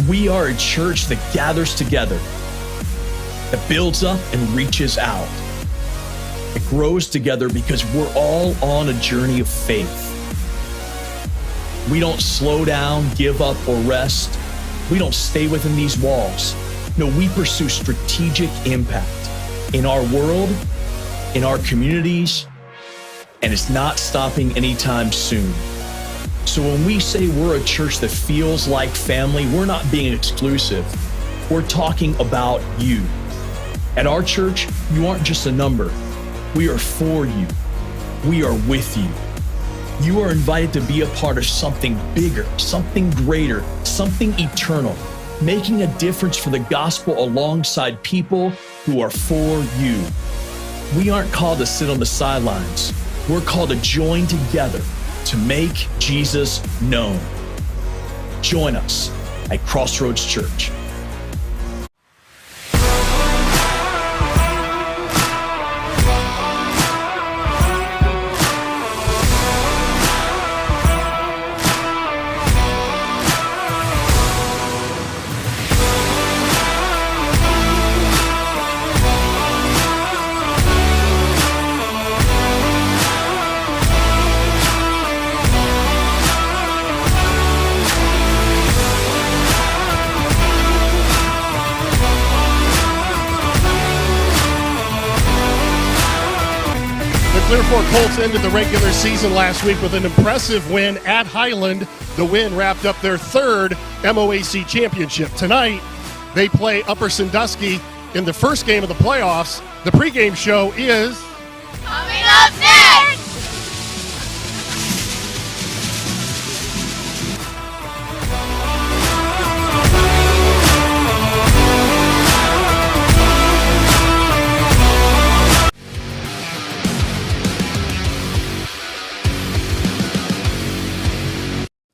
We are a church that gathers together, that builds up and reaches out. It grows together because we're all on a journey of faith. We don't slow down, give up, or rest. We don't stay within these walls. No, we pursue strategic impact in our world, in our communities, and it's not stopping anytime soon. So when we say we're a church that feels like family, we're not being exclusive. We're talking about you. At our church, you aren't just a number. We are for you. We are with you. You are invited to be a part of something bigger, something greater, something eternal, making a difference for the gospel alongside people who are for you. We aren't called to sit on the sidelines. We're called to join together to make Jesus known. Join us at Crossroads Church. Clearfork Colts ended the regular season last week with an impressive win at Highland. The win wrapped up their third MOAC championship. Tonight, they play Upper Sandusky in the first game of the playoffs. The pregame show is coming up next!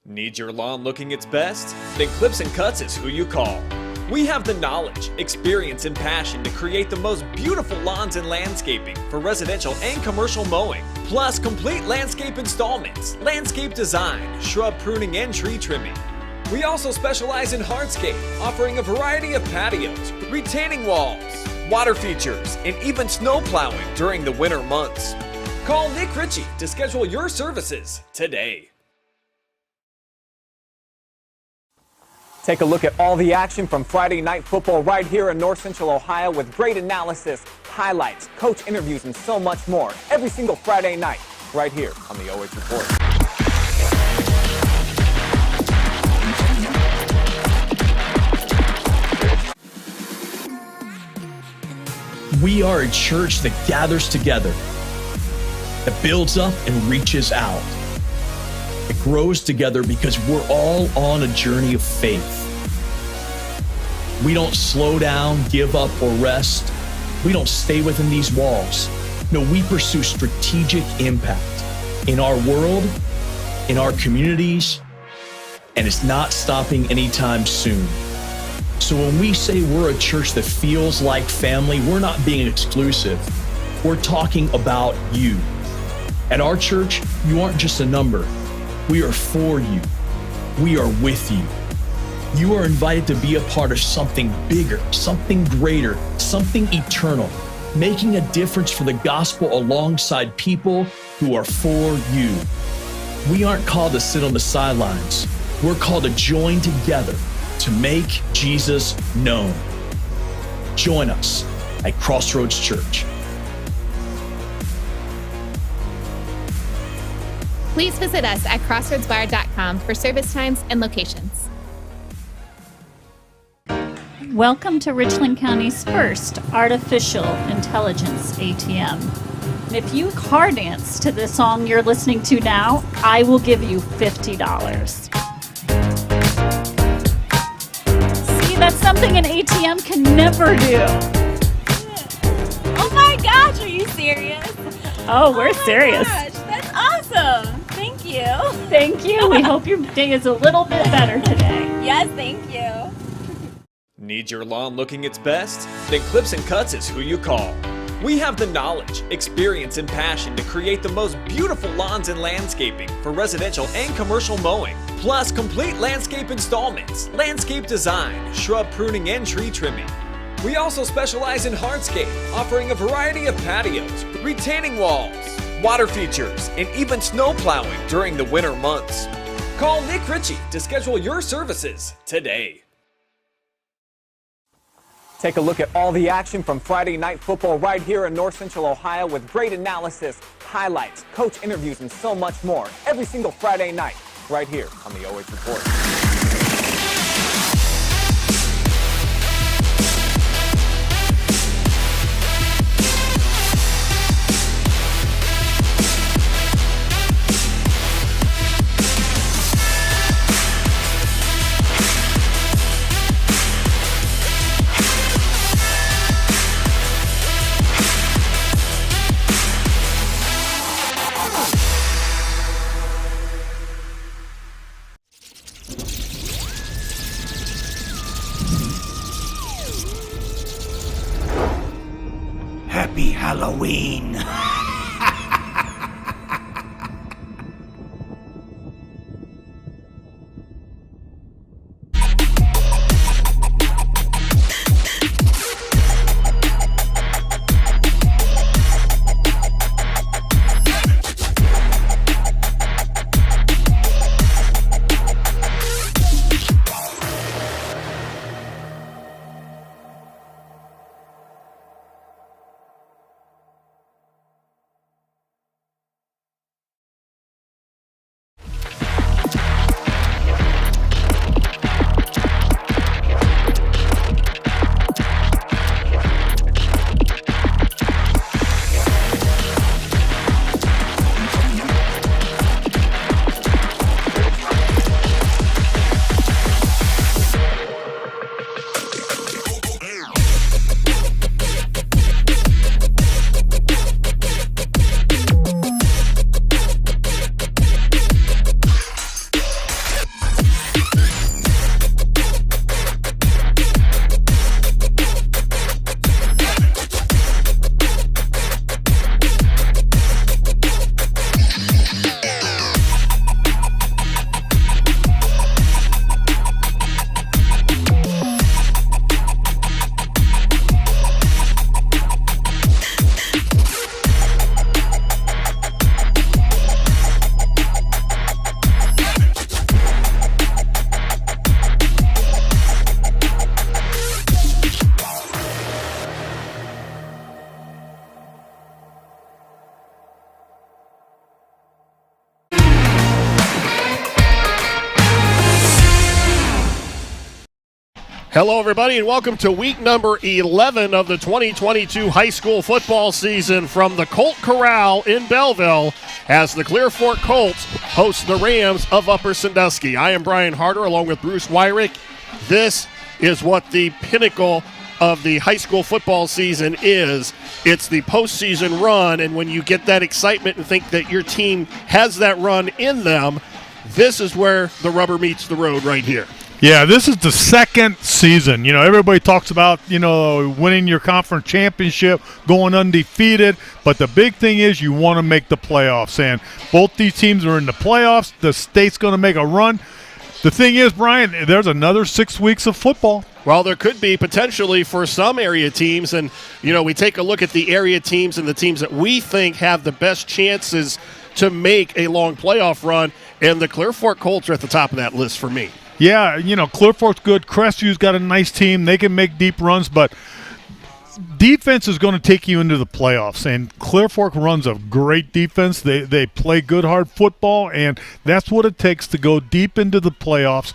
Need your lawn looking its best? Then Clips and Cuts is who you call. We have the knowledge, experience, and passion to create the most beautiful lawns and landscaping for residential and commercial mowing, plus complete landscape installments, landscape design, shrub pruning, and tree trimming. We also specialize in hardscape, offering a variety of patios, retaining walls, water features, and even snow plowing during the winter months. Call Nick Ritchie to schedule your services today. Take a look at all the action from Friday Night Football right here in North Central Ohio with great analysis, highlights, coach interviews, and so much more every single Friday night right here on the OH Report. We are a church that gathers together, that builds up and reaches out. It grows together because we're all on a journey of faith. We don't slow down, give up, or rest. We don't stay within these walls. No, we pursue strategic impact in our world, in our communities, and it's not stopping anytime soon. So when we say we're a church that feels like family, we're not being exclusive. We're talking about you. At our church, you aren't just a number. We are for you. We are with you. You are invited to be a part of something bigger, something greater, something eternal, making a difference for the gospel alongside people who are for you. We aren't called to sit on the sidelines. We're called to join together to make Jesus known. Join us at Crossroads Church. Please visit us at crossroadswire.com for service times and locations. Welcome to Richland County's first artificial intelligence ATM. And if you car dance to the song you're listening to now, I will give you $50. See, that's something an ATM can never do. Oh my gosh, are you serious? Oh, we're serious. Gosh, that's awesome. Thank you. Thank you. We hope your day is a little bit better today. Yes, thank you. Need your lawn looking its best? Then Clips and Cuts is who you call. We have the knowledge, experience, and passion to create the most beautiful lawns and landscaping for residential and commercial mowing, plus complete landscape installments, landscape design, shrub pruning, and tree trimming. We also specialize in hardscape, offering a variety of patios, retaining walls, water features, and even snow plowing during the winter months. Call Nick Ritchie to schedule your services today. Take a look at all the action from Friday Night Football right here in North Central Ohio with great analysis, highlights, coach interviews, and so much more every single Friday night right here on the OH Report. Happy Halloween! Hello, everybody, and welcome to week number 11 of the 2022 high school football season from the Colt Corral in Bellville as the Clear Fork Colts host the Rams of Upper Sandusky. I am Brian Harder along with Bruce Wyrick. This is what the pinnacle of the high school football season is. It's the postseason run, and when you get that excitement and think that your team has that run in them, this is where the rubber meets the road right here. Yeah, this is the second season. You know, everybody talks about, winning your conference championship, going undefeated. But the big thing is you want to make the playoffs. And both these teams are in the playoffs. The state's going to make a run. The thing is, Brian, there's another 6 weeks of football. Well, there could be potentially for some area teams. And, we take a look at the area teams and the teams that we think have the best chances to make a long playoff run. And the Clear Fork Colts are at the top of that list for me. Yeah, Clear Fork's good. Crestview's got a nice team. They can make deep runs, but defense is going to take you into the playoffs. And Clear Fork runs a great defense. They play good, hard football, and that's what it takes to go deep into the playoffs.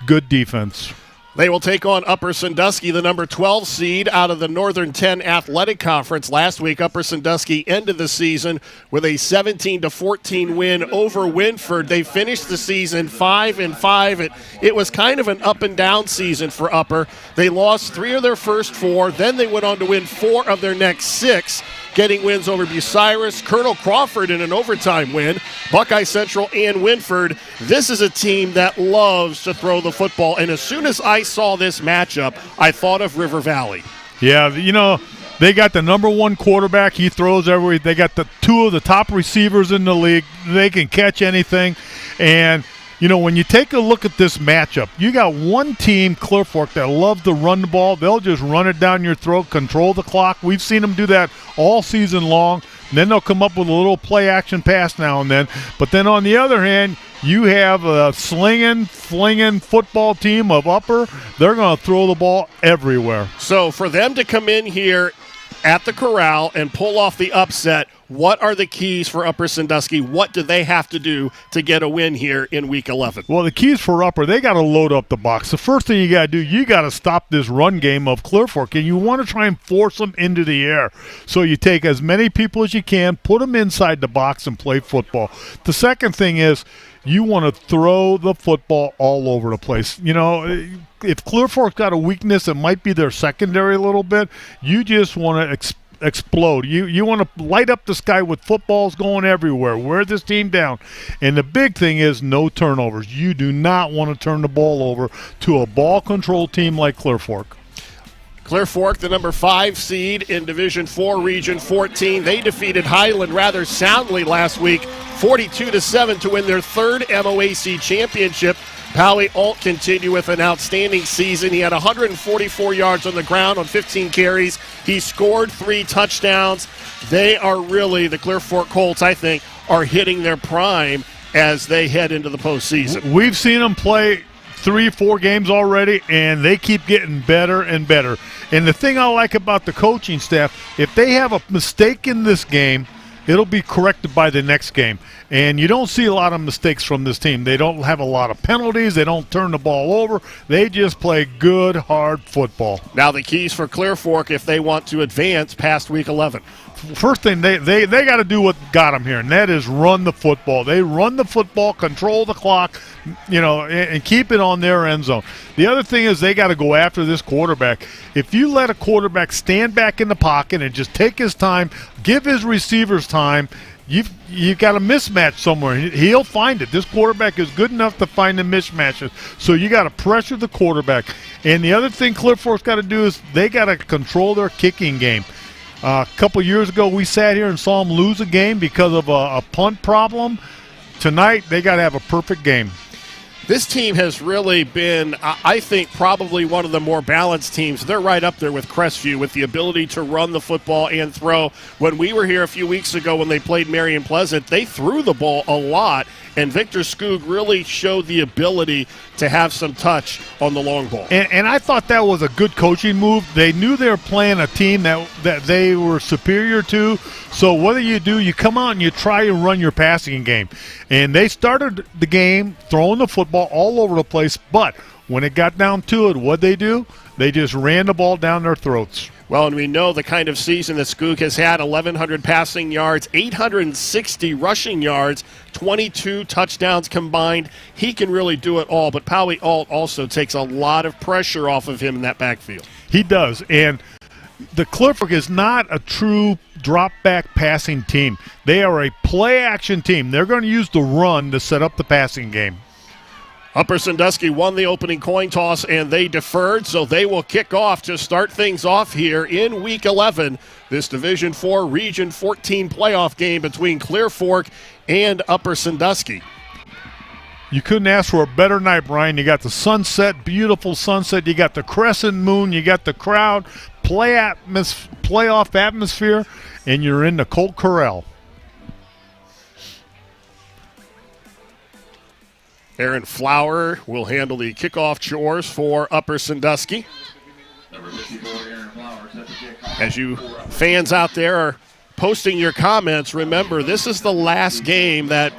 Good defense. They will take on Upper Sandusky, the number 12 seed out of the Northern 10 Athletic Conference. Last week, Upper Sandusky ended the season with a 17-14 win over Winford. They finished the season 5-5. It was kind of an up-and-down season for Upper. They lost 3 of their first 4. Then they went on to win 4 of their next 6. Getting wins over Bucyrus, Colonel Crawford in an overtime win, Buckeye Central, and Winford. This is a team that loves to throw the football, and as soon as I saw this matchup, I thought of River Valley. Yeah, they got the number 1 quarterback. He throws everywhere. They got the 2 of the top receivers in the league. They can catch anything, and you know, when you take a look at this matchup, you got one team, Clear Fork, that loves to run the ball. They'll just run it down your throat, control the clock. We've seen them do that all season long. And then they'll come up with a little play-action pass now and then. But then on the other hand, you have a flinging football team of Upper. They're going to throw the ball everywhere. So for them to come in here at the Corral and pull off the upset, what are the keys for Upper Sandusky? What do they have to do to get a win here in Week 11? Well, the keys for Upper, they got to load up the box. The first thing you got to do, you got to stop this run game of Clear Fork, and you want to try and force them into the air. So you take as many people as you can, put them inside the box, and play football. The second thing is you want to throw the football all over the place. You know, if Clear Fork's got a weakness, it might be their secondary a little bit. You just want to explode. You want to light up the sky with footballs going everywhere. Wear this team down. And the big thing is no turnovers. You do not want to turn the ball over to a ball control team like Clear Fork. Clear Fork, the number 5 seed in Division 4, Region 14. They defeated Highland rather soundly last week, 42-7 to win their 3rd MOAC championship. Howie Alt continued with an outstanding season. He had 144 yards on the ground on 15 carries. He scored 3 touchdowns. They are really, the Clear Fork Colts, I think, are hitting their prime as they head into the postseason. We've seen them play 3-4 games already, and they keep getting better and better. And the thing I like about the coaching staff, if they have a mistake in this game, it'll be corrected by the next game. And you don't see a lot of mistakes from this team. They don't have a lot of penalties. They don't turn the ball over. They just play good, hard football. Now the keys for Clear Fork if they want to advance past Week 11. First thing, they got to do what got them here, and that is run the football. They run the football, control the clock, you know, and keep it on their end zone. The other thing is they got to go after this quarterback. If you let a quarterback stand back in the pocket and just take his time, give his receivers time, you've got a mismatch somewhere. He'll find it. This quarterback is good enough to find the mismatches. So you got to pressure the quarterback. And the other thing Clear Fork's got to do is they got to control their kicking game. A couple years ago, we sat here and saw them lose a game because of a punt problem. Tonight, they got to have a perfect game. This team has really been, I think, probably one of the more balanced teams. They're right up there with Crestview with the ability to run the football and throw. When we were here a few weeks ago when they played Marion Pleasant, they threw the ball a lot, and Victor Skoog really showed the ability to have some touch on the long ball. And I thought that was a good coaching move. They knew they were playing a team that they were superior to. So what do? You come out and you try and run your passing game. And they started the game throwing the football all over the place, but when it got down to it, what'd they do? They just ran the ball down their throats. Well, and we know the kind of season that Skoog has had, 1,100 passing yards, 860 rushing yards, 22 touchdowns combined. He can really do it all, but Powie Alt also takes a lot of pressure off of him in that backfield. He does, and the Clear Fork is not a true drop-back passing team. They are a play-action team. They're going to use the run to set up the passing game. Upper Sandusky won the opening coin toss, and they deferred, so they will kick off to start things off here in Week 11, this Division 4 Region 14 playoff game between Clear Fork and Upper Sandusky. You couldn't ask for a better night, Brian. You got the sunset, beautiful sunset. You got the crescent moon. You got the crowd, playoff atmosphere, and you're in the Colt Corral. Aaron Flower will handle the kickoff chores for Upper Sandusky. As you fans out there are posting your comments, remember this is the last game that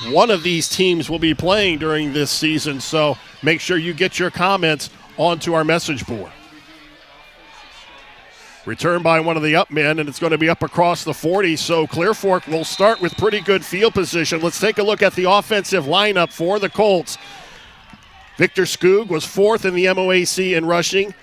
one of these teams will be playing during this season, so make sure you get your comments onto our message board. Return by one of the up men, and it's going to be up across the 40, so Clear Fork will start with pretty good field position. Let's take a look at the offensive lineup for the Colts. Victor Skoog was 4th in the MOAC in rushing,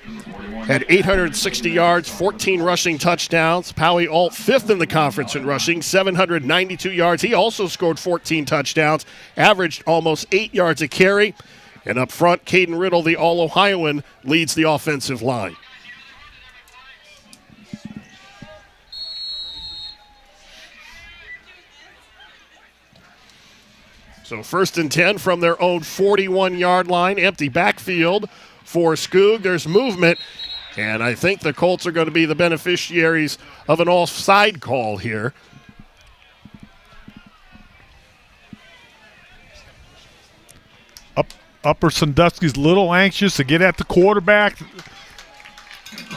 had 860 yards, 14 rushing touchdowns. Powie Alt 5th in the conference in rushing, 792 yards. He also scored 14 touchdowns, averaged almost 8 yards a carry. And up front, Caden Riddle, the All-Ohioan, leads the offensive line. So So 1st and 10 from their own 41-yard line. Empty backfield for Skoog. There's movement, and I think the Colts are going to be the beneficiaries of an offside call here. Upper Sandusky's a little anxious to get at the quarterback.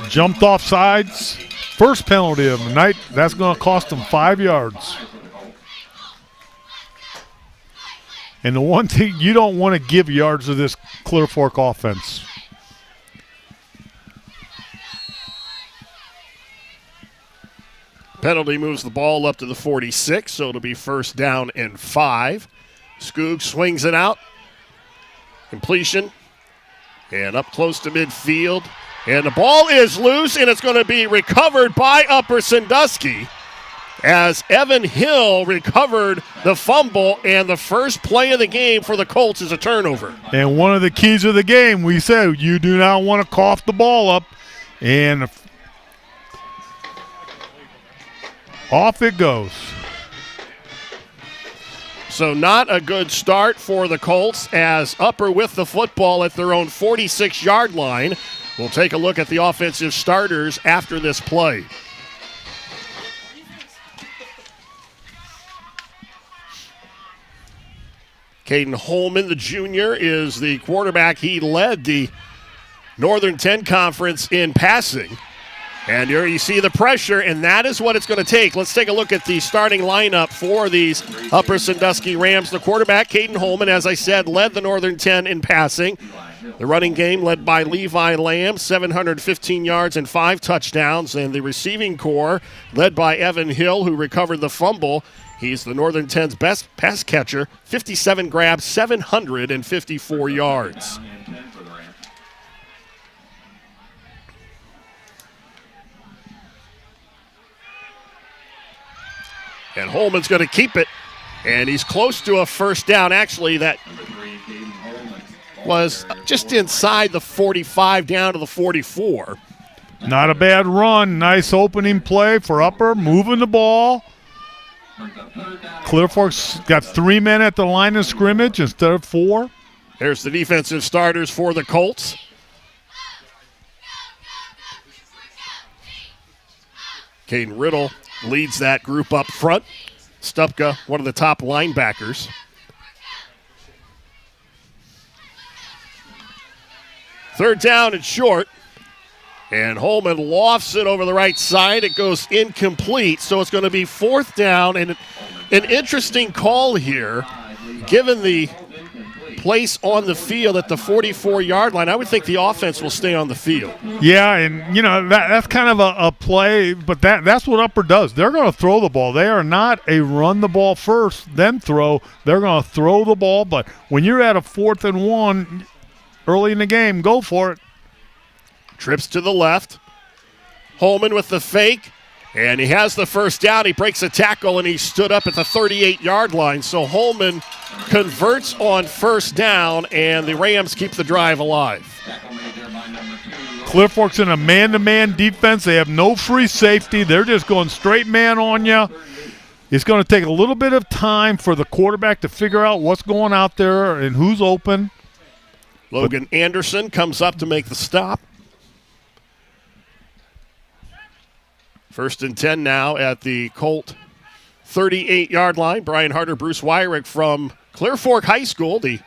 Jumped off sides. First penalty of the night. That's going to cost them 5 yards. And the one thing, you don't want to give yards to this Clear Fork offense. Penalty moves the ball up to the 46, so it'll be 1st down and 5. Skoog swings it out. Completion. And up close to midfield. And the ball is loose, and it's going to be recovered by Upper Sandusky as Evan Hill recovered the fumble, and the first play of the game for the Colts is a turnover. And one of the keys of the game, we said you do not want to cough the ball up, and off it goes. So not a good start for the Colts as Upper with the football at their own 46-yard line. We'll take a look at the offensive starters after this play. Caden Holman, the junior, is the quarterback. He led the Northern 10 Conference in passing. And here you see the pressure, and that is what it's going to take. Let's take a look at the starting lineup for these Upper Sandusky Rams. The quarterback, Caden Holman, as I said, led the Northern 10 in passing. The running game led by Levi Lamb, 715 yards and 5 touchdowns. And the receiving core led by Evan Hill, who recovered the fumble. He's the Northern 10's best pass catcher, 57 grabs, 754 yards. And Holman's going to keep it, and he's close to a 1st down. Actually, that was just inside the 45 down to the 44. Not a bad run. Nice opening play for Upper, moving the ball. Clear Fork's got 3 men at the line of scrimmage instead of 4. There's the defensive starters for the Colts. Caden Riddle leads that group up front. Stupka, one of the top linebackers. Third down and short. And Holman lofts it over the right side. It goes incomplete, so it's going to be 4th down. And an interesting call here, given the place on the field at the 44-yard line. I would think the offense will stay on the field. Yeah, and, you know, that's kind of a play, but that's what Upper does. They're going to throw the ball. They are not a run the ball first, then throw. They're going to throw the ball, but when you're at a 4th and 1 early in the game, go for it. Trips to the left. Holman with the fake, and he has the 1st down. He breaks a tackle, and he stood up at the 38-yard line. So Holman converts on 1st down, and the Rams keep the drive alive. Clear Fork's in a man-to-man defense. They have no free safety. They're just going straight man on you. It's going to take a little bit of time for the quarterback to figure out what's going out there and who's open. Logan Anderson comes up to make the stop. 1st and 10 now at the Colt 38-yard line. Brian Harder, Bruce Wyrick from Clear Fork High School, the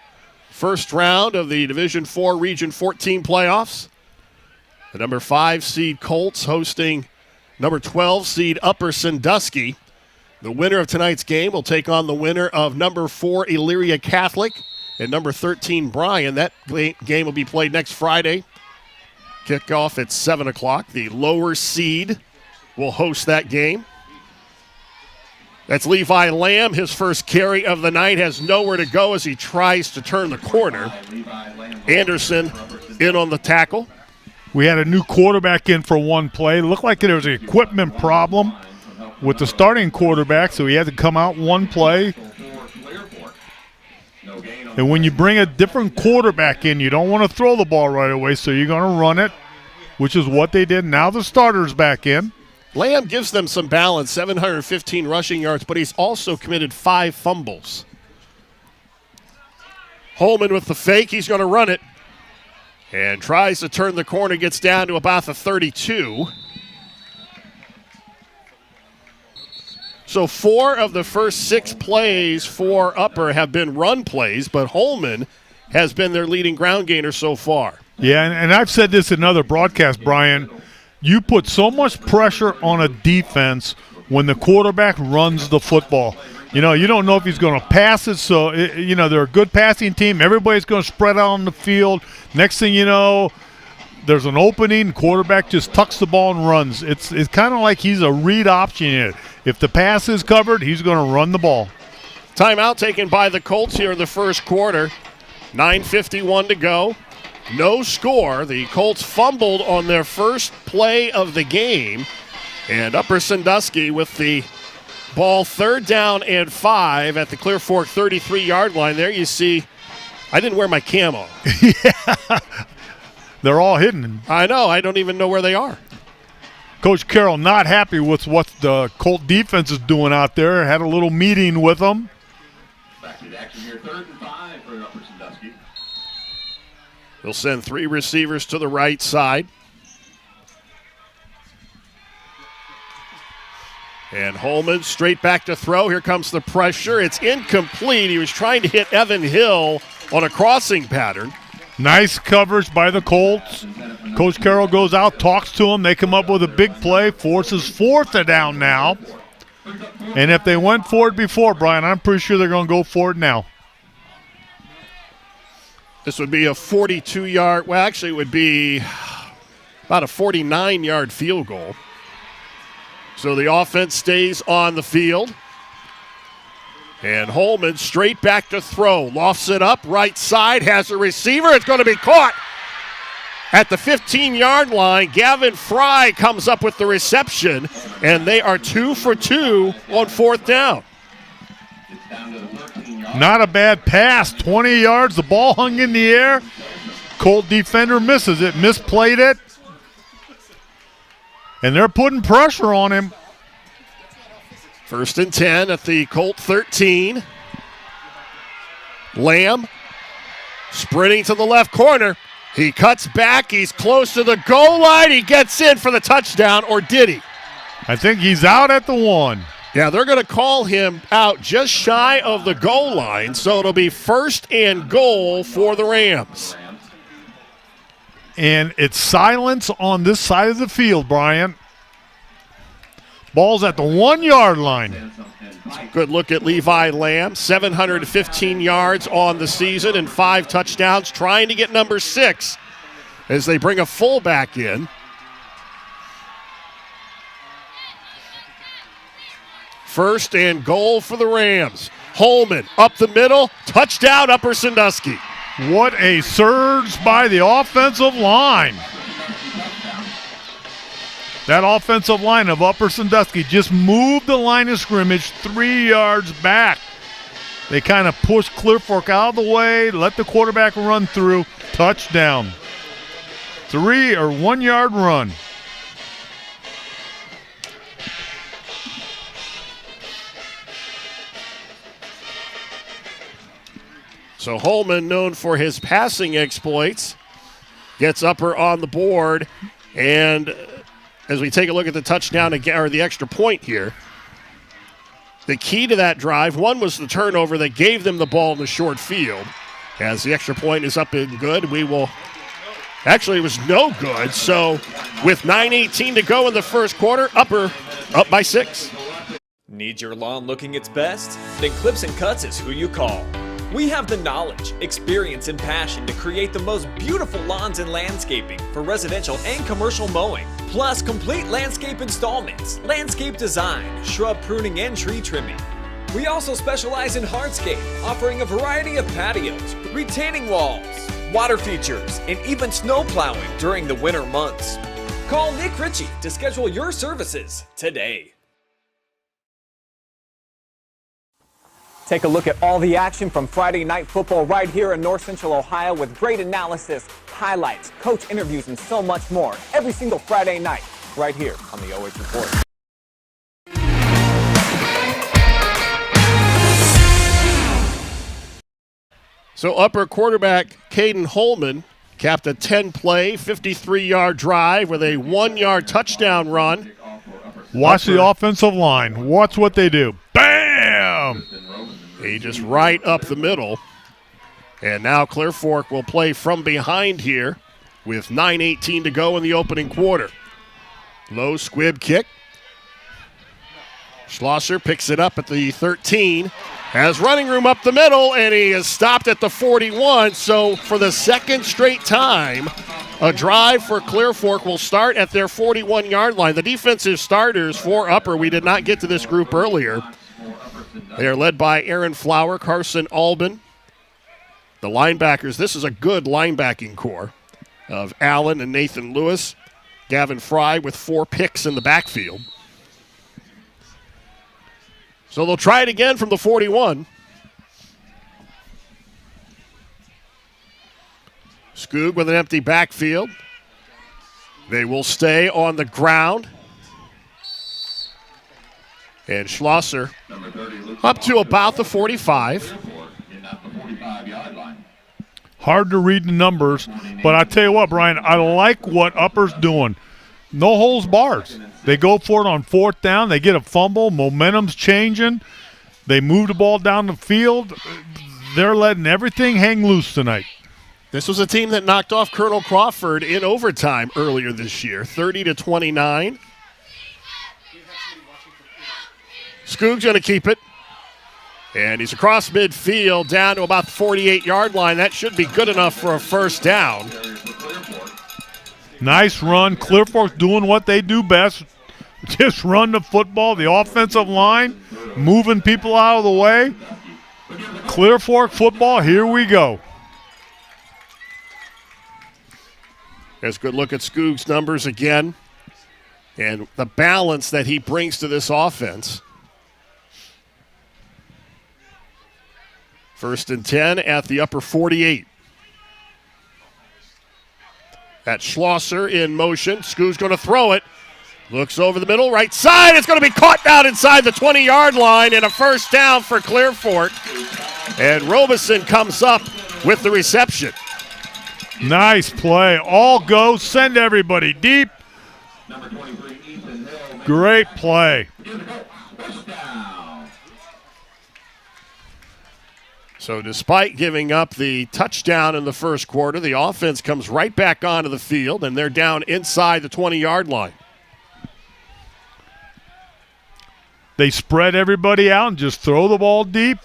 first round of the Division IV Region 14 playoffs. The number 5 seed Colts hosting number 12 seed Upper Sandusky. The winner of tonight's game will take on the winner of number 4 Elyria Catholic and number 13 Bryan. That game will be played next Friday. Kickoff at 7 o'clock. The lower seed will host that game. That's Levi Lamb. His first carry of the night has nowhere to go as he tries to turn the corner. Anderson in on the tackle. We had a new quarterback in for one play. It looked like there was an equipment problem with the starting quarterback, so he had to come out one play. And when you bring a different quarterback in, you don't want to throw the ball right away, so you're going to run it, which is what they did. Now the starter's back in. Lamb gives them some balance, 715 rushing yards, but he's also committed 5 fumbles. Holman with the fake. He's going to run it. And tries to turn the corner, gets down to about the 32. So 4 of the first 6 plays for Upper have been run plays, but Holman has been their leading ground gainer so far. Yeah, and I've said this in other broadcasts, Brian. You put so much pressure on a defense when the quarterback runs the football. You know, you don't know if he's going to pass it, so, they're a good passing team. Everybody's going to spread out on the field. Next thing you know, there's an opening, quarterback just tucks the ball and runs. It's kind of like he's a read option in it. If the pass is covered, he's going to run the ball. Timeout taken by the Colts here in the first quarter. 9:51 to go. No score. The Colts fumbled on their first play of the game. And Upper Sandusky with the ball 3rd down and 5 at the Clear Fork 33-yard line. There you see, I didn't wear my camo. Yeah. They're all hidden. I know. I don't even know where they are. Coach Carroll not happy with what the Colt defense is doing out there. Had a little meeting with them. Back to action here, 3rd and 5 for Upper Sandusky. They'll send 3 receivers to the right side. And Holman straight back to throw. Here comes the pressure. It's incomplete. He was trying to hit Evan Hill on a crossing pattern. Nice coverage by the Colts. Coach Carroll goes out, talks to him. They come up with a big play, forces 4th down now. And if they went for it before, Brian, I'm pretty sure they're going to go for it now. This would be a 42-yard, well, actually it would be about a 49-yard field goal. So the offense stays on the field. And Holman straight back to throw. Lofts it up, right side, has a receiver. It's going to be caught at the 15-yard line. Gavin Fry comes up with the reception, and they are 2 for 2 on 4th down. Not a bad pass, 20 yards. The ball hung in the air. Colt defender misses it, misplayed it. And they're putting pressure on him. 1st and 10 at the Colt 13. Lamb sprinting to the left corner. He cuts back. He's close to the goal line. He gets in for the touchdown, or did he? I think he's out at the 1. Yeah, they're going to call him out just shy of the goal line, so it'll be 1st and goal for the Rams. And it's silence on this side of the field, Brian. Ball's at the 1-yard line. Good look at Levi Lamb. 715 yards on the season and 5 touchdowns, trying to get number 6 as they bring a fullback in. First and goal for the Rams. Holman up the middle. Touchdown, Upper Sandusky. What a surge by the offensive line. That offensive line of Upper Sandusky just moved the line of scrimmage 3 yards back. They kind of pushed Clear Fork out of the way, let the quarterback run through. Touchdown. 3 or 1 yard run. So Holman, known for his passing exploits, gets Upper on the board. And as we take a look at the touchdown again, or the extra point here, the key to that drive, one was the turnover that gave them the ball in the short field. As the extra point is up and good, actually it was no good. So with 9:18 to go in the first quarter, Upper up by 6. Need your lawn looking its best? Then Clips and Cuts is who you call. We have the knowledge, experience, and passion to create the most beautiful lawns and landscaping for residential and commercial mowing, plus complete landscape installments, landscape design, shrub pruning, and tree trimming. We also specialize in hardscape, offering a variety of patios, retaining walls, water features, and even snow plowing during the winter months. Call Nick Ritchie to schedule your services today. Take a look at all the action from Friday Night Football right here in North Central Ohio with great analysis, highlights, coach interviews, and so much more every single Friday night right here on the OH Report. So Upper quarterback Caden Holman capped a 10-play, 53-yard drive with a 1-yard touchdown run. Watch the offensive line. Watch what they do. Bam! He just right up the middle. And now Clear Fork will play from behind here with 9:18 to go in the opening quarter. Low squib kick. Schlosser picks it up at the 13. Has running room up the middle, and he is stopped at the 41. So for the second straight time, a drive for Clear Fork will start at their 41-yard line. The defensive starters for Upper, we did not get to this group earlier. They are led by Aaron Flower, Carson Albin. The linebackers, this is a good linebacking core of Allen and Nathan Lewis. Gavin Fry with 4 picks in the backfield. So they'll try it again from the 41. Skoog with an empty backfield. They will stay on the ground. And Schlosser up to about the 45. Hard to read the numbers, but I tell you what, Brian, I like what Upper's doing. No holds bars. They go for it on 4th down. They get a fumble. Momentum's changing. They move the ball down the field. They're letting everything hang loose tonight. This was a team that knocked off Colonel Crawford in overtime earlier this year, 30-29. Skoog's going to keep it. And he's across midfield down to about the 48-yard line. That should be good enough for a first down. Nice run. Clear Fork's doing what they do best. Just run the football, the offensive line, moving people out of the way. Clear Fork football, here we go. There's a good look at Skoog's numbers again and the balance that he brings to this offense. 1st and 10 at the Upper 48. That's Schlosser in motion. Skoog's going to throw it. Looks over the middle, right side. It's going to be caught down inside the 20-yard line and a first down for Clear Fork. And Robeson comes up with the reception. Nice play. All go. Send everybody deep. Great play. So despite giving up the touchdown in the first quarter, the offense comes right back onto the field, and they're down inside the 20-yard line. They spread everybody out and just throw the ball deep.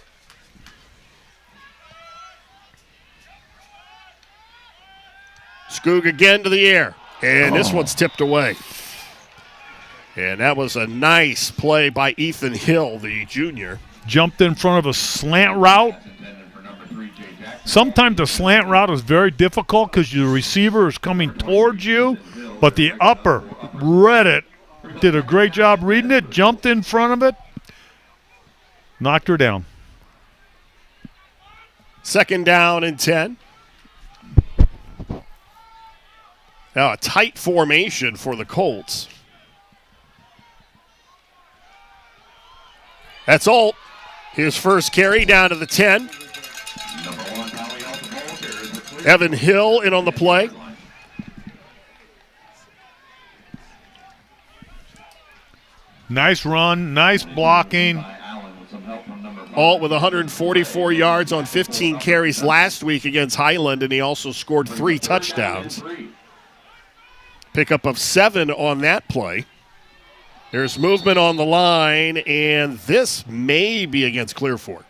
Skoog again to the air, and this one's tipped away. And that was a nice play by Ethan Hill, the junior. Jumped in front of a slant route. Sometimes the slant route is very difficult because the receiver is coming towards you, but the Upper read it, did a great job reading it, jumped in front of it, knocked her down. 2nd down and 10. Now a tight formation for the Colts. That's Alt. His first carry down to the 10. Evan Hill in on the play. Nice run, nice blocking. Alt with 144 yards on 15 carries last week against Highland, and he also scored 3 touchdowns. Pickup of 7 on that play. There's movement on the line, and this may be against Clear Fork.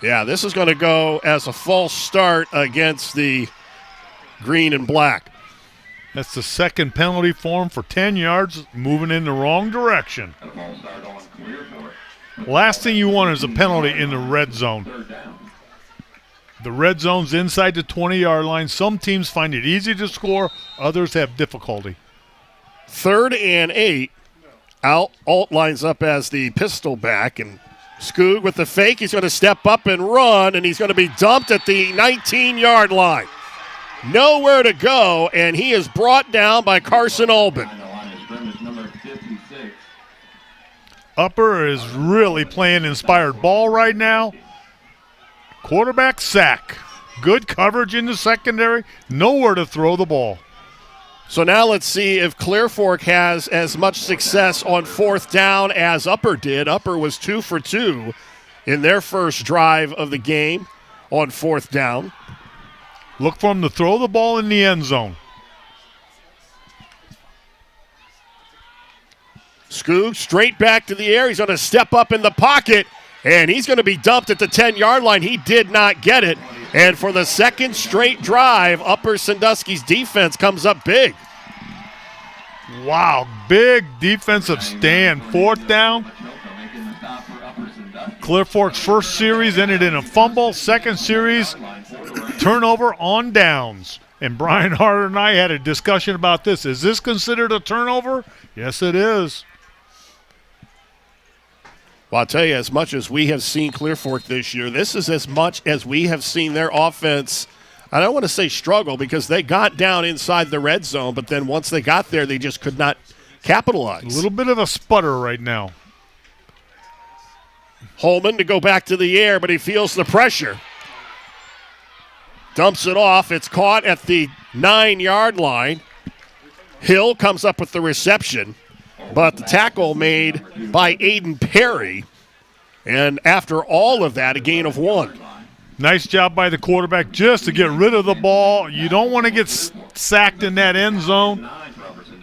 Yeah, this is going to go as a false start against the green and black. That's the second penalty for him for 10 yards, moving in the wrong direction. Last thing you want is a penalty in the red zone. The red zone's inside the 20-yard line. Some teams find it easy to score. Others have difficulty. 3rd and 8. Alt lines up as the pistol back, and Skoog with the fake. He's going to step up and run, and he's going to be dumped at the 19-yard line. Nowhere to go, and he is brought down by Carson Albin. Upper is really playing inspired ball right now. Quarterback sack. Good coverage in the secondary. Nowhere to throw the ball. So now let's see if Clear Fork has as much success on fourth down as Upper did. Upper was 2 for 2 in their first drive of the game on fourth down. Look for him to throw the ball in the end zone. Scoot straight back to the air. He's going to step up in the pocket, and he's going to be dumped at the 10-yard line. He did not get it. And for the second straight drive, Upper Sandusky's defense comes up big. Wow, big defensive stand. Fourth down. Clear Fork's first series ended in a fumble. Second series, turnover on downs. And Brian Harder and I had a discussion about this. Is this considered a turnover? Yes, it is. Well, I'll tell you, as much as we have seen Clear Fork this year, this is as much as we have seen their offense, I don't want to say struggle, because they got down inside the red zone, but then once they got there, they just could not capitalize. A little bit of a sputter right now. Holman to go back to the air, but he feels the pressure. Dumps it off. It's caught at the 9-yard line. Hill comes up with the reception, but the tackle made by Aiden Perry. And after all of that, a gain of 1. Nice job by the quarterback just to get rid of the ball. You don't want to get sacked in that end zone.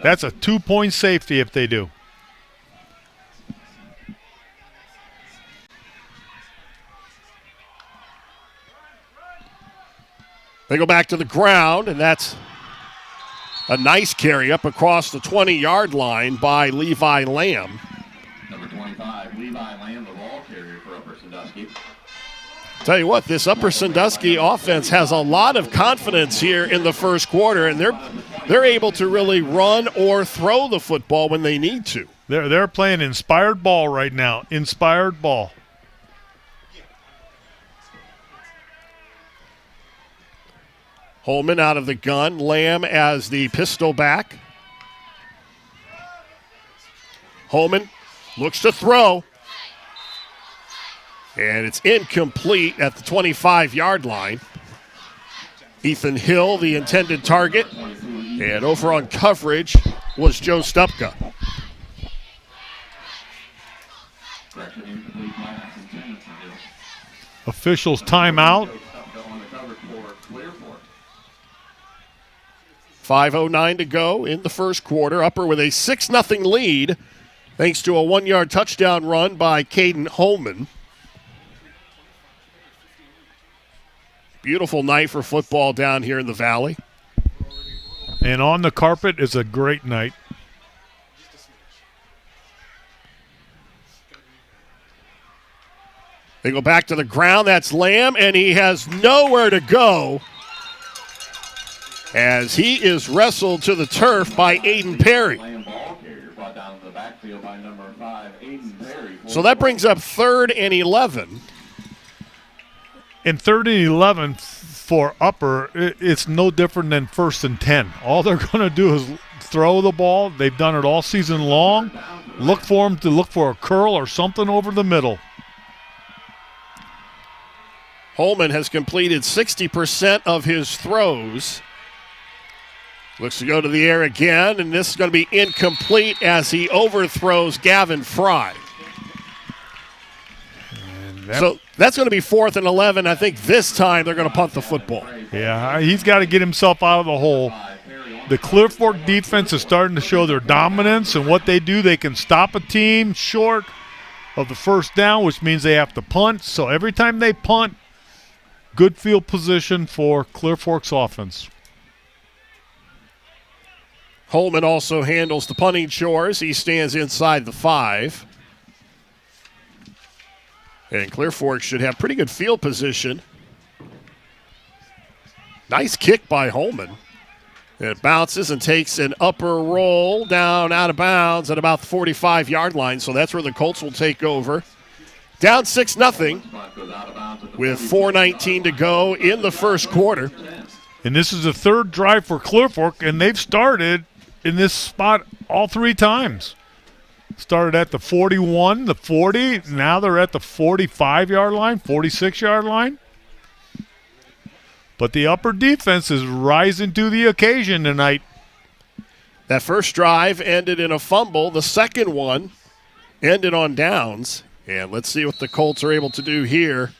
That's a 2-point safety if they do. They go back to the ground, and that's a nice carry up across the 20-yard line by Levi Lamb. Number 25, Levi Lamb, the ball carrier for Upper Sandusky. Tell you what, this Upper Sandusky offense has a lot of confidence here in the first quarter, and they're able to really run or throw the football when they need to. They're playing inspired ball right now. Inspired ball. Holman out of the gun. Lamb as the pistol back. Holman looks to throw. And it's incomplete at the 25-yard line. Ethan Hill, the intended target. And over on coverage was Joe Stupka. Officials timeout. 5:09 to go in the first quarter. Upper with a 6-0 lead thanks to a 1-yard touchdown run by Caden Holman. Beautiful night for football down here in the Valley. And on the carpet is a great night. They go back to the ground. That's Lamb, and he has nowhere to go as he is wrestled to the turf by Aiden Perry. So that brings up 3rd and 11. In 3rd and 11 for Upper, it's no different than 1st and 10. All they're going to do is throw the ball. They've done it all season long. Look for them to look for a curl or something over the middle. Holman has completed 60% of his throws. Looks to go to the air again, and this is going to be incomplete as he overthrows Gavin Fry. So that's going to be 4th and 11. I think this time they're going to punt the football. Yeah, he's got to get himself out of the hole. The Clear Fork defense is starting to show their dominance, and what they do, they can stop a team short of the first down, which means they have to punt. So every time they punt, good field position for Clear Fork's offense. Holman also handles the punting chores. He stands inside the 5. And Clear Fork should have pretty good field position. Nice kick by Holman. It bounces and takes an upper roll down out of bounds at about the 45-yard line. So that's where the Colts will take over. Down 6-0 with 4:19 to go in the first quarter. And this is the 3rd drive for Clear Fork, and they've started in this spot all 3 times. Started at the 41, the 40. Now they're at the 45-yard line, 46-yard line. But the Upper defense is rising to the occasion tonight. That first drive ended in a fumble. The second one ended on downs. And let's see what the Colts are able to do here.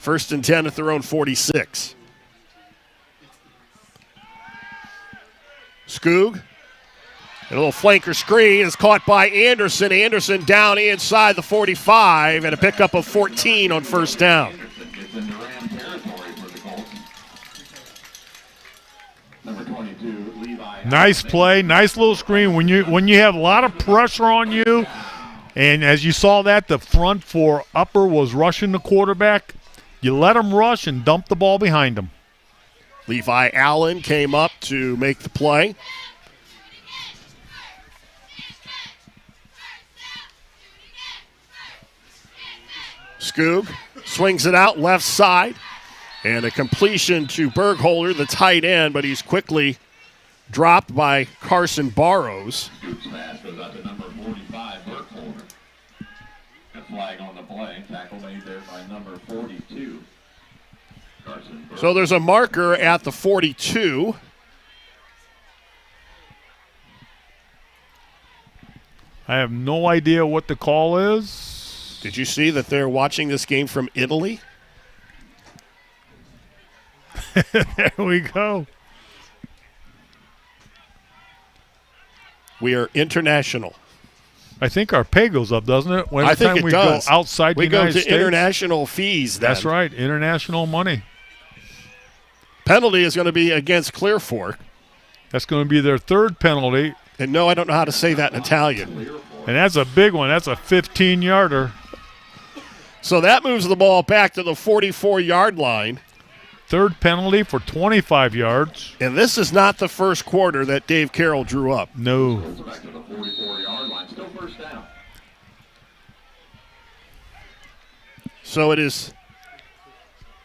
1st and 10 at their own 46. Skoog. A little flanker screen is caught by Anderson. Anderson down inside the 45 and a pickup of 14 on first down. Nice play, nice little screen. When you have a lot of pressure on you, and as you saw that, the front for Upper was rushing the quarterback. You let them rush and dump the ball behind them. Levi Allen came up to make the play. Skoog swings it out left side. And a completion to Bergholder, the tight end, but he's quickly dropped by Carson Barrows. Scoop's pass goes out to number 45, Bergholder. A flag on the play. Tackle made there by number 42. Carson Bergholder. So there's a marker at the 42. I have no idea what the call is. Did you see that they're watching this game from Italy? There we go. We are international. I think our pay goes up, doesn't it? I think it does. Go outside the United States. We go to international fees then. That's right, international money. Penalty is going to be against Clear Fork. That's going to be their third penalty. And no, I don't know how to say that in Italian. And that's a big one. That's a 15-yarder. So that moves the ball back to the 44-yard line. Third penalty for 25 yards. And this is not the first quarter that Dave Carroll drew up. No. Back to the 44-yard line. Still first down. So it is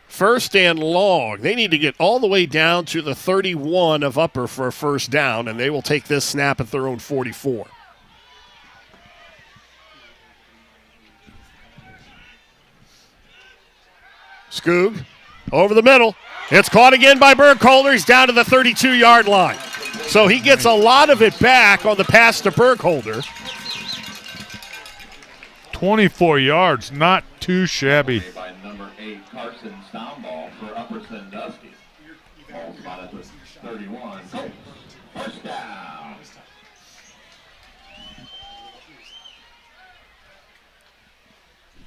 first and long. They need to get all the way down to the 31 of Upper for a first down, and they will take this snap at their own 44. Skoog over the middle. It's caught again by Bergholder. He's down to the 32-yard line. So he gets a lot of it back on the pass to Bergholder. 24 yards, not too shabby. By number 8, Carson Stomball for Upper Sandusky. Ball spotted with 31. First down.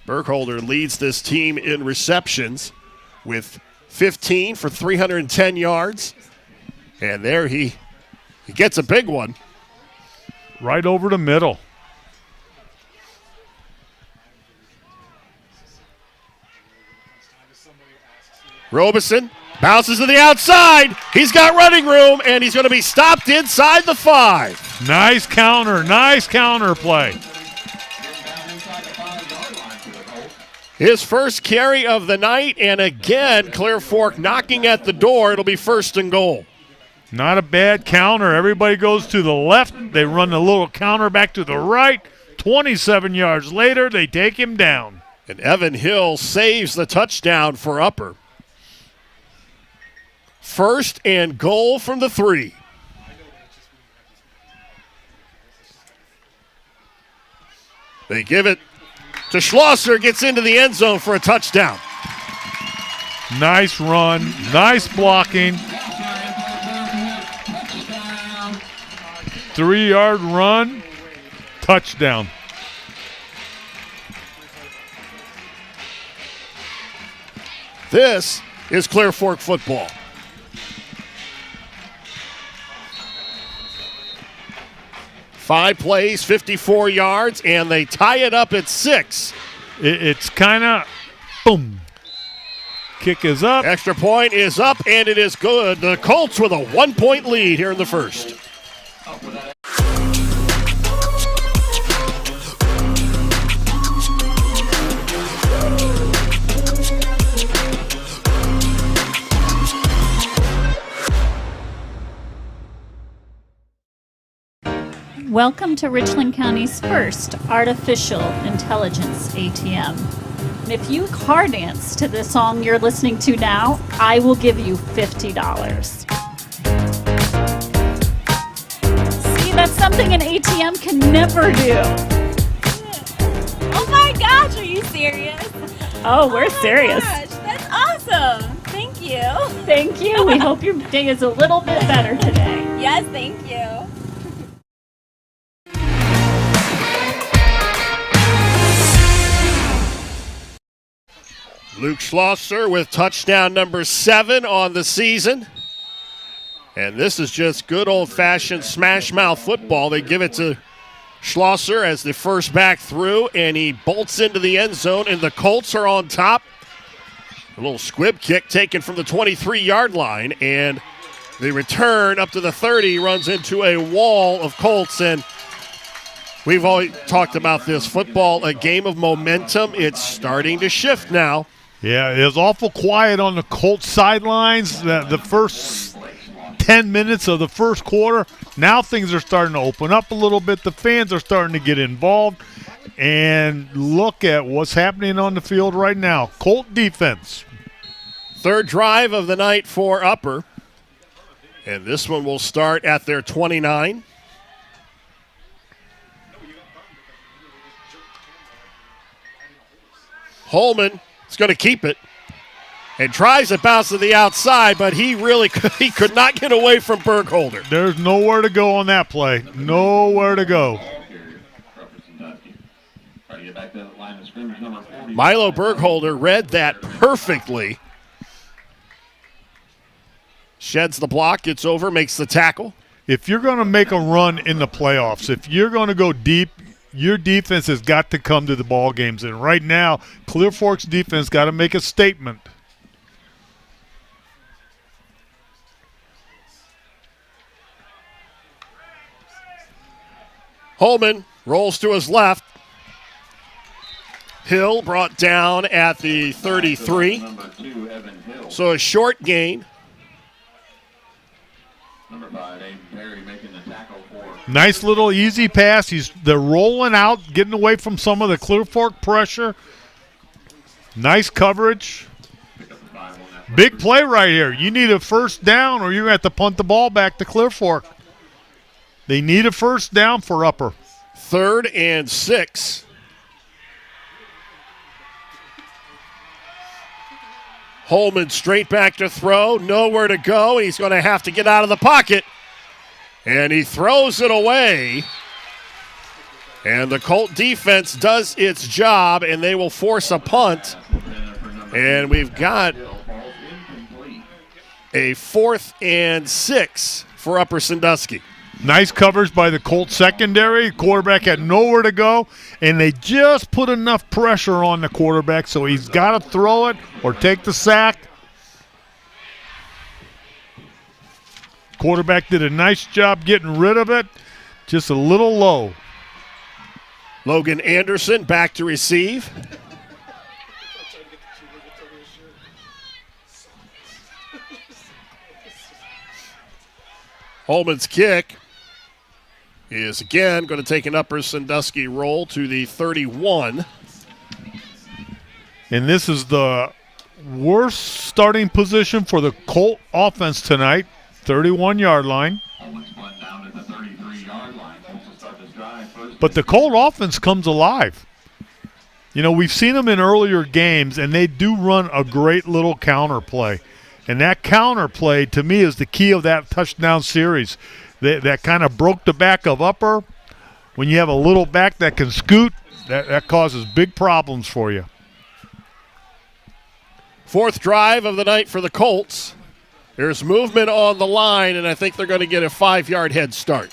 Bergholder leads this team in receptions with 15 for 310 yards. And there he gets a big one. Right over the middle. Robeson bounces to the outside. He's got running room, and he's going to be stopped inside the 5. Nice counter play. His first carry of the night, and again, Clear Fork knocking at the door. It'll be first and goal. Not a bad counter. Everybody goes to the left. They run a little counter back to the right. 27 yards later, they take him down. And Evan Hill saves the touchdown for Upper. First and goal from the 3. They give it to Schlosser, gets into the end zone for a touchdown. Nice run, nice blocking. 3-yard run, touchdown. This is Clear Fork football. Five plays, 54 yards, and they tie it up at 6. It's kind of boom. Kick is up. Extra point is up, and it is good. The Colts with a 1-point lead here in the first. Welcome to Richland County's first artificial intelligence ATM. If you car dance to the song you're listening to now, I will give you $50. See, that's something an ATM can never do. Oh my gosh, are you serious? Oh, we're serious. Gosh, that's awesome. Thank you. Thank you. We hope your day is a little bit better today. Yes, thank you. Luke Schlosser with touchdown number 7 on the season. And this is just good old-fashioned smash-mouth football. They give it to Schlosser as the first back through, and he bolts into the end zone, and the Colts are on top. A little squib kick taken from the 23-yard line, and the return up to the 30 runs into a wall of Colts, and we've always talked about this. Football, a game of momentum. It's starting to shift now. Yeah, it was awful quiet on the Colts sidelines the first 10 minutes of the first quarter. Now things are starting to open up a little bit. The fans are starting to get involved. And look at what's happening on the field right now. Colt defense. Third drive of the night for Upper. And this one will start at their 29. Holman is going to keep it and tries to bounce to the outside, but he could not get away from Burkholder. There's nowhere to go on that play. Nowhere to go. Milo Burkholder read that perfectly. Sheds the block, gets over, makes the tackle. If you're going to make a run in the playoffs, if you're going to go deep, your defense has got to come to the ball games. And right now, Clear Fork's defense got to make a statement. Holman rolls to his left. Hill brought down at the 33. So a short gain. Nice little easy pass. They're rolling out, getting away from some of the Clear Fork pressure. Nice coverage. Big play right here. You need a first down or you're going to have to punt the ball back to Clear Fork. They need a first down for Upper. 3rd and 6. Holman straight back to throw. Nowhere to go. He's going to have to get out of the pocket. And he throws it away. And the Colt defense does its job, and they will force a punt. And we've got a 4th and 6 for Upper Sandusky. Nice coverage by the Colt secondary. Quarterback had nowhere to go, and they just put enough pressure on the quarterback, so he's got to throw it or take the sack. Quarterback did a nice job getting rid of it. Just a little low. Logan Anderson back to receive. Holman's kick is again going to take an Upper Sandusky roll to the 31. And this is the worst starting position for the Colt offense tonight. 31-yard line. But the Colt offense comes alive. You know, we've seen them in earlier games, and they do run a great little counter play. And that counter play, to me, is the key of that touchdown series. That kind of broke the back of Upper. When you have a little back that can scoot, that causes big problems for you. 4th drive of the night for the Colts. There's movement on the line, and I think they're going to get a 5-yard head start.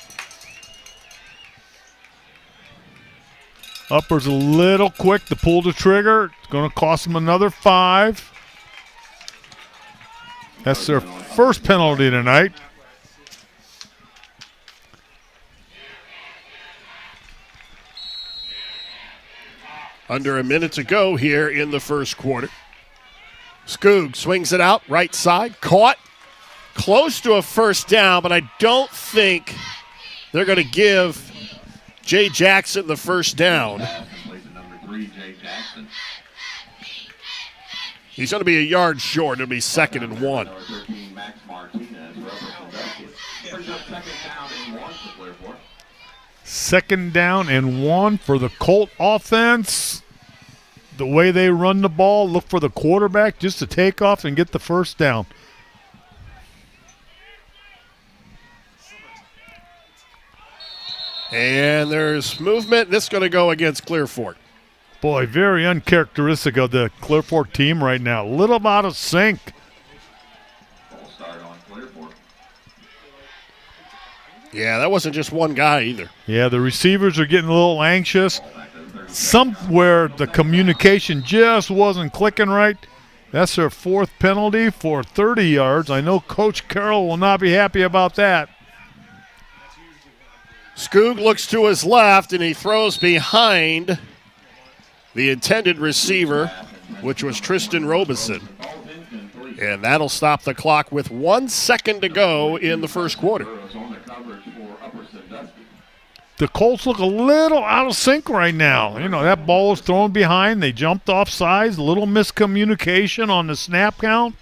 Upper's a little quick to pull the trigger. It's going to cost them another 5. That's their first penalty tonight. Under a minute to go here in the first quarter. Skoog swings it out, right side, caught. Close to a first down, but I don't think they're going to give Jay Jackson the first down. Number 3, Jay Jackson. He's going to be a yard short. It'll be 2nd and 1. Number 13, Max Martinez for Upper Sandusky. Brings up 2nd down and 1 for Clearfork. 2nd down and 1 for the Colt offense. The way they run the ball, look for the quarterback just to take off and get the first down. And there's movement. This is going to go against Clearfork. Boy, very uncharacteristic of the Clearfork team right now. A little out of sync. Full start on Clearfork. Yeah, that wasn't just one guy either. Yeah, the receivers are getting a little anxious. Somewhere the communication just wasn't clicking right. That's their 4th penalty for 30 yards. I know Coach Carroll will not be happy about that. Skoog looks to his left, and he throws behind the intended receiver, which was Tristan Robeson. And that'll stop the clock with 1 second to go in the first quarter. The Colts look a little out of sync right now. You know, that ball was thrown behind. They jumped off sides. A little miscommunication on the snap count.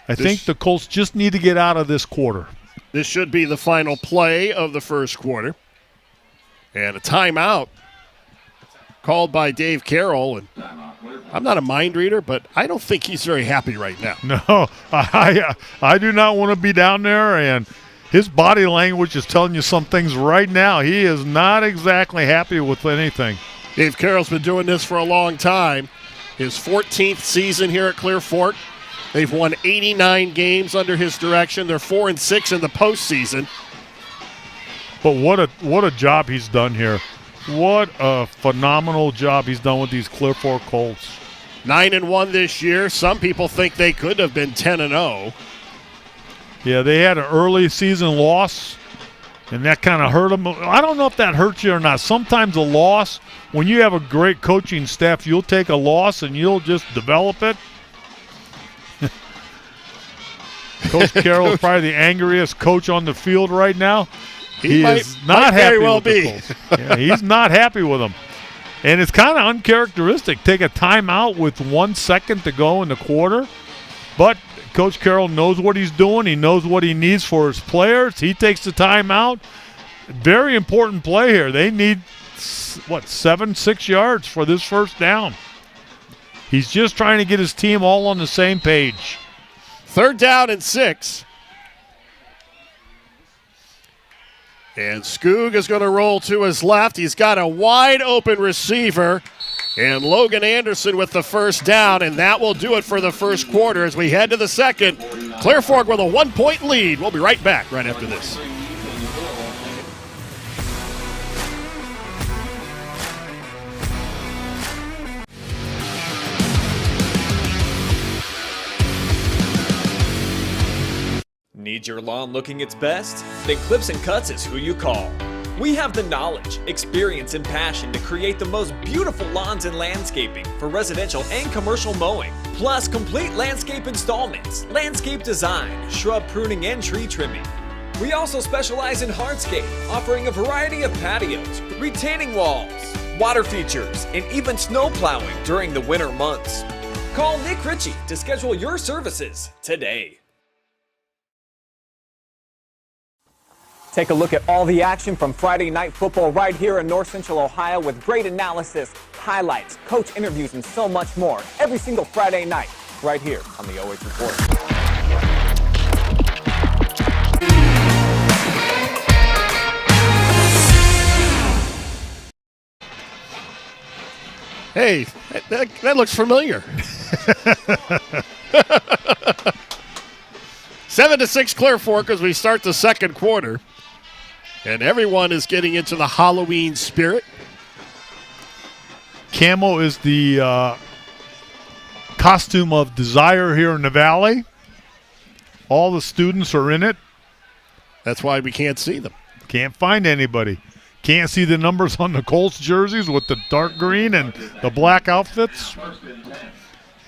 I think the Colts just need to get out of this quarter. This should be the final play of the first quarter. And a timeout called by Dave Carroll. And I'm not a mind reader, but I don't think he's very happy right now. No, I do not want to be down there, and his body language is telling you some things right now. He is not exactly happy with anything. Dave Carroll's been doing this for a long time. His 14th season here at Clear Fork. They've won 89 games under his direction. They're 4-6 in the postseason. But what a job he's done here. What a phenomenal job he's done with these Clear Fork Colts. 9-1 this year. Some people think they could have been 10-0. Yeah, they had an early season loss, and that kind of hurt them. I don't know if that hurts you or not. Sometimes a loss, when you have a great coaching staff, you'll take a loss and you'll just develop it. Coach Carroll is probably the angriest coach on the field right now. He is not happy with the Colts. Yeah, he's not happy with them. And it's kind of uncharacteristic. Take a timeout with 1 second to go in the quarter. But Coach Carroll knows what he's doing. He knows what he needs for his players. He takes the timeout. Very important play here. They need, 6 yards for this first down. He's just trying to get his team all on the same page. 3rd down and 6. And Skoog is going to roll to his left. He's got a wide open receiver. And Logan Anderson with the first down. And that will do it for the first quarter as we head to the second. Clear Fork with a 1-point lead. We'll be right back right after this. Need your lawn looking its best? Then Clips and Cuts is who you call. We have the knowledge, experience, and passion to create the most beautiful lawns and landscaping for residential and commercial mowing, plus complete landscape installments, landscape design, shrub pruning, and tree trimming. We also specialize in hardscape, offering a variety of patios, retaining walls, water features, and even snow plowing during the winter months. Call Nick Ritchie to schedule your services today. Take a look at all the action from Friday Night Football right here in North Central Ohio with great analysis, highlights, coach interviews, and so much more every single Friday night right here on the OH Report. Hey, that looks familiar. 7-6 Clear Fork as we start the second quarter. And everyone is getting into the Halloween spirit. Camo is the costume of desire here in the Valley. All the students are in it. That's why we can't see them. Can't find anybody. Can't see the numbers on the Colts jerseys with the dark green and the black outfits.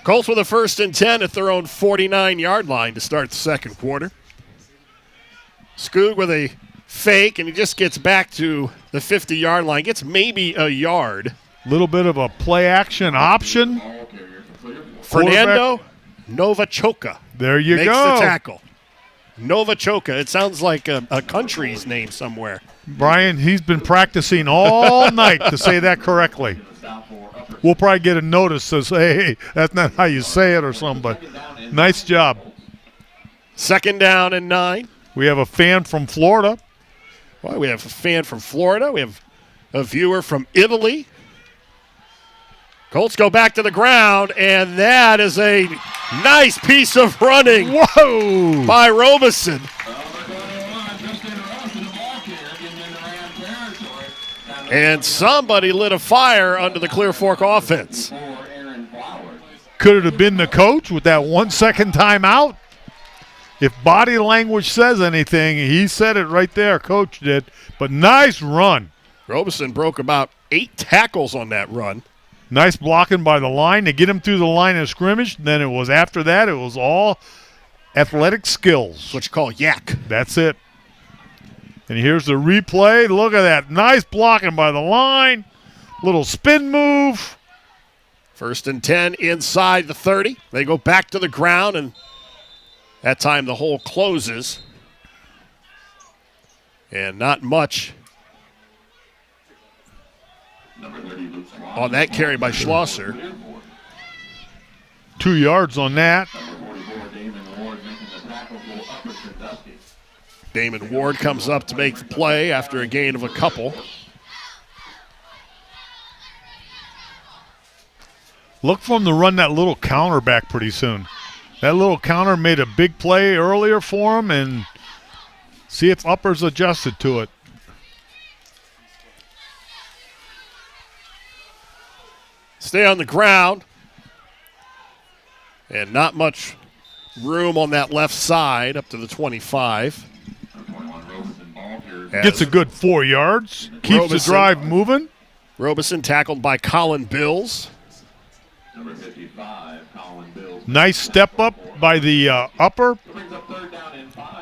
Colts with a 1st and 10 at their own 49-yard line to start the second quarter. Skoog with a fake, and he just gets back to the 50-yard line. Gets maybe a yard. Little bit of a play action option. Fernando Novachoka. There you makes go. the tackle. Novachoka. It sounds like a country's name somewhere. Brian, he's been practicing all night to say that correctly. We'll probably get a notice that says, hey, that's not how you say it or something, but nice job. 2nd down and 9. We have a fan from Florida. Well, we have a fan from Florida. We have a viewer from Italy. Colts go back to the ground, and that is a nice piece of running. Whoa! By Robeson. And somebody lit a fire under the Clear Fork offense. Could it have been the coach with that 1 second timeout? If body language says anything, he said it right there. Coach did. But nice run. Robeson broke about 8 tackles on that run. Nice blocking by the line to get him through the line of scrimmage. Then it was after that, it was all athletic skills. What you call yak. That's it. And here's the replay. Look at that. Nice blocking by the line. Little spin move. 1st and 10 inside the 30. They go back to the ground, and that time the hole closes. And not much on that carry by Schlosser. 2 yards on that. Damon Ward comes up to make the play after a gain of a couple. Look for him to run that little counter back pretty soon. That little counter made a big play earlier for him, and see if Upper's adjusted to it. Stay on the ground. And not much room on that left side up to the 25. Gets a good 4 yards. Keeps Robeson. the drive moving. Robeson tackled by Colin Bills. Number 55, Colin Bills. Nice step up by the Upper.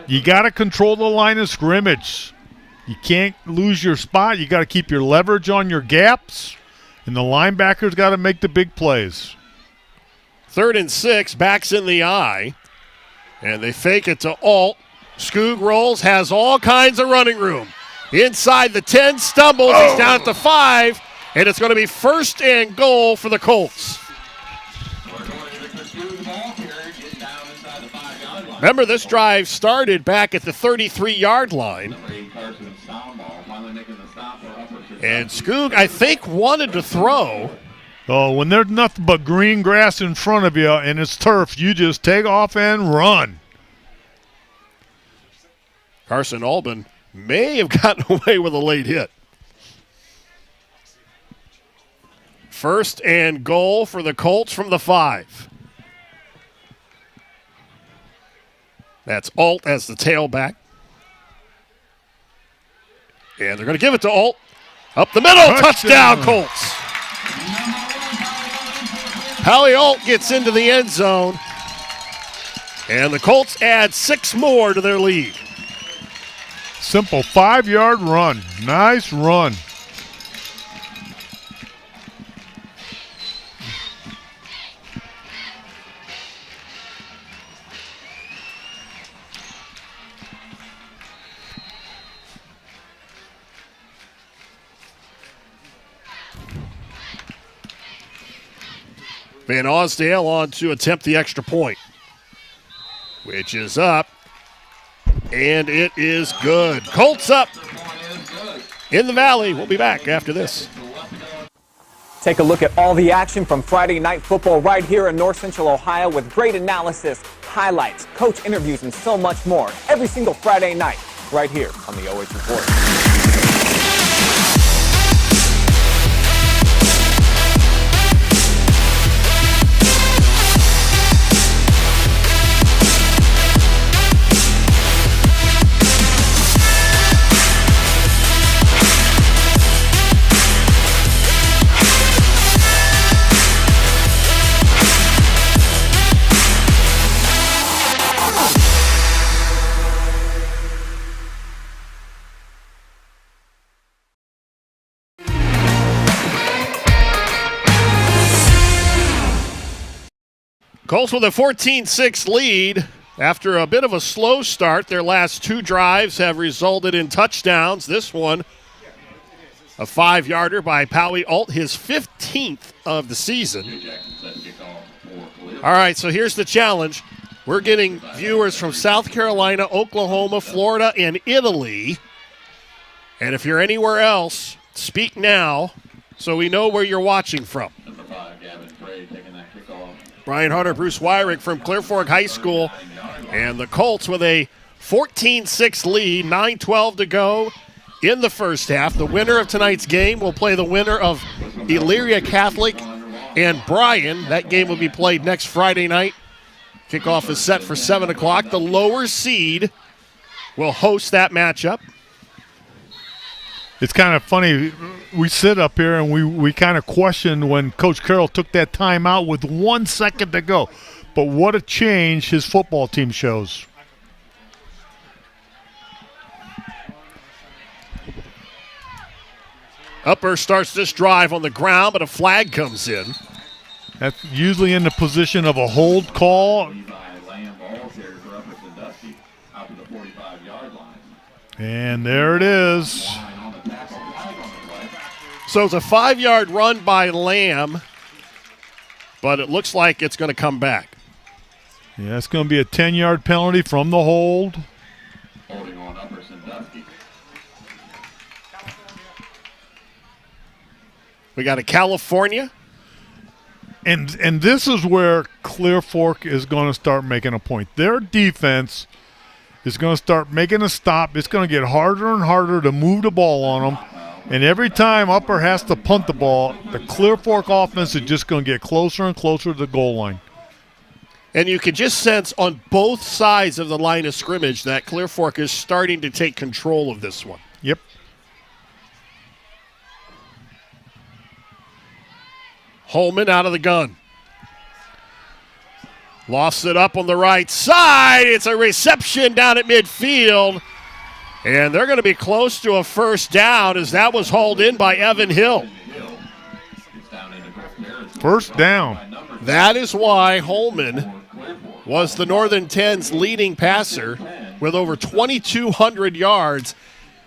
You got to control the line of scrimmage. You can't lose your spot. You got to keep your leverage on your gaps. And the linebackers got to make the big plays. 3rd and 6, backs in the eye. And they fake it to Alt. Skoog rolls, has all kinds of running room. Inside the 10, stumbles, he's down at the 5, and it's going to be 1st and goal for the Colts. Remember, this drive started back at the 33-yard line. And Skoog, I think, wanted to throw. Oh, when there's nothing but green grass in front of you and it's turf, you just take off and run. Carson Albin may have gotten away with a late hit. 1st and goal for the Colts from the 5. That's Alt as the tailback. And they're going to give it to Alt. Up the middle, touchdown Colts. Hallie Alt gets into the end zone. And the Colts add 6 more to their lead. Simple 5-yard run. Nice run. Van Osdale on to attempt the extra point, which is up, and it is good. Colts up in the Valley. We'll be back after this. Take a look at all the action from Friday Night Football right here in North Central Ohio with great analysis, highlights, coach interviews, and so much more every single Friday night right here on the OH Report. Colts with a 14-6 lead. After a bit of a slow start, their last 2 drives have resulted in touchdowns. This one, a 5-yarder by Powie Alt, his 15th of the season. All right, so here's the challenge. We're getting viewers from South Carolina, Oklahoma, Florida, and Italy. And if you're anywhere else, speak now so we know where you're watching from. Brian Hunter, Bruce Wyrick from Clear Fork High School. And the Colts with a 14-6 lead, 9:12 to go in the first half. The winner of tonight's game will play the winner of Elyria Catholic and Bryan. That game will be played next Friday night. Kickoff is set for 7 o'clock. The lower seed will host that matchup. It's kind of funny. We sit up here and we kind of questioned when Coach Carroll took that time out with 1 second to go. But what a change his football team shows. Upper starts this drive on the ground, but a flag comes in. That's usually in the position of a hold call. And there it is. So it's a 5-yard run by Lamb, but it looks like it's going to come back. Yeah, it's going to be a 10-yard penalty from the hold. Holding on Upper Sandusky. We got a California. And this is where Clear Fork is going to start making a point. Their defense is going to start making a stop. It's going to get harder and harder to move the ball on them. And every time Upper has to punt the ball, the Clear Fork offense is just going to get closer and closer to the goal line. And you can just sense on both sides of the line of scrimmage that Clear Fork is starting to take control of this one. Yep. Holman out of the gun. Lofts it up on the right side. It's a reception down at midfield. And they're going to be close to a first down as that was hauled in by Evan Hill. First down. That is why Holman was the Northern 10's leading passer with over 2,200 yards,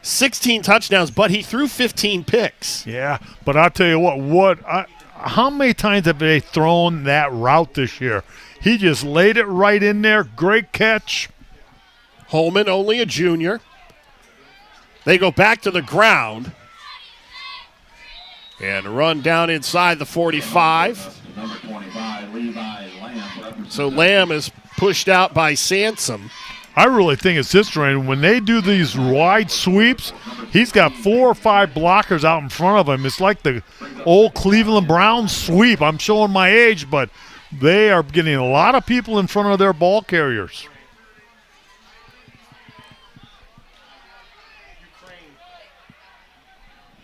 16 touchdowns, but he threw 15 picks. Yeah, but I'll tell you how many times have they thrown that route this year? He just laid it right in there. Great catch. Holman, only a junior. They go back to the ground and run down inside the 45. So Lamb is pushed out by Sansom. I really think it's this range. When they do these wide sweeps, he's got 4 or 5 blockers out in front of him. It's like the old Cleveland Browns sweep. I'm showing my age, but they are getting a lot of people in front of their ball carriers.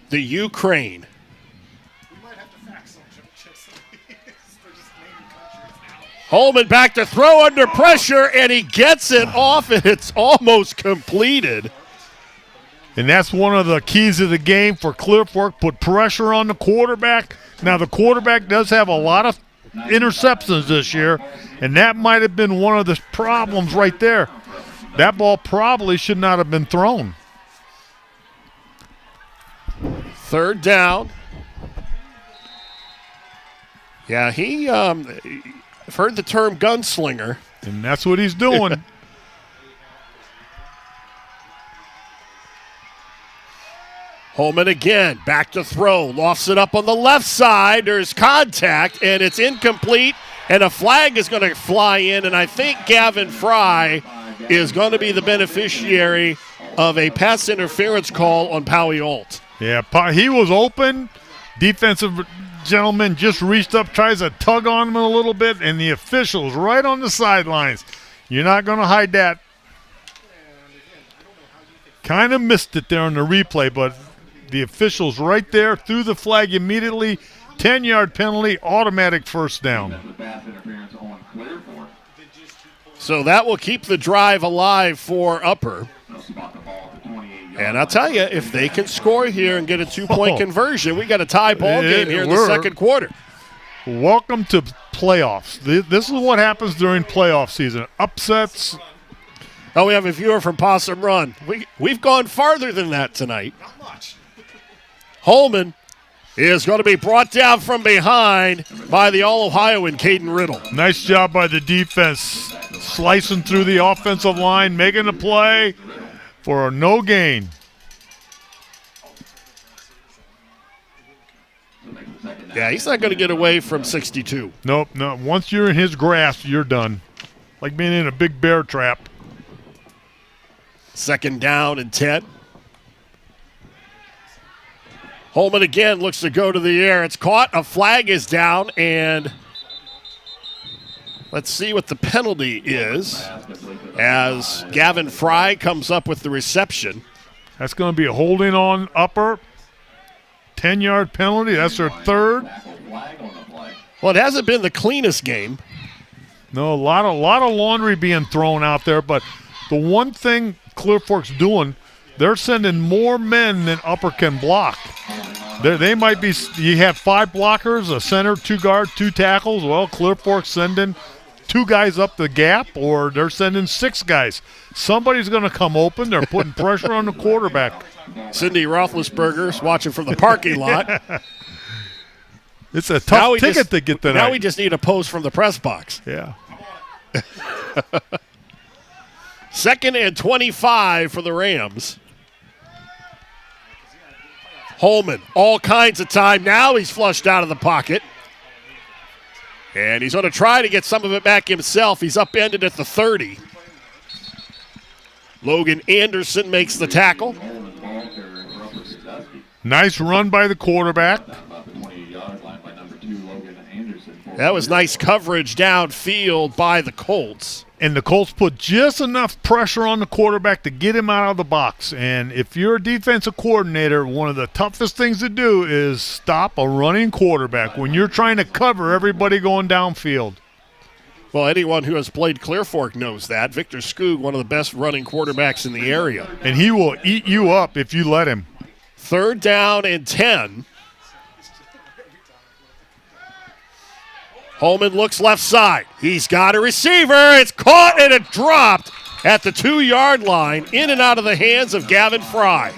The Ukraine. Holman back to throw under pressure, and he gets it off, and it's almost completed. And that's one of the keys of the game for Clear Fork. Put pressure on the quarterback. Now, the quarterback does have a lot of interceptions this year, and that might have been one of the problems right there. That ball probably should not have been thrown. Third down. Yeah, I've heard the term gunslinger. And that's what he's doing. Holman again, back to throw. Lofts it up on the left side. There's contact, and it's incomplete. And a flag is going to fly in, and I think Gavin Fry is going to be the beneficiary of a pass interference call on Powie Alt. Yeah, he was open. Defensive gentleman just reached up, tries to tug on him a little bit, and the officials right on the sidelines. You're not going to hide that. Kind of missed it there on the replay, but the officials right there threw the flag immediately. 10-yard penalty, automatic first down. So that will keep the drive alive for Upper. And I'll tell you, if they can score here and get a 2-point conversion, we got a tie ball game here in the second quarter. Welcome to playoffs. This is what happens during playoff season. Upsets. Oh, we have a viewer from Possum Run. We've gone farther than that tonight. Not much. Holman is going to be brought down from behind by the All-Ohioan Caden Riddle. Nice job by the defense, slicing through the offensive line, making a play for a no gain. Yeah, he's not going to get away from 62. Nope, no. Once you're in his grasp, you're done. Like being in a big bear trap. 2nd down and 10. Holman again looks to go to the air. It's caught. A flag is down, and let's see what the penalty is as Gavin Fry comes up with the reception. That's going to be a holding on Upper. 10-yard penalty. That's their 3rd. Well, it hasn't been the cleanest game. No, a lot of laundry being thrown out there, but the one thing Clear Fork's doing, they're sending more men than Upper can block. They might be. You have 5 blockers, a center, 2 guards, 2 tackles. Well, Clear Fork's sending 2 guys up the gap, or they're sending 6 guys. Somebody's going to come open. They're putting pressure on the quarterback. Cindy Roethlisberger's watching from the parking lot. It's a tough ticket to get tonight. Now we just need a post from the press box. Yeah. 2nd and 25 for the Rams. Holman, all kinds of time. Now he's flushed out of the pocket. And he's going to try to get some of it back himself. He's upended at the 30. Logan Anderson makes the tackle. Nice run by the quarterback. That was nice coverage downfield by the Colts. And the Colts put just enough pressure on the quarterback to get him out of the box. And if you're a defensive coordinator, one of the toughest things to do is stop a running quarterback when you're trying to cover everybody going downfield. Well, anyone who has played Clear Fork knows that. Victor Skoog, one of the best running quarterbacks in the area. And he will eat you up if you let him. 3rd down and 10. Holman looks left side. He's got a receiver. It's caught and it dropped at the 2-yard line, in and out of the hands of Gavin Fry.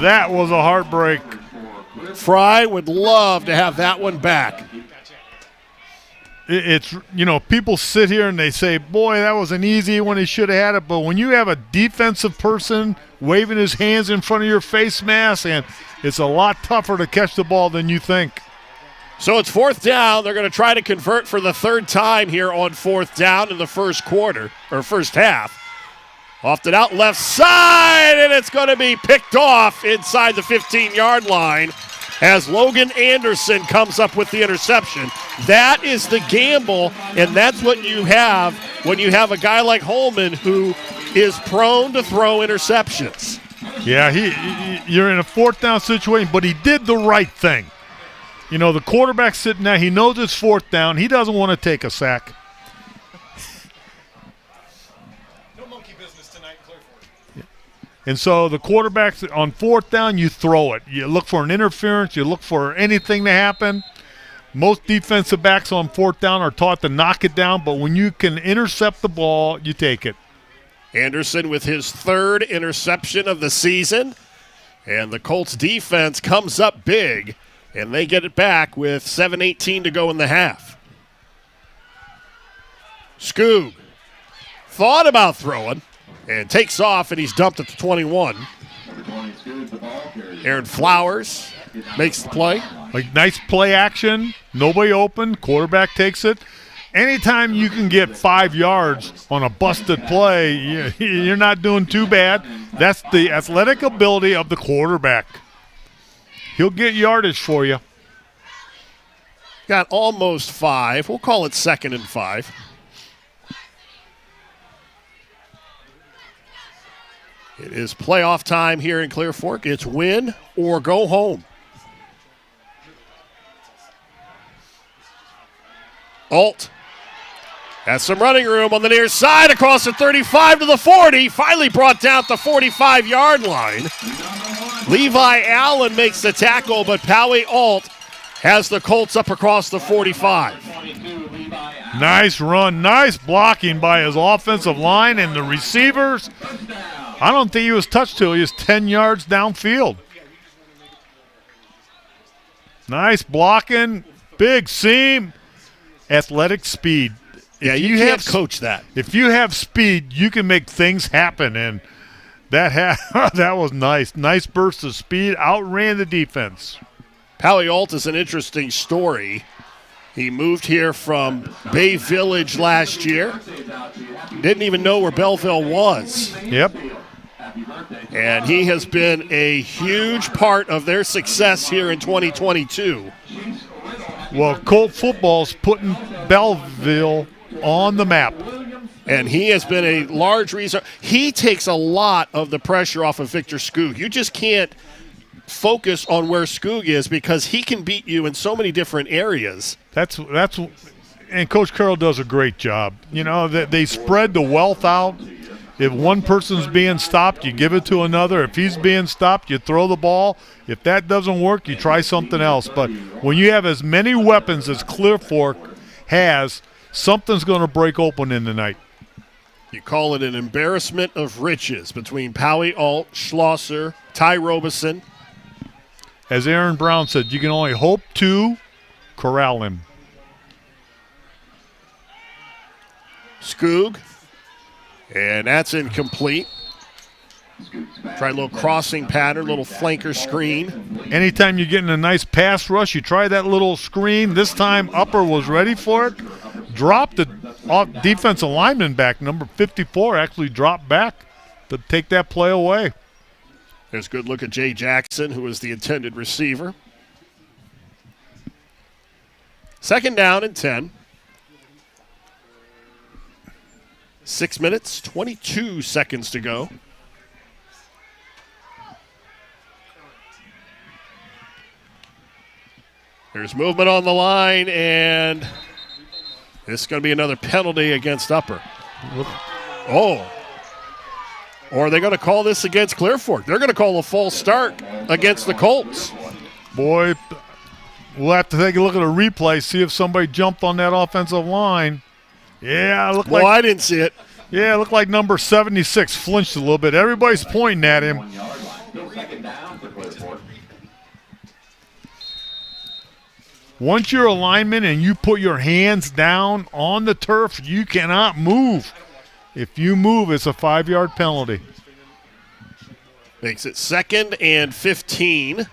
That was a heartbreak. Fry would love to have that one back. It's, people sit here and they say, boy, that was an easy one. He should have had it. But when you have a defensive person waving his hands in front of your face mask, and it's a lot tougher to catch the ball than you think. So it's 4th down. They're going to try to convert for the 3rd time here on 4th down in the first quarter, or first half. Off it out left side, and it's going to be picked off inside the 15-yard line as Logan Anderson comes up with the interception. That is the gamble, and that's what you have when you have a guy like Holman who is prone to throw interceptions. Yeah, you're in a 4th down situation, but he did the right thing. The quarterback's sitting there. He knows it's 4th down. He doesn't want to take a sack. No monkey business tonight, Clear Fork. Yeah. And so the quarterback's on 4th down, you throw it. You look for an interference. You look for anything to happen. Most defensive backs on 4th down are taught to knock it down, but when you can intercept the ball, you take it. Anderson with his 3rd interception of the season. And the Colts defense comes up big. And they get it back with 7:18 to go in the half. Skoog thought about throwing and takes off, and he's dumped at the 21. Aaron Flowers makes the play. Like nice play action, nobody open, quarterback takes it. Anytime you can get 5 yards on a busted play, you're not doing too bad. That's the athletic ability of the quarterback. He'll get yardage for you. Got almost 5. We'll call it 2nd and 5. It is playoff time here in Clear Fork. It's win or go home. Alt has some running room on the near side across the 35 to the 40. Finally brought down at the 45-yard line. Levi Allen makes the tackle, but Poway Alt has the Colts up across the 45. Nice run, nice blocking by his offensive line and the receivers. I don't think he was touched till he was 10 yards downfield. Nice blocking, big seam, athletic speed. Yeah, you can't coach that. If you have speed, you can make things happen, and that was nice. Nice burst of speed, outran the defense. Pally is an interesting story. He moved here from Bay Village last year. Didn't even know where Bellville was. Yep. And he has been a huge part of their success here in 2022. Well, Colt football's putting Bellville on the map. And he has been a large reason. He takes a lot of the pressure off of Victor Skoog. You just can't focus on where Skoog is because he can beat you in so many different areas. And Coach Carroll does a great job. You know, they spread the wealth out. If one person's being stopped, you give it to another. If he's being stopped, you throw the ball. If that doesn't work, you try something else. But when you have as many weapons as Clear Fork has, something's going to break open in the night. You call it an embarrassment of riches between Powie Alt, Schlosser, Ty Robeson. As Aaron Brown said, you can only hope to corral him. Skoog. And that's incomplete. Try a little crossing pattern, little flanker screen. Anytime you're getting a nice pass rush, you try that little screen. This time Upper was ready for it. Dropped the defensive lineman back. Number 54 actually dropped back to take that play away. There's a good look at Jay Jackson, who was the intended receiver. 2nd down and 10. 6 minutes, 22 seconds to go. There's movement on the line, and this is going to be another penalty against Upper. Oh. Or are they going to call this against Clear Fork? They're going to call a false start against the Colts. Boy, we'll have to take a look at a replay, see if somebody jumped on that offensive line. Yeah, well, I didn't see it. Yeah, it looked like number 76 flinched a little bit. Everybody's pointing at him. Once you're a lineman and you put your hands down on the turf, you cannot move. If you move, it's a 5-yard penalty. Makes it 2nd and 15.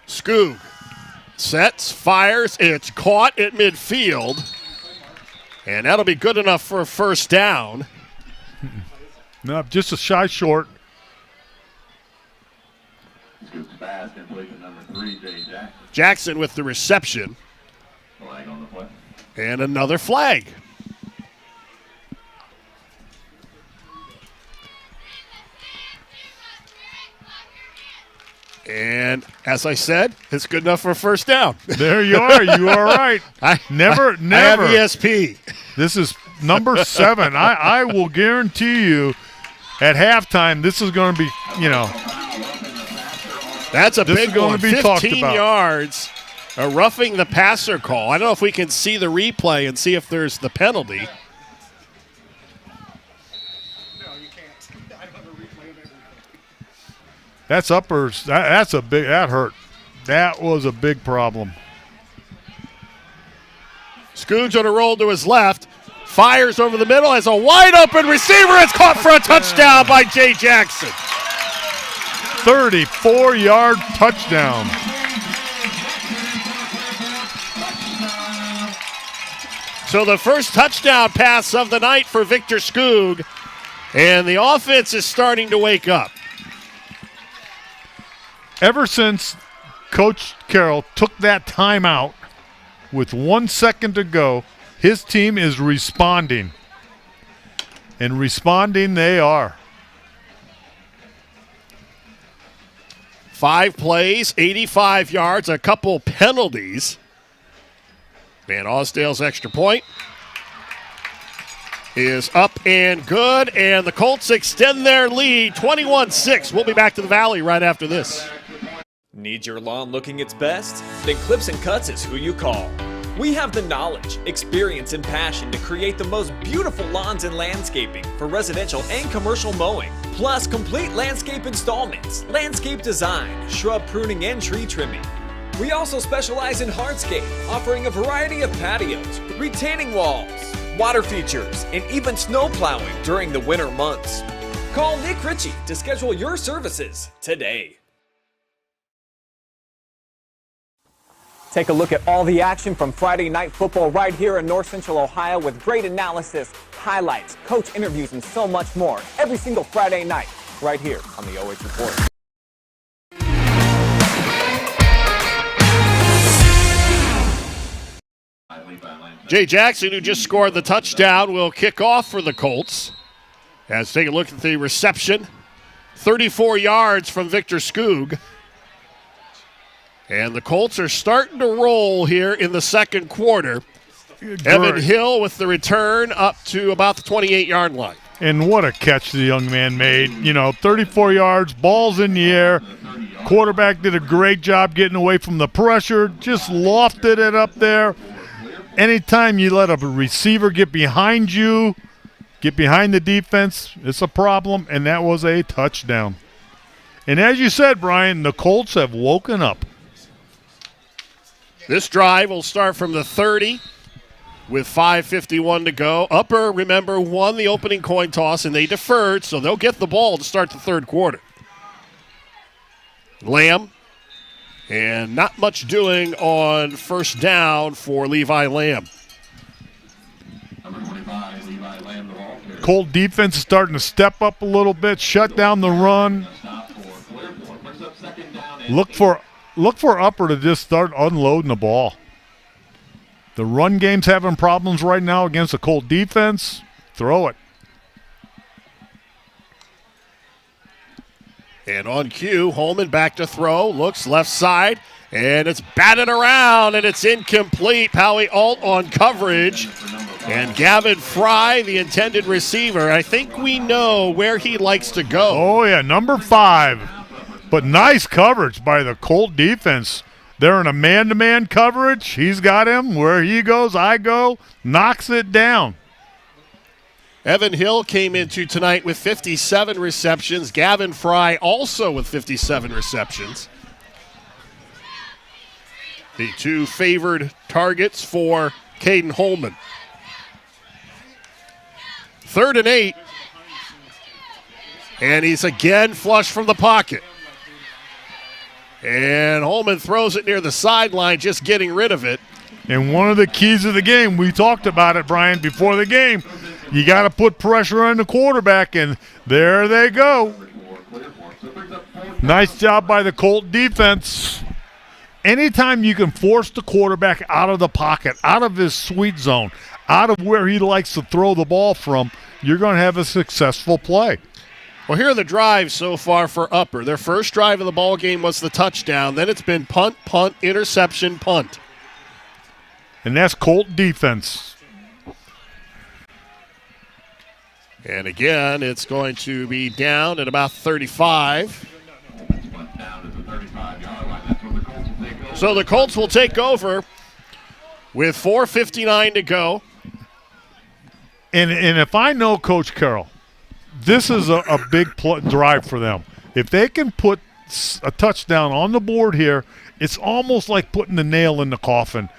Skoog sets, fires, it's caught at midfield. And that'll be good enough for a 1st down. No, just a shy short. Jackson with the reception. Flag on the play. And another flag. And as I said, it's good enough for a 1st down. There you are. You are right. Never. I have ESP. This is number 7. I will guarantee you at halftime this is going to be, That's a big one. 15 yards. A roughing the passer call. I don't know if we can see the replay and see if there's the penalty. No, you can't. I don't have a replay of everything. That's Uppers. That hurt. That was a big problem. Skoog's on a roll to his left. Fires over the middle. Has a wide open receiver. It's caught for a touchdown by Jay Jackson. 34-yard touchdown. So the first touchdown pass of the night for Victor Skoog. And the offense is starting to wake up. Ever since Coach Carroll took that timeout with 1 second to go, his team is responding. And responding they are. 5 plays, 85 yards, a couple penalties. Van Osdale's extra point. is up and good, and the Colts extend their lead 21-6. We'll be back to the Valley right after this. Need your lawn looking its best? Then Clips and Cuts is who you call. We have the knowledge, experience, and passion to create the most beautiful lawns and landscaping for residential and commercial mowing, plus complete landscape installments, landscape design, shrub pruning, and tree trimming. We also specialize in hardscape, offering a variety of patios, retaining walls, water features, and even snow plowing during the winter months. Call Nick Ritchie to schedule your services today. Take a look at all the action from Friday Night Football right here in North Central Ohio with great analysis, highlights, coach interviews, and so much more every single Friday night right here on the OH Report. Jay Jackson, who just scored the touchdown, will kick off for the Colts. Let's take a look at the reception. 34 yards from Victor Skoog. And the Colts are starting to roll here in the second quarter. Evan Hill with the return up to about the 28-yard line. And what a catch the young man made. 34 yards, balls in the air. Quarterback did a great job getting away from the pressure, just lofted it up there. Anytime you let a receiver get behind you, get behind the defense, it's a problem, and that was a touchdown. And as you said, Brian, the Colts have woken up. This drive will start from the 30 with 5:51 to go. Upper, remember, won the opening coin toss, and they deferred, so they'll get the ball to start the third quarter. Lamb, and not much doing on first down for Levi Lamb. Colt defense is starting to step up a little bit, shut down the run. Look for Upper to just start unloading the ball. The run game's having problems right now against the Colt defense. Throw it. And on cue, Holman back to throw, looks left side, and it's batted around, and it's incomplete. Howie Alt on coverage, and Gavin Fry, the intended receiver. I think we know where he likes to go. Oh, yeah, number 5. But nice coverage by the Colt defense. They're in a man-to-man coverage. He's got him. Where he goes, I go. Knocks it down. Evan Hill came into tonight with 57 receptions. Gavin Fry also with 57 receptions. The two favored targets for Caden Holman. 3rd and 8. And he's again flush from the pocket. And Holman throws it near the sideline, just getting rid of it. And one of the keys of the game, we talked about it, Brian, before the game. You got to put pressure on the quarterback, and there they go. Nice job by the Colt defense. Anytime you can force the quarterback out of the pocket, out of his sweet zone, out of where he likes to throw the ball from, you're going to have a successful play. Well, here are the drives so far for Upper. Their first drive of the ball game was the touchdown. Then it's been punt, punt, interception, punt. And that's Colt defense. And again, it's going to be down at about 35. So the Colts will take over with 4:59 to go. And if I know Coach Carroll, this is a big drive for them. If they can put a touchdown on the board here, it's almost like putting the nail in the coffin.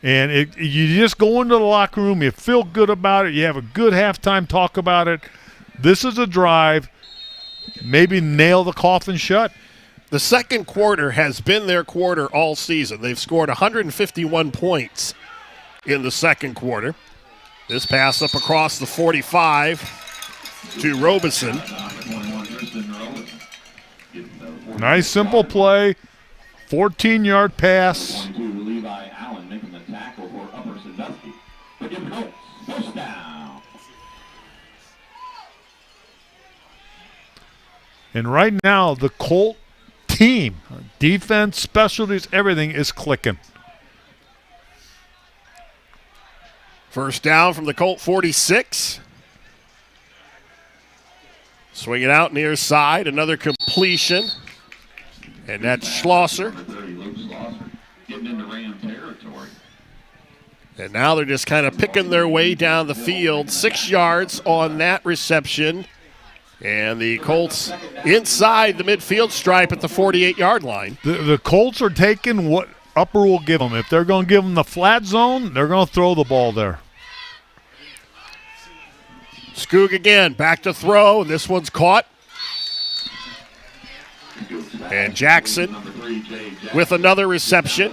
And you just go into the locker room, you feel good about it, you have a good halftime talk about it. This is a drive, maybe nail the coffin shut. The second quarter has been their quarter all season. They've scored 151 points in the second quarter. This pass up across the 45 to Robeson. Nice simple play, 14-yard pass. Making the tackle for Upper Sandusky. But give Colts first down. And right now, the Colt team, defense, specialties, everything is clicking. First down from the Colt 46. Swing it out near side. Another completion. And that's Schlosser. Getting into Ram territory. And now they're just kind of picking their way down the field. 6 yards on that reception. And the Colts inside the midfield stripe at the 48-yard line. The Colts are taking what Upper will give them. If they're going to give them the flat zone, they're going to throw the ball there. Skoog again, back to throw. This one's caught. And Jackson with another reception.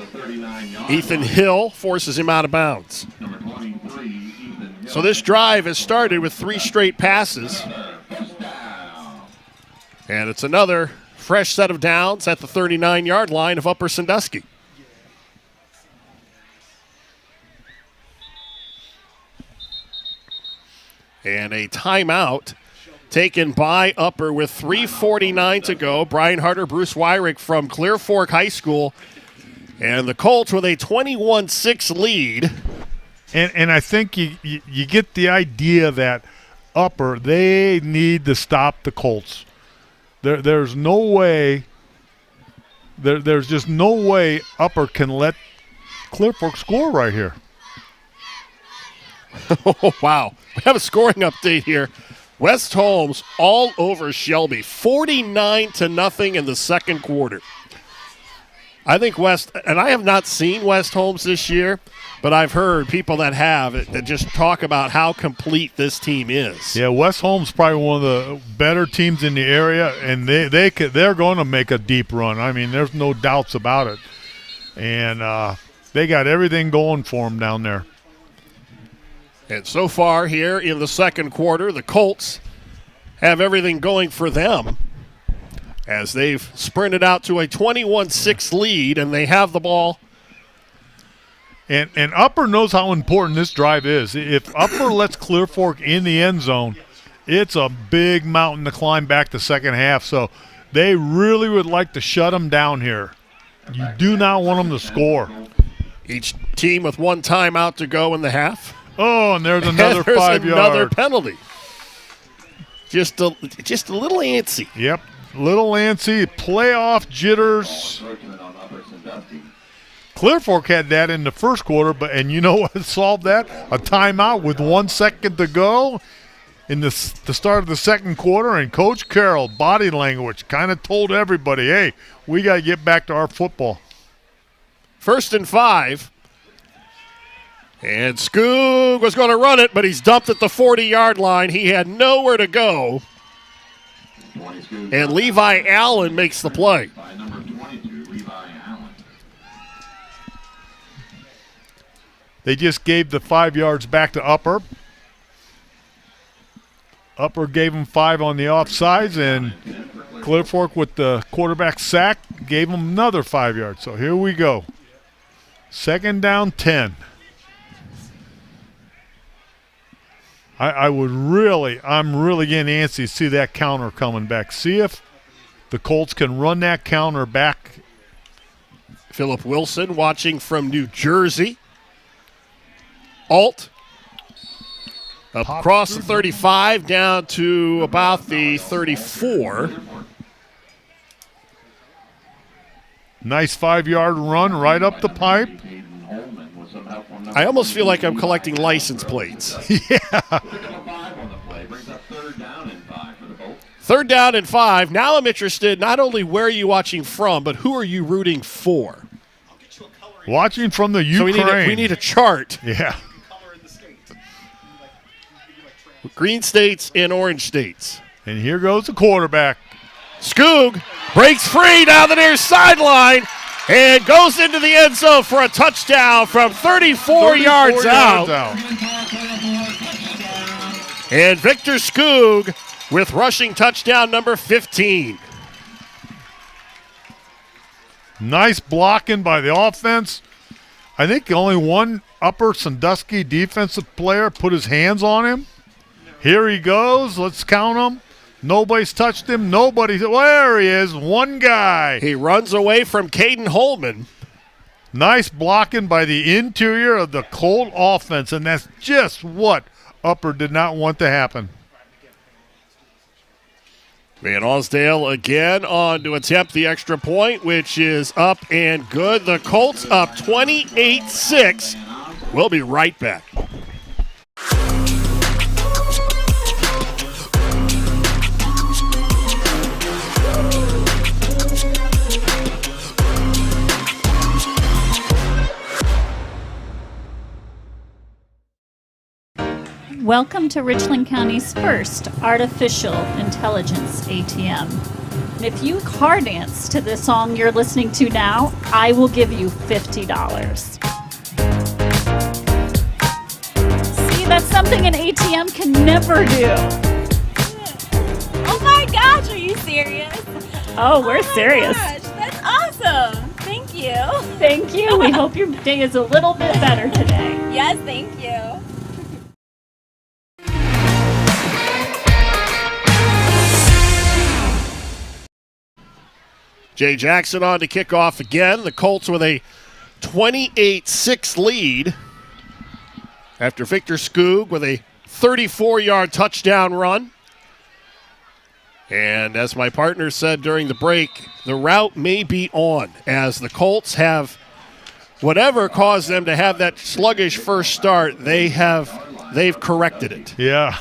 Ethan Hill forces him out of bounds. So this drive has started with 3 straight passes. And it's another fresh set of downs at the 39-yard line of Upper Sandusky. And a timeout taken by Upper with 3:49 to go. Brian Harder, Bruce Wyrick from Clear Fork High School. And the Colts with a 21-6 lead. And I think you get the idea that Upper, they need to stop the Colts. There's no way, there's just no way Upper can let Clear Fork score right here. Oh, wow. We have a scoring update here. West Holmes all over Shelby, 49-0 in the second quarter. I think and I have not seen West Holmes this year, but I've heard people that have that just talk about how complete this team is. Yeah, West Holmes probably one of the better teams in the area, and they're going to make a deep run. I mean, there's no doubts about it. And they got everything going for them down there. And so far here in the second quarter, the Colts have everything going for them as they've sprinted out to a 21-6 lead, and they have the ball. And Upper knows how important this drive is. If Upper lets Clear Fork in the end zone, it's a big mountain to climb back the second half. So they really would like to shut them down here. You do not want them to score. Each team with 1 timeout to go in the half. Oh, and there's another 5 yards. Another penalty. Just a little antsy. Yep, little antsy. Playoff jitters. Clear Fork had that in the first quarter, and you know what solved that? A timeout with 1 second to go in the start of the second quarter, and Coach Carroll, body language, kind of told everybody, hey, we got to get back to our football. 1st and 5. And Skoog was going to run it, but he's dumped at the 40-yard line. He had nowhere to go. And Levi Allen makes the play. They just gave the 5 yards back to Upper. Upper gave him 5 on the offsides, and Clear Fork with the quarterback sack gave him another 5 yards. So here we go. 2nd down, 10. I'm really getting antsy to see that counter coming back. See if the Colts can run that counter back. Philip Wilson watching from New Jersey. Alt up across the 35 down to about the 34. Nice 5-yard run right up the pipe. I almost feel like I'm collecting license plates. Yeah. 3rd down and 5. Now I'm interested not only where are you watching from, but who are you rooting for? Watching from the Ukraine. So we need a chart. Yeah. Green states and orange states. And here goes the quarterback. Skoog breaks free down the near sideline and goes into the end zone for a touchdown from 34 yards out. And Victor Skoog with rushing touchdown number 15. Nice blocking by the offense. I think only one Upper Sandusky defensive player put his hands on him. Here he goes. Let's count him. Nobody's touched him. There he is. One guy. He runs away from Caden Holman. Nice blocking by the interior of the Colt offense, and that's just what Upper did not want to happen. Van Osdale again on to attempt the extra point, which is up and good. The Colts up 28-6. We'll be right back. Welcome to Richland County's first artificial intelligence ATM. And if you car dance to the song you're listening to now, I will give you $50. See, that's something an ATM can never do. Oh my gosh, are you serious? Oh, we're serious. Gosh, that's awesome. Thank you. Thank you. We hope your day is a little bit better today. Yes, thank you. Jay Jackson on to kick off again. The Colts with a 28-6 lead after Victor Skoog with a 34-yard touchdown run. And as my partner said during the break, the route may be on as the Colts have whatever caused them to have that sluggish first start, they've corrected it. Yeah.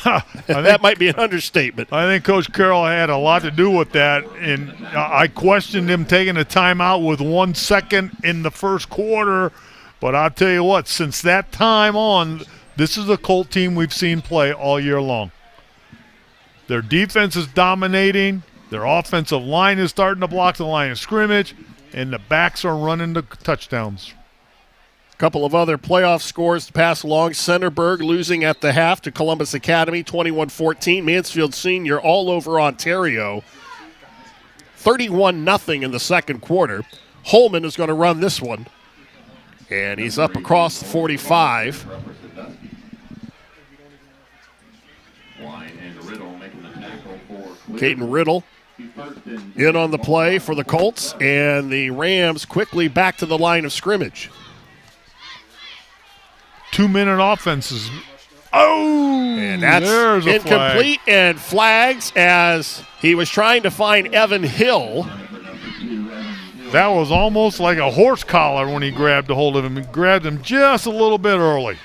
That might be an understatement. I think Coach Carroll had a lot to do with that, and I questioned him taking a timeout with 1 second in the first quarter, but I'll tell you what, since that time on, this is a Colt team we've seen play all year long. Their defense is dominating, their offensive line is starting to block the line of scrimmage, and the backs are running the touchdowns. Couple of other playoff scores to pass along. Centerburg losing at the half to Columbus Academy, 21-14. Mansfield Senior all over Ontario, 31-0 in the second quarter. Holman is going to run this one, and he's up across the 45. Caden Riddle in on the play for the Colts, and the Rams quickly back to the line of scrimmage. 2-minute offenses. Oh! And that's incomplete and flags as he was trying to find Evan Hill. That was almost like a horse collar when he grabbed a hold of him. He grabbed him just a little bit early.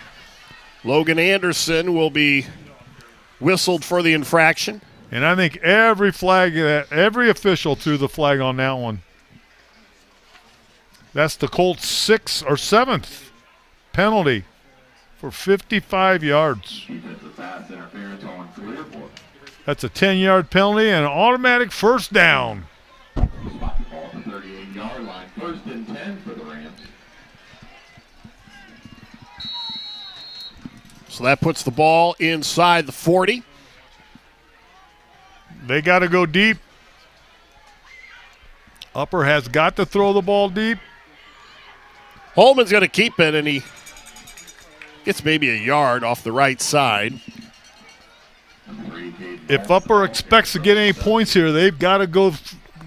Logan Anderson will be whistled for the infraction. And I think every official threw the flag on that one. That's the Colts' 6th or 7th penalty for 55 yards. That's a 10-yard penalty and an automatic first down. So that puts the ball inside the 40. They got to go deep. Upper has got to throw the ball deep. Holman's going to keep it, and he gets maybe a yard off the right side. If Upper expects to get any points here, they've got to go.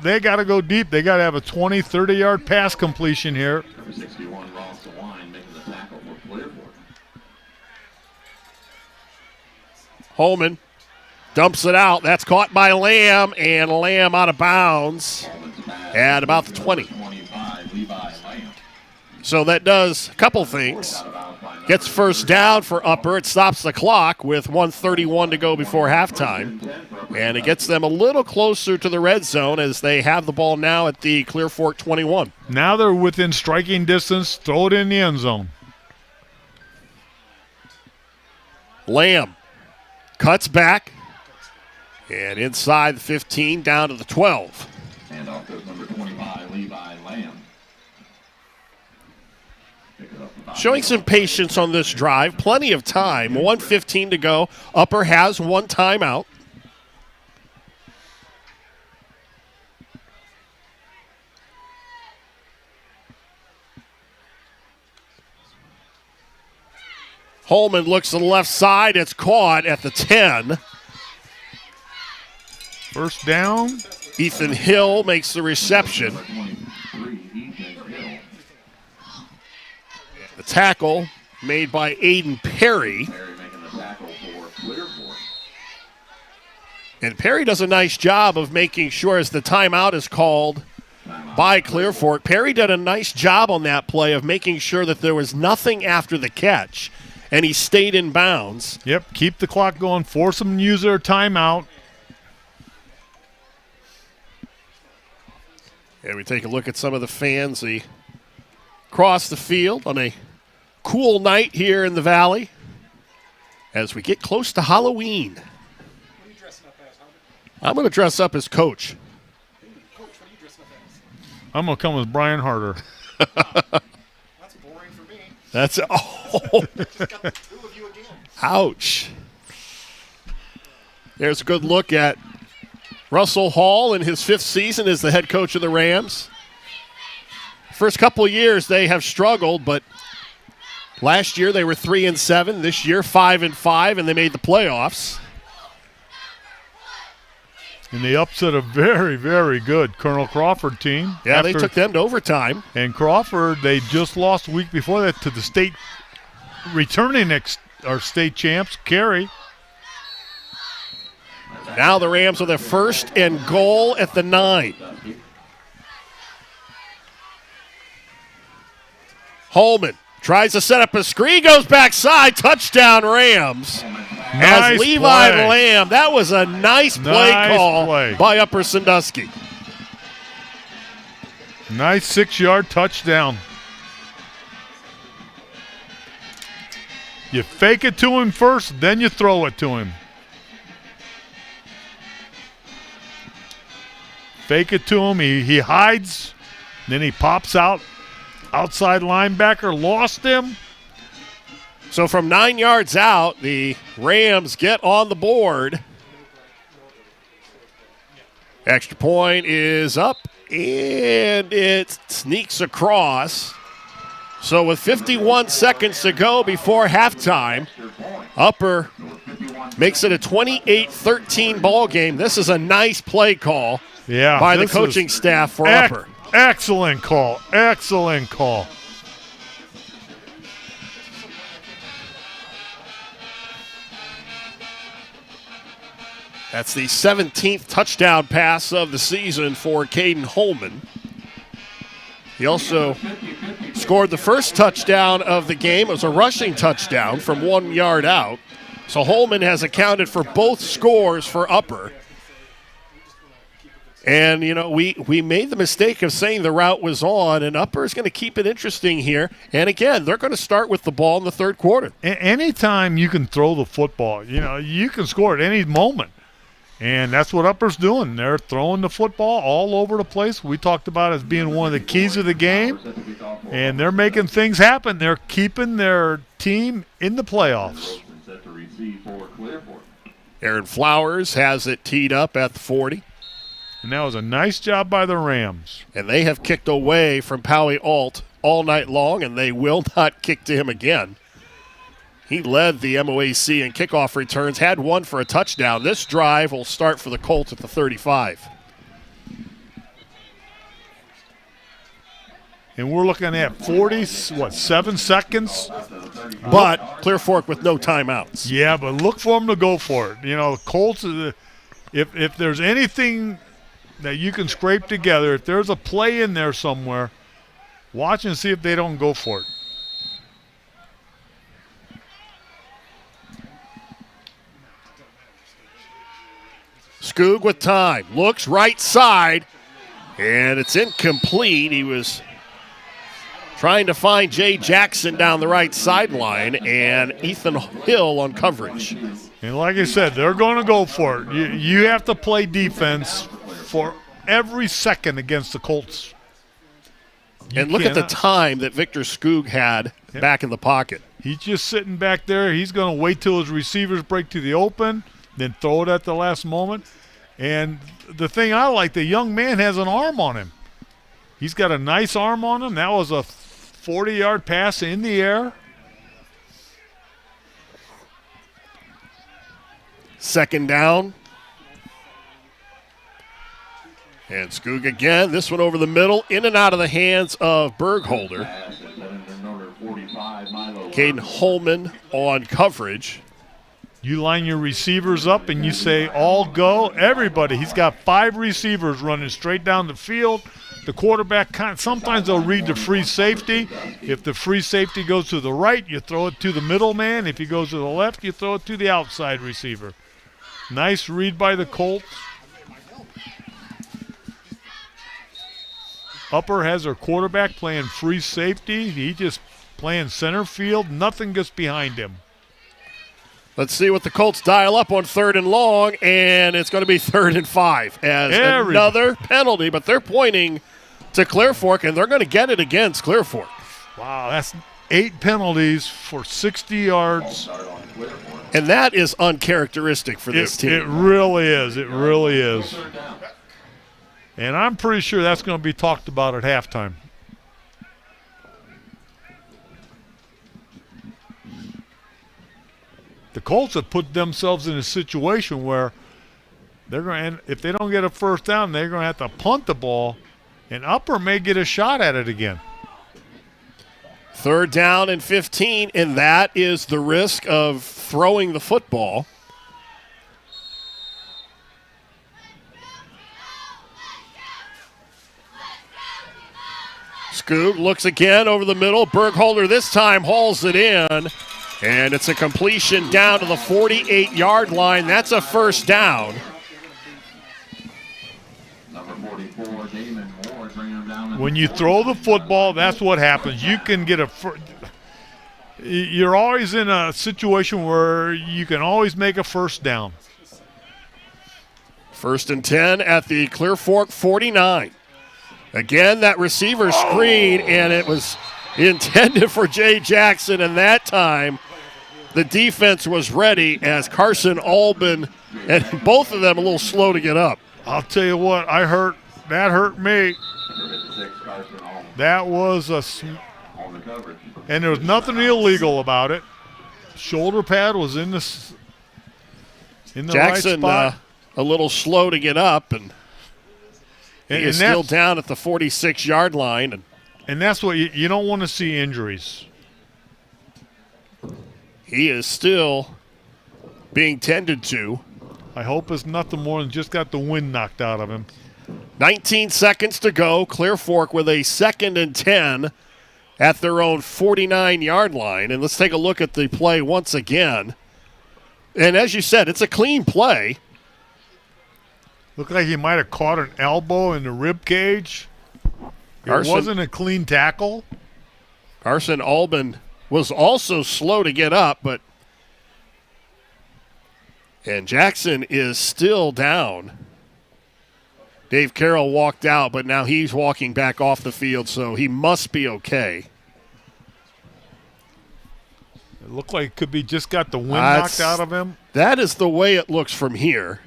They got to go deep. They got to have a 20, 30-yard pass completion here. Holman dumps it out. That's caught by Lamb, and Lamb out of bounds at about the 20. So that does a couple things. Gets first down for Upper. It stops the clock with 1:31 to go before halftime. And it gets them a little closer to the red zone as they have the ball now at the Clear Fork 21. Now they're within striking distance. Throw it in the end zone. Lamb cuts back. And inside the 15, down to the 12. And off goes number 25, Levi Lamb. Showing some patience on this drive. Plenty of time. 1:15 to go. Upper has one timeout. Holman looks to the left side. It's caught at the 10. First down. Ethan Hill makes the reception. The tackle made by Aiden Perry. And Perry does a nice job of making sure as the timeout is called by Clear Fork. Perry did a nice job on that play of making sure that there was nothing after the catch, and he stayed in bounds. Yep, keep the clock going, force them to use their timeout. And we take a look at some of the fans across the field on a cool night here in the Valley as we get close to Halloween. What are you dressing up as, Harvey? I'm going to dress up as Coach. Coach, what are you dressing up as? I'm going to come with Brian Harder. That's boring for me. That's Just got the two of you again. Ouch. There's a good look at Russell Hall in his 5th season as the head coach of the Rams. First couple of years they have struggled, but last year they were 3-7. This year 5-5, and they made the playoffs. And they upset a very, very good Colonel Crawford team. Yeah, they took them to overtime. And Crawford, they just lost a week before that to the state returning our state champs, Cary. Now the Rams with their 1st and goal at the 9. Holman tries to set up a screen, goes backside, touchdown Rams. Nice As Levi play. Lamb, that was a nice play call by Upper Sandusky. Nice 6-yard touchdown. You fake it to him first, then you throw it to him. Fake it to him, he hides, then he pops out. Outside linebacker lost him. So from 9 yards out, the Rams get on the board. Extra point is up, and it sneaks across. So with 51 seconds to go before halftime, Upper makes it a 28-13 ball game. This is a nice play call by the coaching staff for Upper. Excellent call. Excellent call. That's the 17th touchdown pass of the season for Caden Holman. He also scored the first touchdown of the game. It was a rushing touchdown from 1 yard out. So Holman has accounted for both scores for Upper. And, you know, we made the mistake of saying the route was on, and Upper is going to keep it interesting here. And, again, they're going to start with the ball in the third quarter. Anytime you can throw the football, you know, you can score at any moment. And that's what Upper's doing. They're throwing the football all over the place. We talked about it as being one of the keys of the game. And they're making things happen. They're keeping their team in the playoffs. Aaron Flowers has it teed up at the 40. And that was a nice job by the Rams. And they have kicked away from Poway Alt all night long, and they will not kick to him again. He led the MOAC in kickoff returns, had one for a touchdown. This drive will start for the Colts at the 35. And we're looking at 7 seconds? But Clear Fork with no timeouts. Yeah, but look for them to go for it. You know, Colts, if there's anything that you can scrape together, if there's a play in there somewhere, watch and see if they don't go for it. Skoog with time, looks right side, and it's incomplete. He was trying to find Jay Jackson down the right sideline, and Ethan Hill on coverage. And like I said, they're going to go for it. You have to play defense for every second against the Colts. And look at the time that Victor Skoog had back in the pocket. He's just sitting back there. He's going to wait till his receivers break to the open, then throw it at the last moment. And the thing I like, the young man has an arm on him. He's got a nice arm on him. That was a 40-yard pass in the air. Second down. And Skoog again. This one over the middle, in and out of the hands of Bergholder. Caden Holman on coverage. You line your receivers up and you say, all go, everybody. He's got 5 receivers running straight down the field. The quarterback, sometimes they'll read the free safety. If the free safety goes to the right, you throw it to the middle man. If he goes to the left, you throw it to the outside receiver. Nice read by the Colts. Upper has their quarterback playing free safety. He just playing center field. Nothing gets behind him. Let's see what the Colts dial up on 3rd and long, and it's going to be 3rd and 5 as another penalty, but they're pointing to Clear Fork, and they're going to get it against Clear Fork. Wow, that's 8 penalties for 60 yards. And that is uncharacteristic for this team. It really is. It really is. And I'm pretty sure that's going to be talked about at halftime. The Colts have put themselves in a situation where they're going to, if they don't get a first down, they're going to have to punt the ball, and Upper may get a shot at it again. 3rd down and 15, and that is the risk of throwing the football. Scoot looks again over the middle. Bergholder this time hauls it in. And it's a completion down to the 48-yard line. That's a first down. When you throw the football, that's what happens. You can get you're always in a situation where you can always make a first down. 1st and 10 at the Clear Fork 49. Again, that receiver screen, and it was intended for Jay Jackson, and that time the defense was ready as Carson Albin, and both of them a little slow to get up. I'll tell you what, that hurt me. That was and there was nothing illegal about it. Shoulder pad was in the Jackson, right spot. A little slow to get up, and he is still down at the 46-yard line. And that's what you don't want to see injuries. He is still being tended to. I hope it's nothing more than just got the wind knocked out of him. 19 seconds to go. Clear Fork with a 2nd and 10 at their own 49-yard line. And let's take a look at the play once again. And as you said, it's a clean play. Looked like he might have caught an elbow in the rib cage. It wasn't a clean tackle. Carson Albin was also slow to get up, and Jackson is still down. Dave Carroll walked out, but now he's walking back off the field, so he must be okay. It looked like it could be just got the wind knocked out of him. That is the way it looks from here.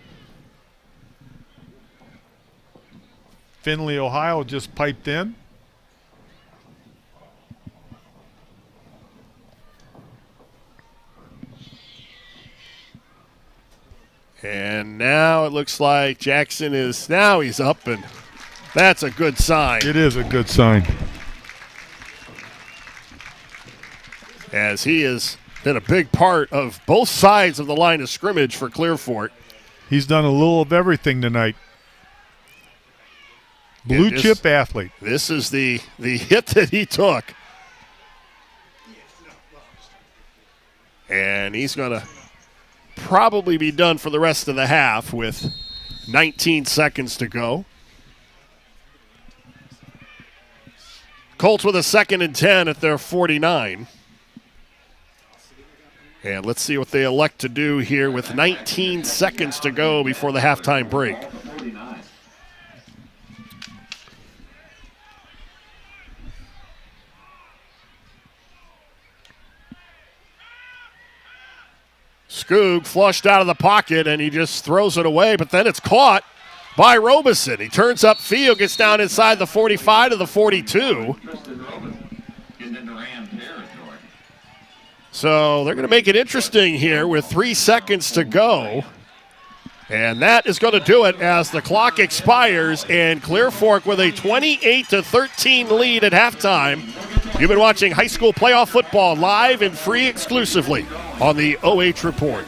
Findlay, Ohio just piped in. And now it looks like Jackson he's up, and that's a good sign. It is a good sign. As he has been a big part of both sides of the line of scrimmage for Clear Fork. He's done a little of everything tonight. Blue chip athlete. This is the hit that he took. And he's going to probably be done for the rest of the half with 19 seconds to go. Colts with a 2nd and 10 at their 49. And let's see what they elect to do here with 19 seconds to go before the halftime break. Skoog flushed out of the pocket, and he just throws it away, but then it's caught by Robeson. He turns upfield, gets down inside the 45 to the 42. So they're going to make it interesting here with 3 seconds to go. And that is going to do it as the clock expires, and Clear Fork with a 28-13 lead at halftime. You've been watching high school playoff football live and free exclusively on the OH Report.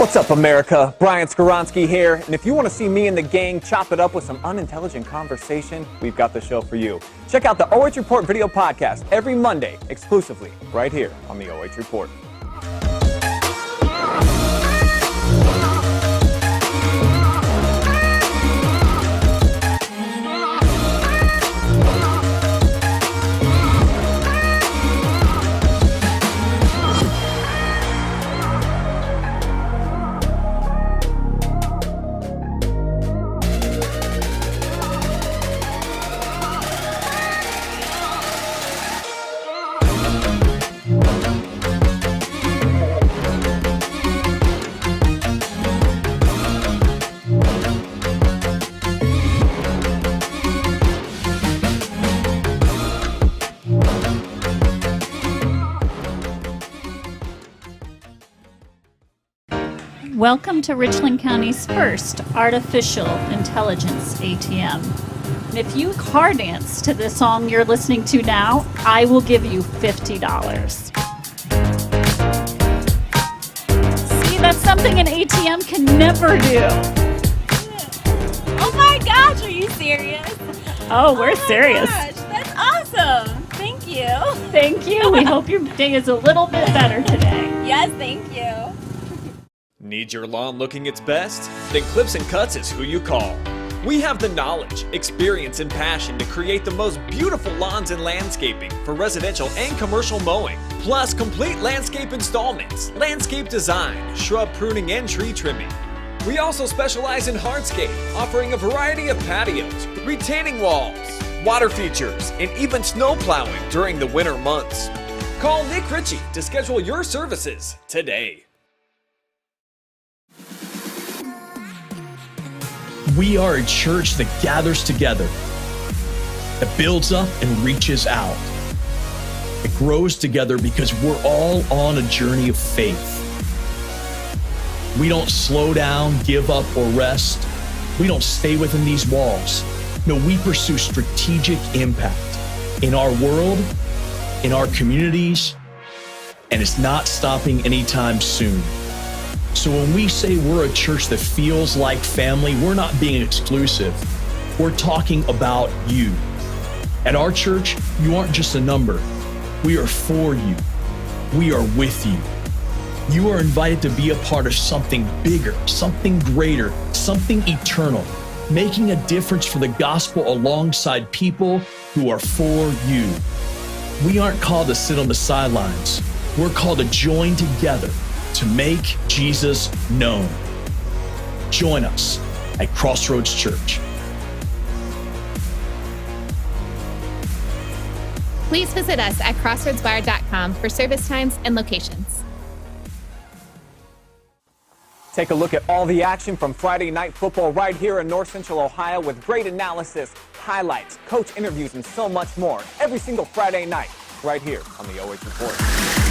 What's up, America? Brian Skoronsky here, and if you want to see me and the gang chop it up with some unintelligent conversation, we've got the show for you. Check out the OH Report video podcast every Monday, exclusively right here on the OH Report. Welcome to Richland County's first artificial intelligence ATM. And if you car dance to the song you're listening to now, I will give you $50. See, that's something an ATM can never do. Oh my gosh, are you serious? Oh, we're serious. Gosh, that's awesome. Thank you. Thank you. We hope your day is a little bit better today. Yes, thank you. Need your lawn looking its best? Then Clips and Cuts is who you call. We have the knowledge, experience, and passion to create the most beautiful lawns and landscaping for residential and commercial mowing, plus complete landscape installments, landscape design, shrub pruning, and tree trimming. We also specialize in hardscape, offering a variety of patios, retaining walls, water features, and even snow plowing during the winter months. Call Nick Ritchie to schedule your services today. We are a church that gathers together, that builds up and reaches out. It grows together because we're all on a journey of faith. We don't slow down, give up, or rest. We don't stay within these walls. No, we pursue strategic impact in our world, in our communities, and it's not stopping anytime soon. So when we say we're a church that feels like family, we're not being exclusive. We're talking about you. At our church, you aren't just a number. We are for you. We are with you. You are invited to be a part of something bigger, something greater, something eternal, making a difference for the gospel alongside people who are for you. We aren't called to sit on the sidelines. We're called to join together to make Jesus known. Join us at Crossroads Church. Please visit us at crossroadswire.com for service times and locations. Take a look at all the action from Friday night football right here in North Central Ohio with great analysis, highlights, coach interviews, and so much more every single Friday night right here on the OH Report.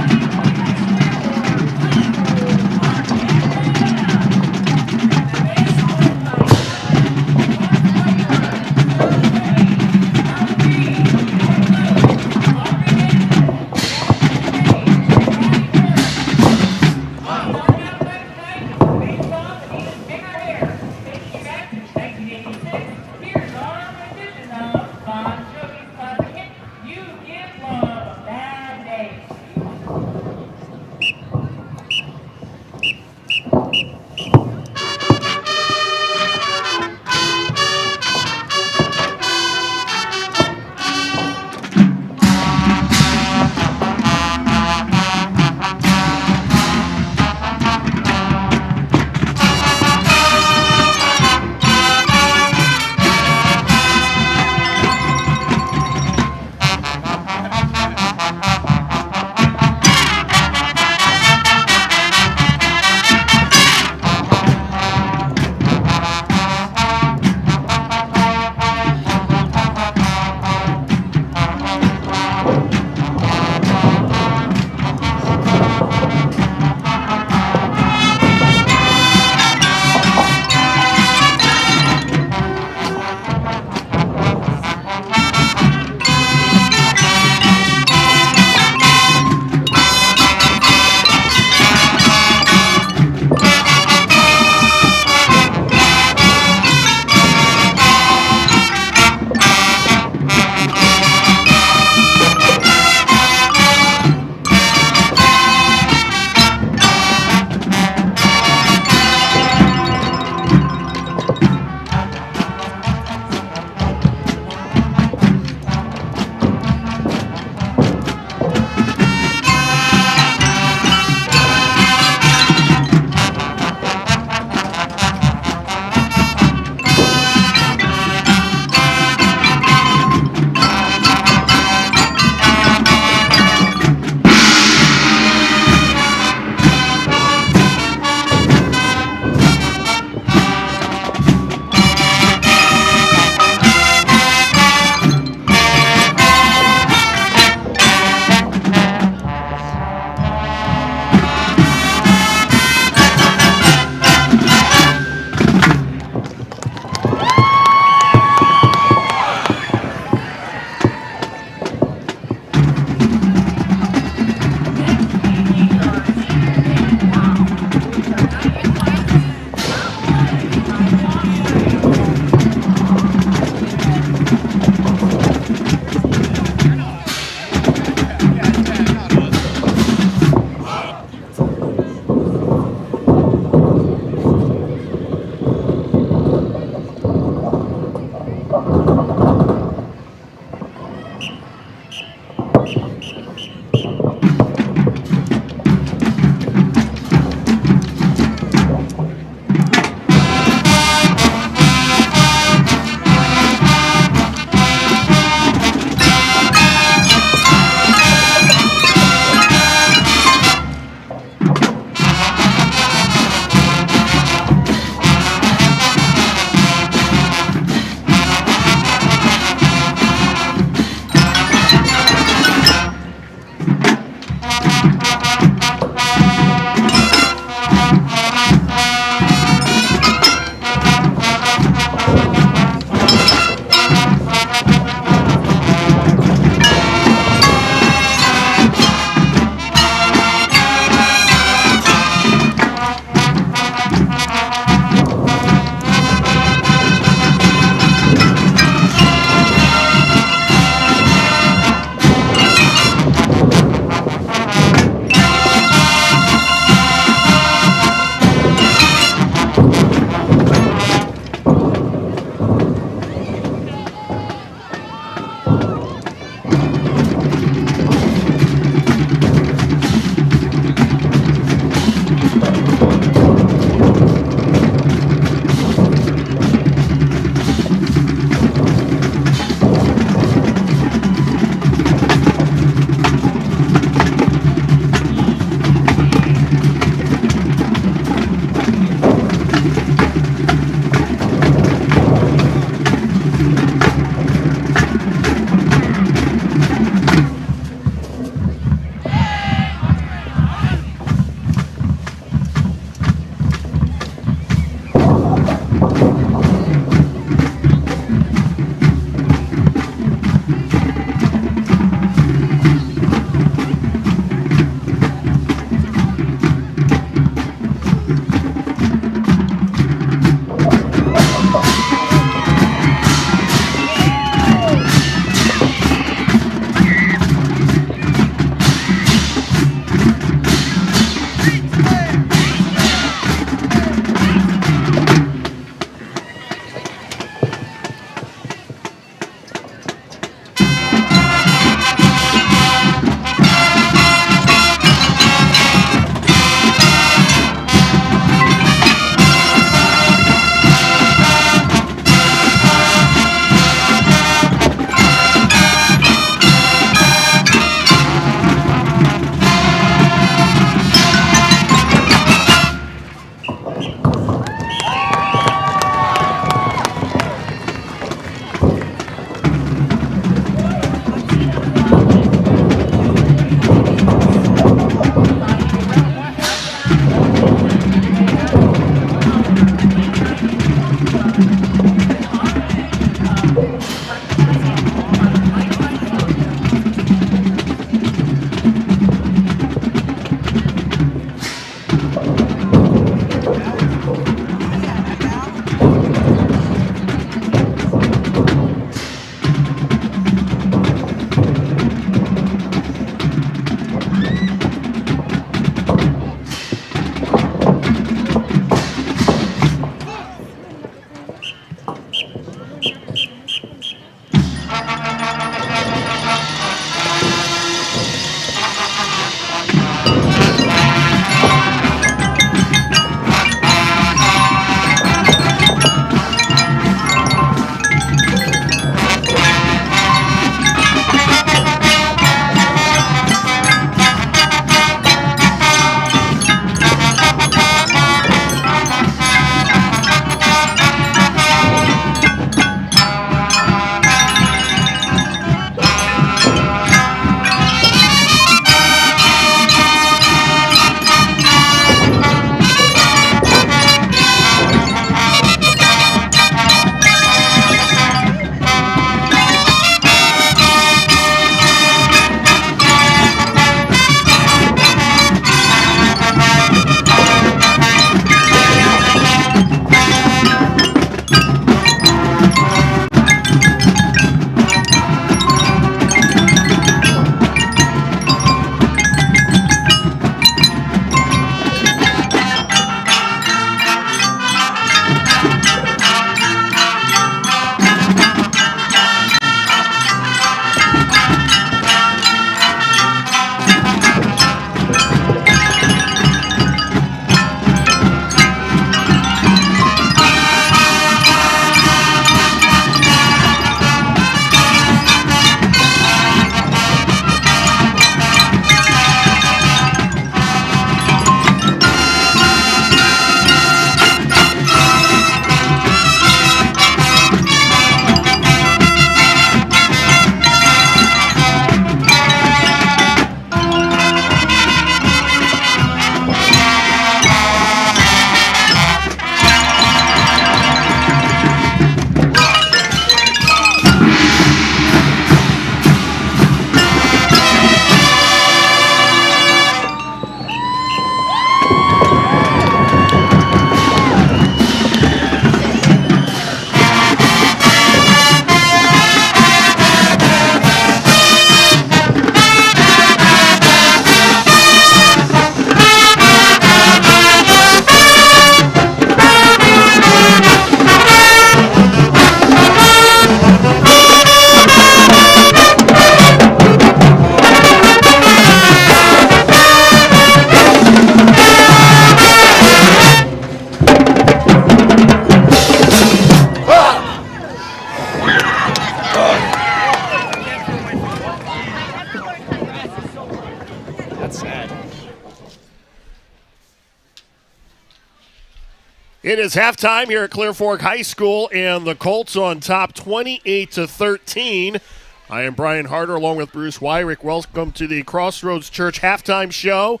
It is halftime here at Clear Fork High School, and the Colts on top 28-13. I am Brian Harder along with Bruce Wyrick. Welcome to the Crossroads Church halftime show.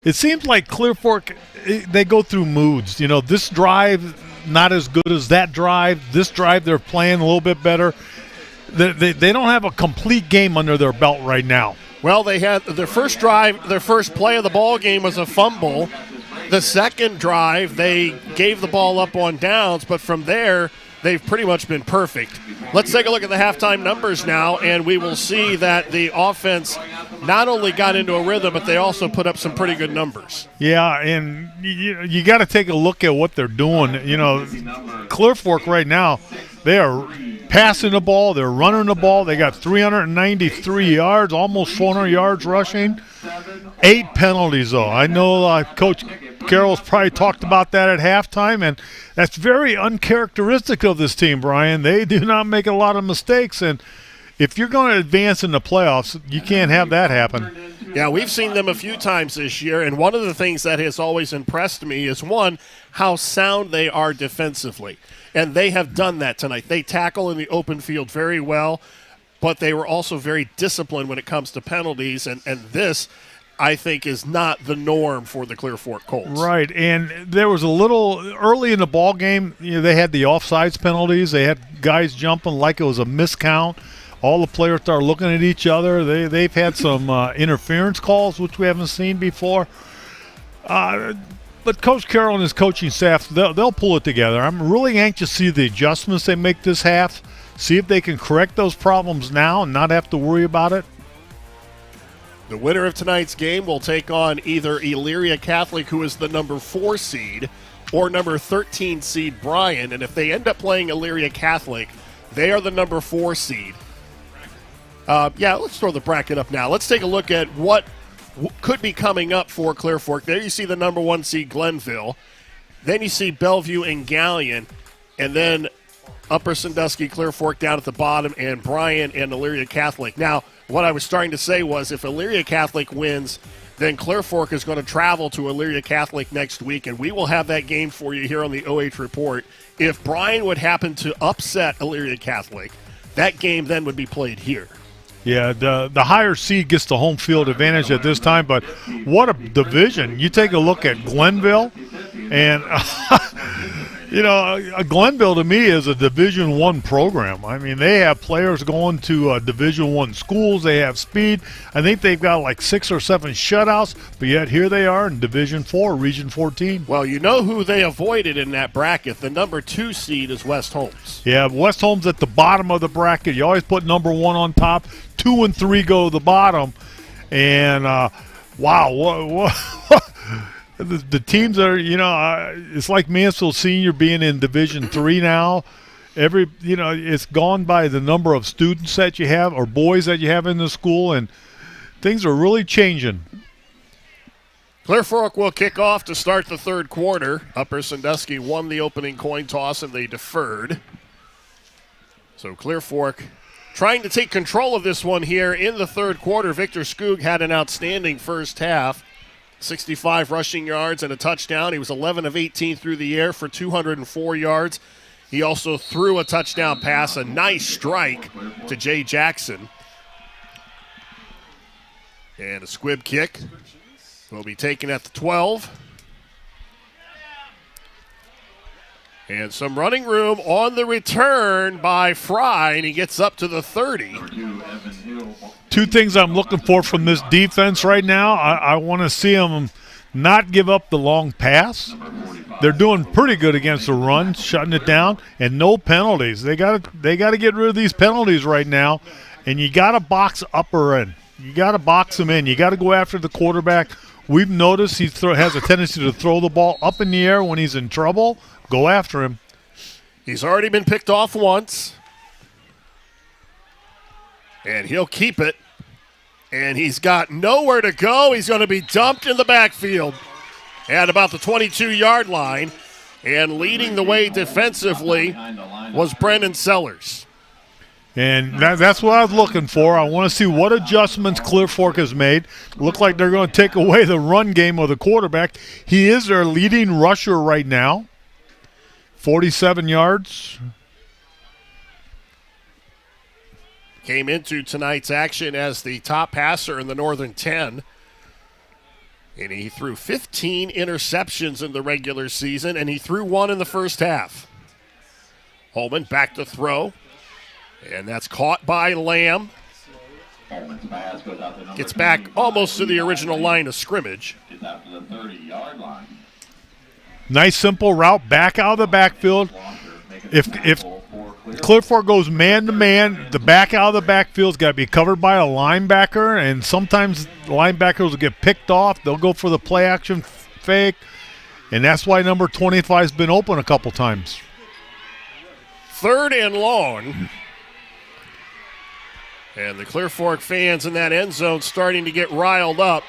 It seems like Clear Fork, they go through moods. You know, this drive, not as good as that drive. This drive, they're playing a little bit better. They don't have a complete game under their belt right now. Well, they had their first drive, their first play of the ball game was a fumble. The second drive, they gave the ball up on downs, but from there, they've pretty much been perfect. Let's take a look at the halftime numbers now, and we will see that the offense not only got into a rhythm, but they also put up some pretty good numbers. Yeah, and you got to take a look at what they're doing. You know, Clear Fork right now, they are passing the ball, they're running the ball. They got 393 yards, almost 400 yards rushing. 8 penalties, though. I know Coach Carroll's probably talked about that at halftime, and that's very uncharacteristic of this team, Brian. They do not make a lot of mistakes, and if you're going to advance in the playoffs, you can't have that happen. Yeah, we've seen them a few times this year, and one of the things that has always impressed me is, one, how sound they are defensively. And they have done that tonight. They tackle in the open field very well, but they were also very disciplined when it comes to penalties, and this, I think, is not the norm for the Clear Fork Colts. Right, and there was a little early in the ball game, they had the offsides penalties. They had guys jumping like it was a miscount. All the players started looking at each other. They've had some interference calls, which we haven't seen before. But Coach Carroll and his coaching staff, they'll pull it together. I'm really anxious to see the adjustments they make this half, see if they can correct those problems now and not have to worry about it. The winner of tonight's game will take on either Elyria Catholic, who is the number 4 seed, or number 13 seed Bryan. And if they end up playing Elyria Catholic, they are the number 4 seed. Let's throw the bracket up now. Let's take a look at what could be coming up for Clear Fork. There you see the number 1 seed Glenville. Then you see Bellevue and Gallion. And then Upper Sandusky, Clear Fork down at the bottom, and Bryan and Elyria Catholic. Now, what I was starting to say was if Elyria Catholic wins, then Clear Fork is going to travel to Elyria Catholic next week, and we will have that game for you here on the OH Report. If Bryan would happen to upset Elyria Catholic, that game then would be played here. Yeah, the higher seed gets the home field advantage at this time, but what a division. You take a look at Glenville, and, Glenville to me is a Division I program. I mean, they have players going to Division I schools. They have speed. I think they've got like 6 or 7 shutouts, but yet here they are in Division IV, Region 14. Well, you know who they avoided in that bracket. The number 2 seed is West Holmes. Yeah, West Holmes at the bottom of the bracket. You always put number 1 on top. 2 and 3 go to the bottom. And, the teams are, it's like Mansfield Senior being in Division III now. It's gone by the number of students that you have or boys that you have in the school, and things are really changing. Clear Fork will kick off to start the third quarter. Upper Sandusky won the opening coin toss, and they deferred. So Clear Fork trying to take control of this one here in the third quarter. Victor Skoog had an outstanding first half. 65 rushing yards and a touchdown. He was 11 of 18 through the air for 204 yards. He also threw a touchdown pass, a nice strike to Jay Jackson. And a squib kick will be taken at the 12. And some running room on the return by Fry, and he gets up to the 30. 2 things I'm looking for from this defense right now. I want to see them not give up the long pass. They're doing pretty good against the run, shutting it down, and no penalties. They got to get rid of these penalties right now, and you got to box upper end. You got to box them in. You got to go after the quarterback. We've noticed he has a tendency to throw the ball up in the air when he's in trouble. Go after him. He's already been picked off once. And he'll keep it. And he's got nowhere to go. He's going to be dumped in the backfield at about the 22-yard line. And leading the way defensively was Brendan Sellers. And that's what I was looking for. I want to see what adjustments Clear Fork has made. Look like they're going to take away the run game of the quarterback. He is their leading rusher right now. 47 yards. Came into tonight's action as the top passer in the Northern 10. And he threw 15 interceptions in the regular season, and he threw 1 in the first half. Holman back to throw. And that's caught by Lamb. Gets back almost to the original line of scrimmage. Gets out to the 30-yard line. Nice simple route back out of the backfield. If Clear Fork goes man-to-man, the back out of the backfield's got to be covered by a linebacker, and sometimes linebackers will get picked off. They'll go for the play-action fake, and that's why number 25 has been open a couple times. 3rd and long. And the Clear Fork fans in that end zone starting to get riled up.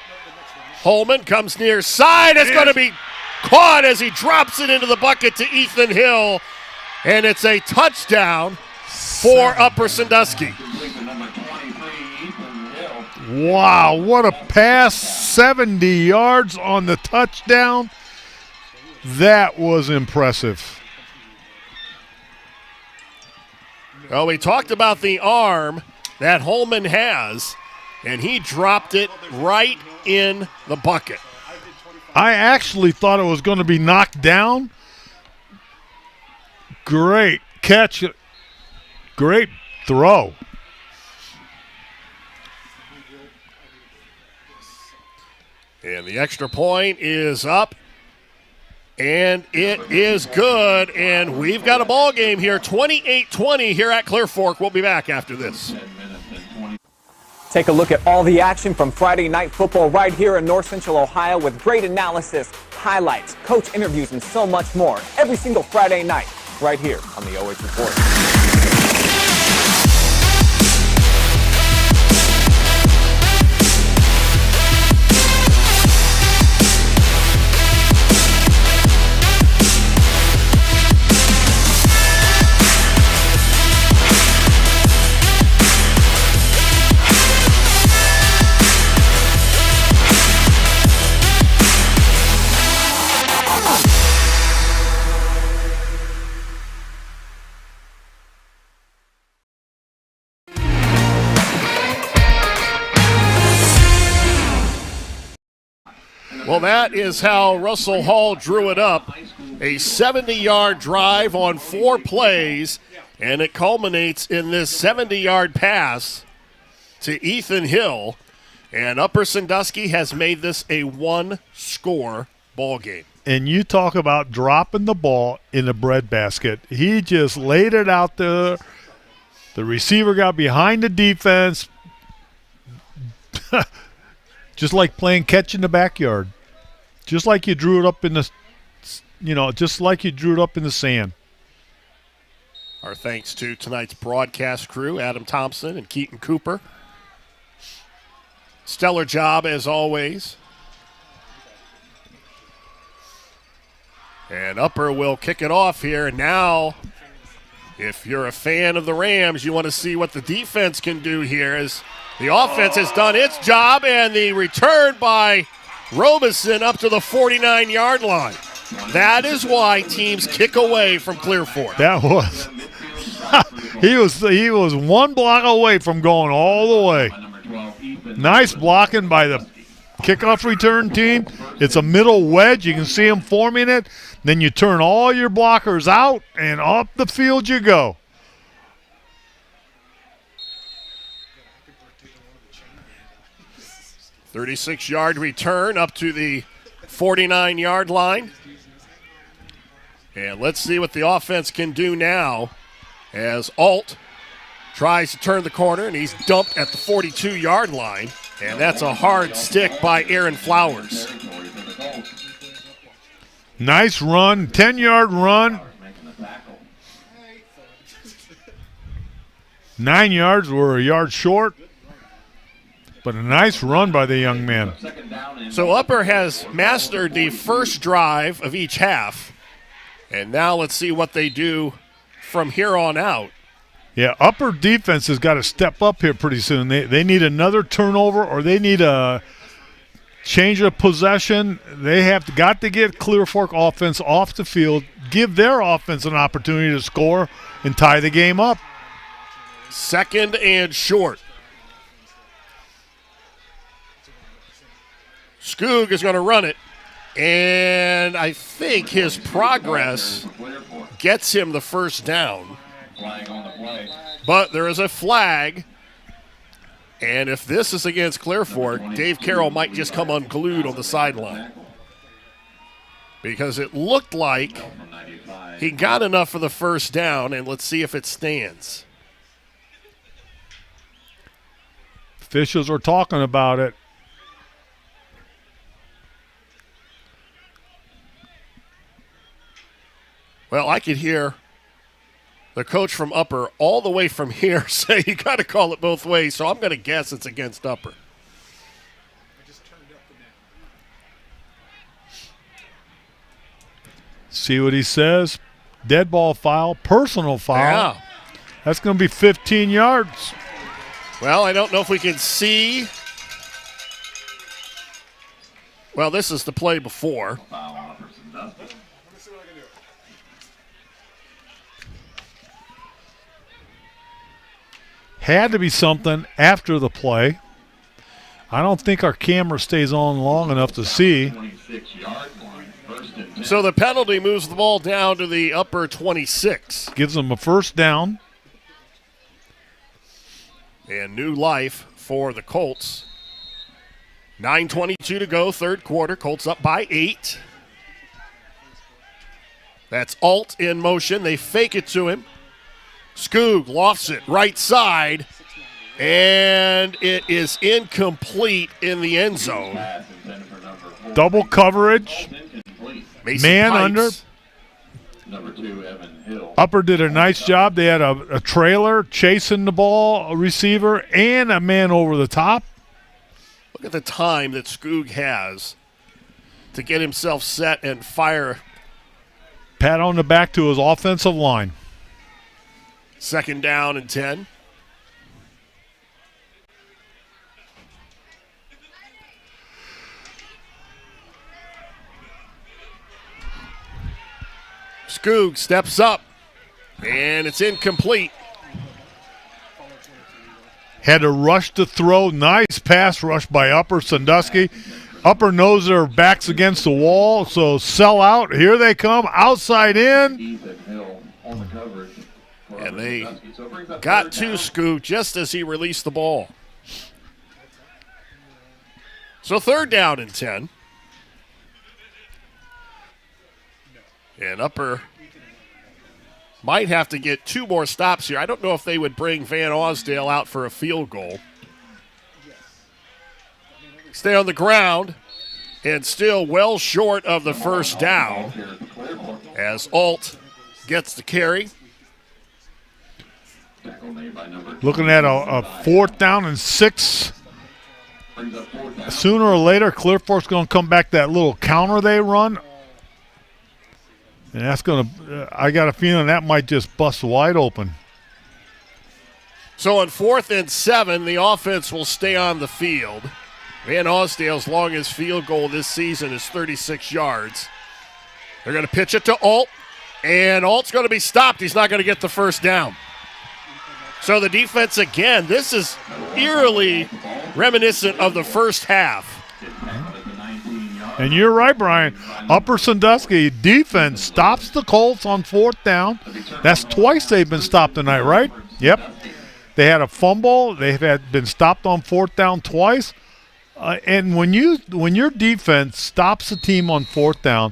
Holman comes near side. It's going to be caught as he drops it into the bucket to Ethan Hill, and it's a touchdown for Upper Sandusky. Wow, what a pass, 70 yards on the touchdown. That was impressive. Well, we talked about the arm that Holman has, and he dropped it right in the bucket. I actually thought it was going to be knocked down. Great catch. Great throw. And the extra point is up, and it is good. And we've got a ball game here, 28-20 here at Clear Fork. We'll be back after this. Take a look at all the action from Friday Night Football right here in North Central Ohio with great analysis, highlights, coach interviews, and so much more every single Friday night right here on the OH Report. Well, that is how Russell Hall drew it up. A 70-yard drive on 4 plays, and it culminates in this 70-yard pass to Ethan Hill. And Upper Sandusky has made this a 1-score ball game. And you talk about dropping the ball in the breadbasket. He just laid it out there. The receiver got behind the defense. Just like playing catch in the backyard. Just like you drew it up in the, just like you drew it up in the sand. Our thanks to tonight's broadcast crew, Adam Thompson and Keaton Cooper. Stellar job as always. And Upper will kick it off here. Now, if you're a fan of the Rams, you want to see what the defense can do here as the offense has done its job, and the return by Robeson up to the 49-yard line. That is why teams kick away from Clear Fork. That was he was 1 block away from going all the way. Nice blocking by the kickoff return team. It's a middle wedge. You can see them forming it. Then you turn all your blockers out, and up the field you go. "36-yard return up to the 49-yard line. And let's see what the offense can do now as Alt tries to turn the corner, and he's dumped at the 42-yard line. And that's a hard stick by Aaron Flowers. Nice run, 10-yard run. 9 yards were a yard short. But a nice run by the young man. So Upper has mastered the first drive of each half. And now let's see what they do from here on out. Yeah, Upper defense has got to step up here pretty soon. They need another turnover, or they need a change of possession. They have got to get Clear Fork offense off the field, give their offense an opportunity to score and tie the game up. 2nd and short. Skoog is going to run it, and I think his progress gets him the first down. But there is a flag, and if this is against Clear Fork, Dave Carroll might just come unglued on the sideline. Because it looked like he got enough for the first down, and let's see if it stands. Officials are talking about it. Well, I could hear the coach from Upper all the way from here say you got to call it both ways, so I'm going to guess it's against Upper. See what he says. Dead ball foul, personal foul. Yeah. That's going to be 15 yards. Well, I don't know if we can see. Well, this is the play before. Had to be something after the play. I don't think our camera stays on long enough to see. So the penalty moves the ball down to the upper 26. Gives them a first down. And new life for the Colts. 9:22 to go, third quarter. Colts up by 8. That's Alt in motion. They fake it to him. Skoog lofts it right side. And it is incomplete in the end zone. Double coverage. Mason Man Pipes. under. Number 2, Evan Hill. Upper did a nice job. They had a trailer chasing the ball, a receiver, and a man over the top. Look at the time that Skoog has to get himself set and fire. Pat on the back to his offensive line. Second down and 10. Skoog steps up, and it's incomplete. Had to rush to throw. Nice pass rush by Upper Sandusky. Upper knows their back's against the wall, so sell out. Here they come, outside in. And they got to Skoog just as he released the ball. So third down and 10. And Upper might have to get 2 more stops here. I don't know if they would bring Van Osdale out for a field goal. Stay on the ground and still well short of the first down as Alt gets the carry. Looking at a fourth down and 6. Sooner or later, Clear Fork's going to come back that little counter they run. And that's going to, I got a feeling that might just bust wide open. So on 4th and 7, the offense will stay on the field. Van Osdale's longest field goal this season is 36 yards. They're going to pitch it to Alt, and Alt's going to be stopped. He's not going to get the first down. So the defense again, this is eerily reminiscent of the first half. And you're right, Brian. Upper Sandusky defense stops the Colts on 4th down. That's twice they've been stopped tonight, right? Yep. They had a fumble. They've been stopped on 4th down twice. And when your defense stops a team on 4th down,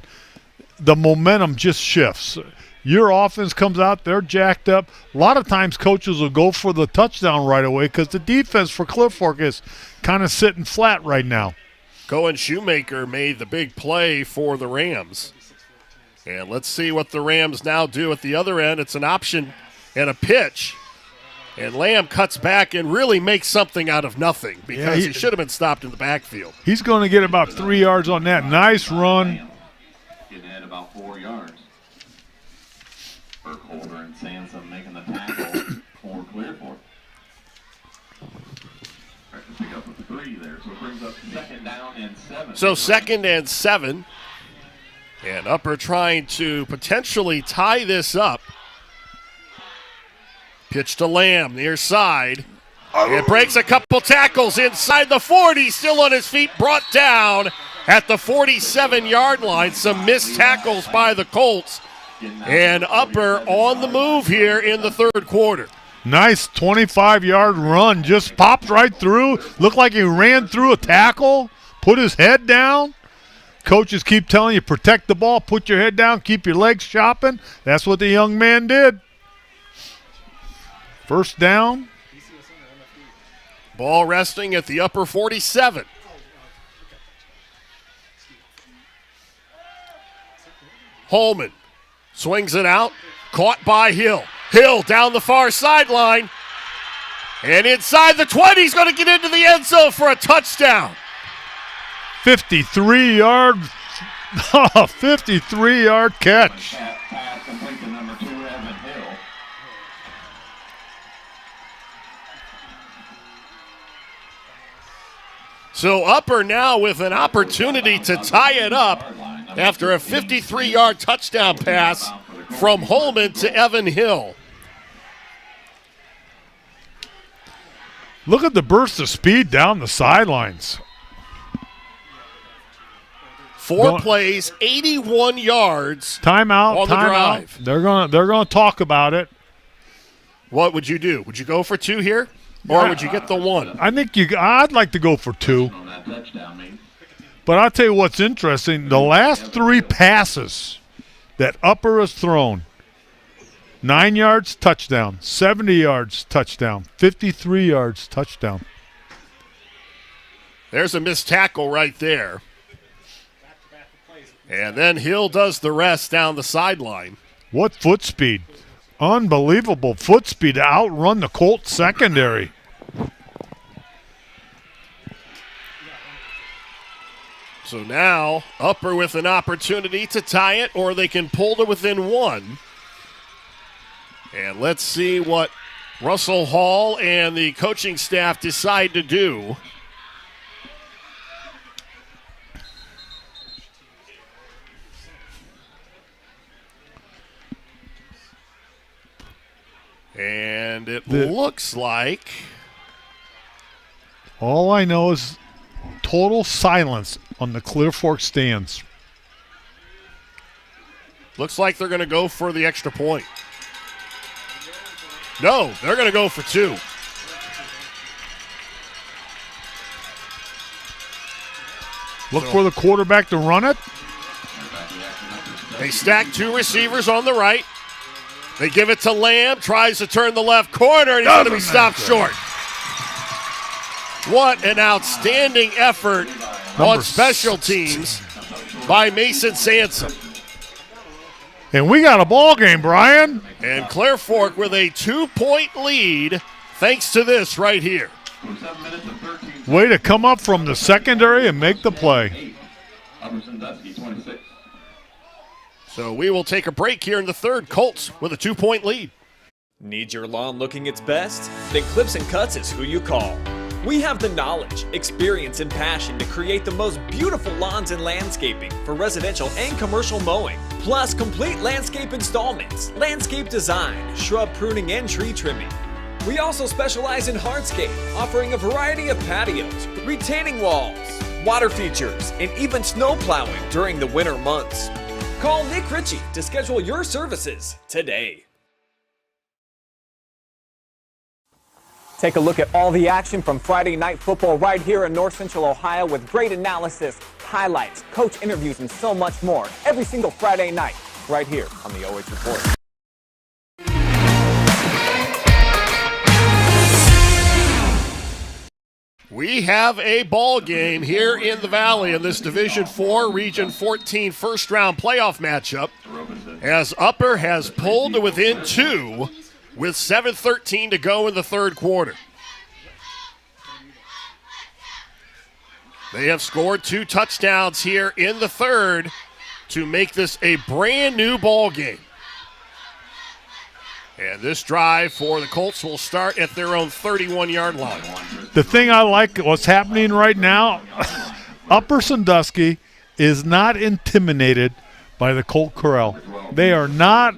the momentum just shifts. Your offense comes out, they're jacked up. A lot of times coaches will go for the touchdown right away because the defense for Clear Fork is kind of sitting flat right now. Cohen Shoemaker made the big play for the Rams. And let's see what the Rams now do at the other end. It's an option and a pitch. And Lamb cuts back and really makes something out of nothing because he should have been stopped in the backfield. He's going to get about 3 yards on that. Nice run. Getting ahead about 4 yards. Burkholder and Sansom making the tackle for Clear Fork. Pick up a 3 there, so it brings up second down and 7. So 2nd and 7. And Upper trying to potentially tie this up. Pitch to Lamb, near side. It breaks a couple tackles inside the 40. Still on his feet, brought down at the 47-yard line. Some missed tackles by the Colts. And Upper on the move here in the third quarter. Nice 25-yard run. Just popped right through. Looked like he ran through a tackle. Put his head down. Coaches keep telling you, protect the ball, put your head down, keep your legs chopping. That's what the young man did. First down. Ball resting at the Upper 47. Holman swings it out. Caught by Hill. Hill down the far sideline. And inside the 20, he's going to get into the end zone for a touchdown. 53-yard 53-yard catch. Pass complete to number 2, Evan Hill. So Upper now with an opportunity to tie it up after a 53-yard touchdown pass from Holman to Evan Hill. Look at the burst of speed down the sidelines. 4 plays, 81 yards. Timeout. On the drive. They're gonna talk about it. What would you do? Would you go for 2 here, or would you get the 1? I think I'd like to go for 2. But I'll tell you what's interesting. The last 3 passes that Upper has thrown, 9 yards, touchdown. 70 yards, touchdown. 53 yards, touchdown. There's a missed tackle right there. And then Hill does the rest down the sideline. What foot speed. Unbelievable foot speed to outrun the Colts secondary. So now Upper with an opportunity to tie it, or they can pull to within 1. And let's see what Russell Hall and the coaching staff decide to do. And it looks like all I know is total silence on the Clear Fork stands. Looks like they're going to go for the extra point. No, they're going to go for 2. Look for the quarterback to run it. They stack 2 receivers on the right. They give it to Lamb, tries to turn the left corner, and he's going to be stopped short. What an outstanding effort on special teams by Mason Sansom. And we got a ball game, Brian. And Clear Fork with a 2-point lead thanks to this right here. Way to come up from the secondary and make the play. Upper Sandusky, 26. So we will take a break here in the third. Colts with a 2-point lead. Need your lawn looking its best? Then Clips and Cuts is who you call. We have the knowledge, experience, and passion to create the most beautiful lawns and landscaping for residential and commercial mowing, plus complete landscape installments, landscape design, shrub pruning, and tree trimming. We also specialize in hardscape, offering a variety of patios, retaining walls, water features, and even snow plowing during the winter months. Call Nick Ritchie to schedule your services today. Take a look at all the action from Friday Night Football right here in North Central Ohio with great analysis, highlights, coach interviews, and so much more every single Friday night right here on the OH Report. We have a ball game here in the Valley in this Division 4 Region 14 first-round playoff matchup as Upper has pulled to within 2 with 7:13 to go in the third quarter. They have scored 2 touchdowns here in the third to make this a brand new ball game. And this drive for the Colts will start at their own 31-yard line. The thing I like what's happening right now, Upper Sandusky is not intimidated by the Colt Corral. They are not,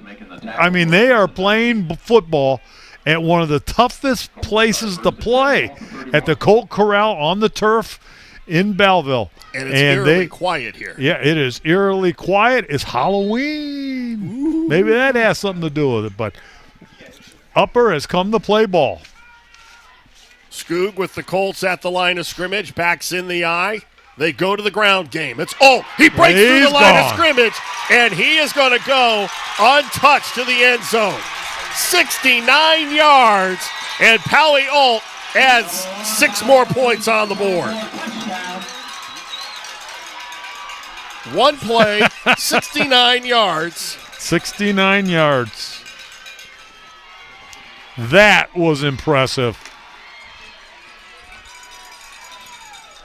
they are playing football at one of the toughest places to play, at the Colt Corral on the turf in Bellville. And it's eerily quiet here. Yeah, it is eerily quiet. It's Halloween. Ooh. Maybe that has something to do with it, but Upper has come to play ball. Skoog with the Colts at the line of scrimmage, backs in the eye. They go to the ground game. He breaks through the line of scrimmage, and he is going to go untouched to the end zone. 69 yards, and Pally Alt adds 6 more points on the board. One play, 69 yards. 69 yards. That was impressive.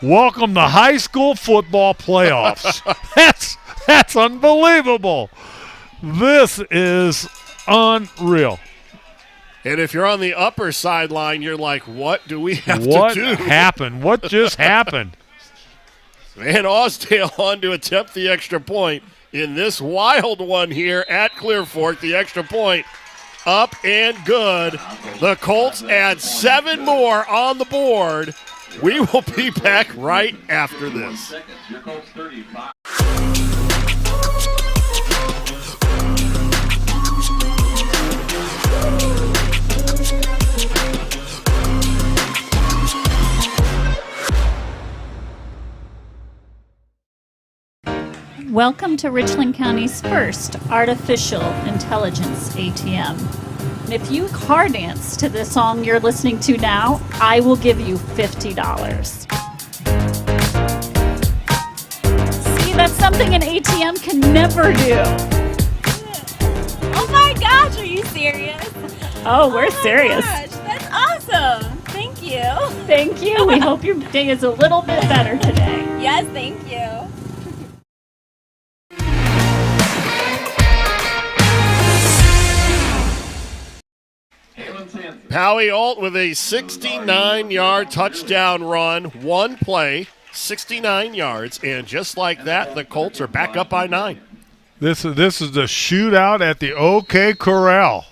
Welcome to high school football playoffs. That's unbelievable. This is unreal. And if you're on the upper sideline, you're like, what do we have to do? What happened? What just happened? Van Austdale on to attempt the extra point in this wild one here at Clear Fork. The extra point up and good. The Colts add 7 more on the board. We will be back right after this. Welcome to Richland County's first artificial intelligence ATM. And if you car dance to the song you're listening to now, I will give you $50. See, that's something an ATM can never do. Oh my gosh, are you serious? Oh, we're serious. Gosh, that's awesome. Thank you. Thank you. We hope your day is a little bit better today. Yes, thank you. Howie Alt with a 69-yard touchdown run, one play, 69 yards, and just like that, the Colts are back up by 9. This is the shootout at the OK Corral.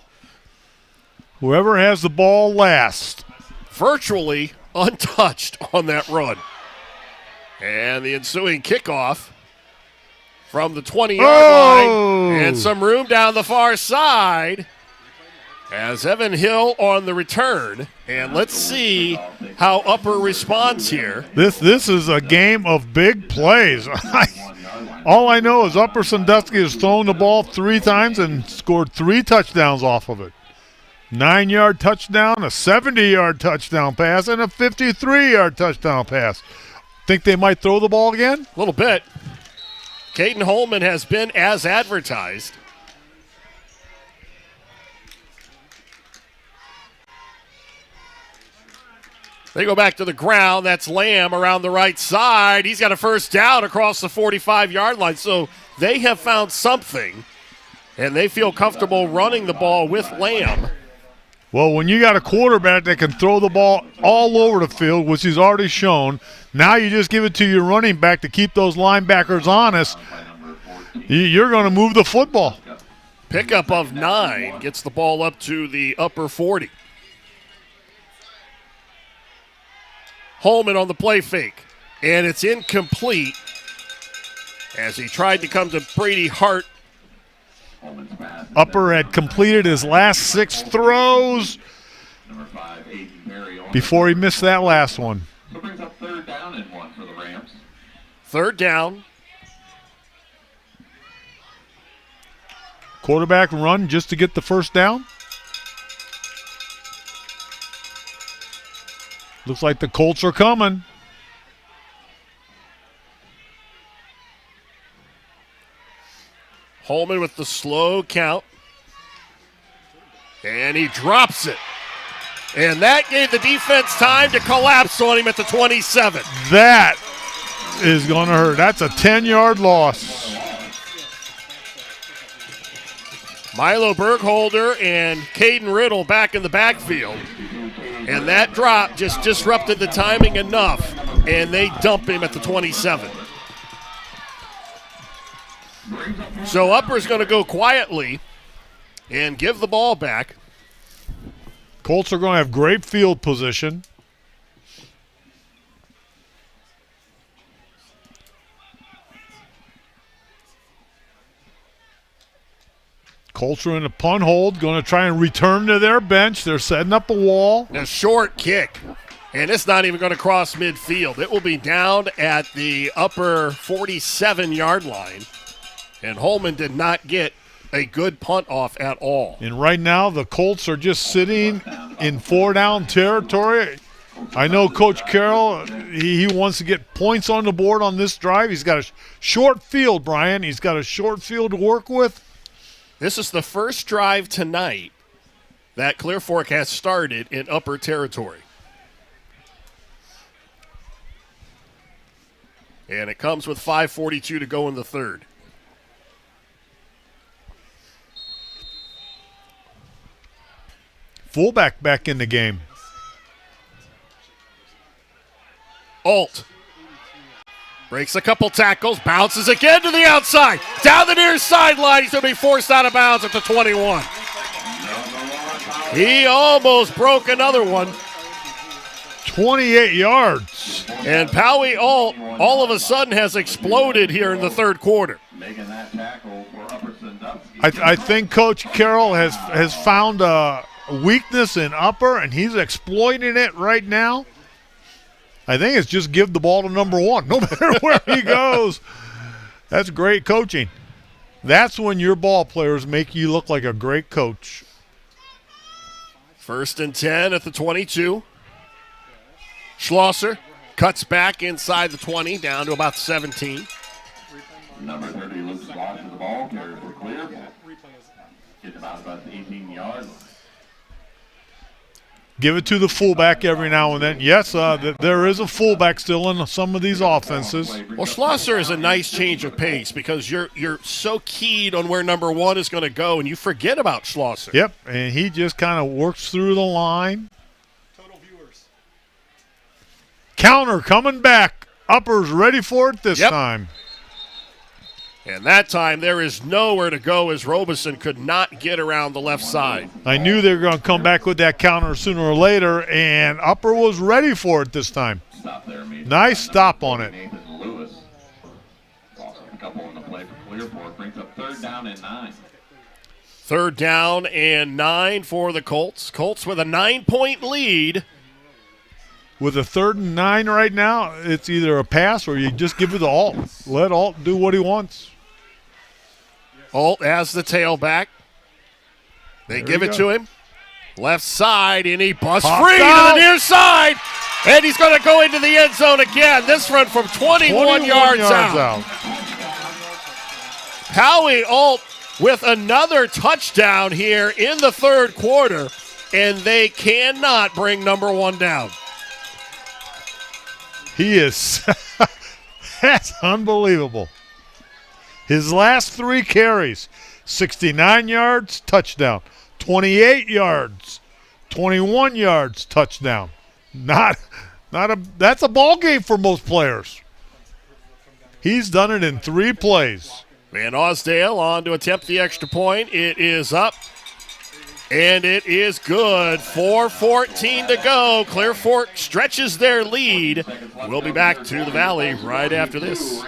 Whoever has the ball last. Virtually untouched on that run. And the ensuing kickoff from the 20-yard line, and some room down the far side. As Evan Hill on the return, and let's see how Upper responds here. This is a game of big plays. All I know is Upper Sandusky has thrown the ball 3 times and scored 3 touchdowns off of it. 9-yard touchdown, a 70-yard touchdown pass, and a 53-yard touchdown pass. Think they might throw the ball again? A little bit. Caden Holman has been as advertised. They go back to the ground. That's Lamb around the right side. He's got a first down across the 45-yard line. So they have found something, and they feel comfortable running the ball with Lamb. Well, when you got a quarterback that can throw the ball all over the field, which he's already shown, now you just give it to your running back to keep those linebackers honest. You're going to move the football. Pickup of 9 gets the ball up to the upper 40. Holman on the play fake, and it's incomplete as he tried to come to Brady Hart. Upper had completed his last 6 throws before he missed that last one. So it brings up 3rd down and 1 for the Rams. 3rd down. Quarterback run just to get the first down. Looks like the Colts are coming. Holman with the slow count. And he drops it. And that gave the defense time to collapse on him at the 27. That is going to hurt. That's a 10-yard loss. Milo Bergholder and Caden Riddle back in the backfield. And that drop just disrupted the timing enough, and they dump him at the 27. So Upper's going to go quietly and give the ball back. Colts are going to have great field position. Colts are in a punt hold, going to try and return to their bench. They're setting up a wall. A short kick, and it's not even going to cross midfield. It will be down at the upper 47-yard line, and Holman did not get a good punt off at all. And right now, the Colts are just sitting in 4-down territory. I know Coach Carroll, he wants to get points on the board on this drive. He's got a short field, Brian. He's got a short field to work with. This is the first drive tonight that Clear Fork has started in upper territory. And it comes with 5:42 to go in the third. fullback back in the game. Alt breaks a couple tackles, bounces again to the outside. Down the near sideline, he's going to be forced out of bounds at the 21. He almost broke another one. 28 yards. And Powie Alt all of a sudden has exploded here in the third quarter. Making that tackle for Upper Sandusky. I think Coach Carroll has found a weakness in Upper, and he's exploiting it right now. I think it's just give the ball to number one, no matter where he goes. That's great coaching. That's when your ball players make you look like a great coach. 1st and 10 at the 22. Schlosser cuts back inside the 20, down to about 17. Number 30, Luke Schlosser, the ball carrier for clear. Getting about the 18-yard line. Give it to the fullback every now and then. Yes, there is a fullback still in some of these offenses. Well, Schlosser is a nice change of pace because you're so keyed on where number one is going to go, and you forget about Schlosser. Yep, and he just kind of works through the line. Total viewers. Counter coming back. Upper's ready for it this time. And that time there is nowhere to go as Robeson could not get around the left side. I knew they were going to come back with that counter sooner or later, and Upper was ready for it this time. Stop there, nice stop on it. Nathan Lewis. Also a couple on the play for Clearport. Brings up 3rd down and 9. 3rd down and 9 for the Colts. Colts with a 9-point lead. With a 3rd and 9 right now, it's either a pass or you just give it to Alt. Let Alt do what he wants. Alt as the tailback. They give it to him. Left side, and he busts free to the near side. And he's going to go into the end zone again. This run from 21 yards out. Howie Alt with another touchdown here in the third quarter, and they cannot bring number one down. He is – that's unbelievable. His last 3 carries, 69 yards, touchdown. 28 yards, 21 yards, touchdown. That's a ball game for most players. He's done it in 3 plays. Van Osdale on to attempt the extra point. It is up, and it is good. 4:14 to go. Clearport stretches their lead. We'll be back to the Valley right after this.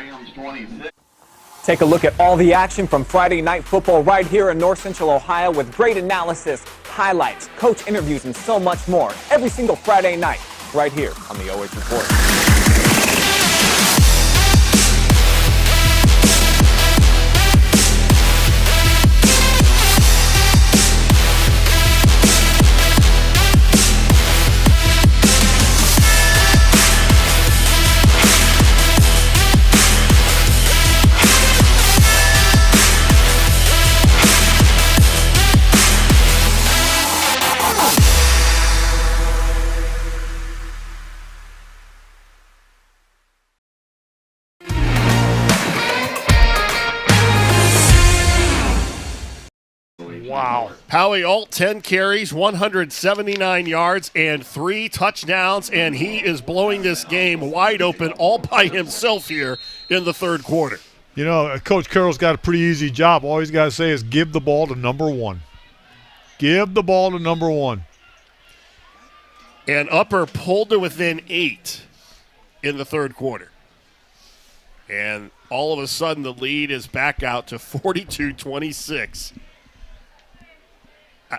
Take a look at all the action from Friday night football right here in North Central Ohio with great analysis, highlights, coach interviews, and so much more every single Friday night right here on the OH Report. Wow. Howie Alt, 10 carries, 179 yards, and 3 touchdowns, and he is blowing this game wide open all by himself here in the third quarter. You know, Coach Carroll's got a pretty easy job. All he's got to say is give the ball to number one. Give the ball to number one. And Upper pulled to within 8 in the third quarter. And all of a sudden the lead is back out to 42-26.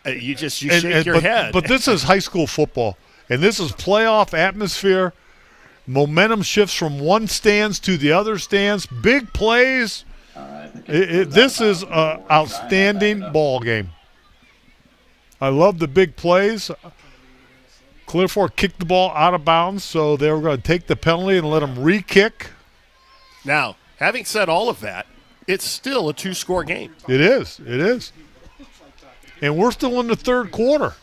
You shake your head. But this is high school football, and this is playoff atmosphere. Momentum shifts from one stands to the other stands. Big plays. This is an outstanding ball game. I love the big plays. Clearport kicked the ball out of bounds, so they were going to take the penalty and let them re-kick. Now, having said all of that, it's still a 2-score game. It is. It is. And we're still in the third quarter.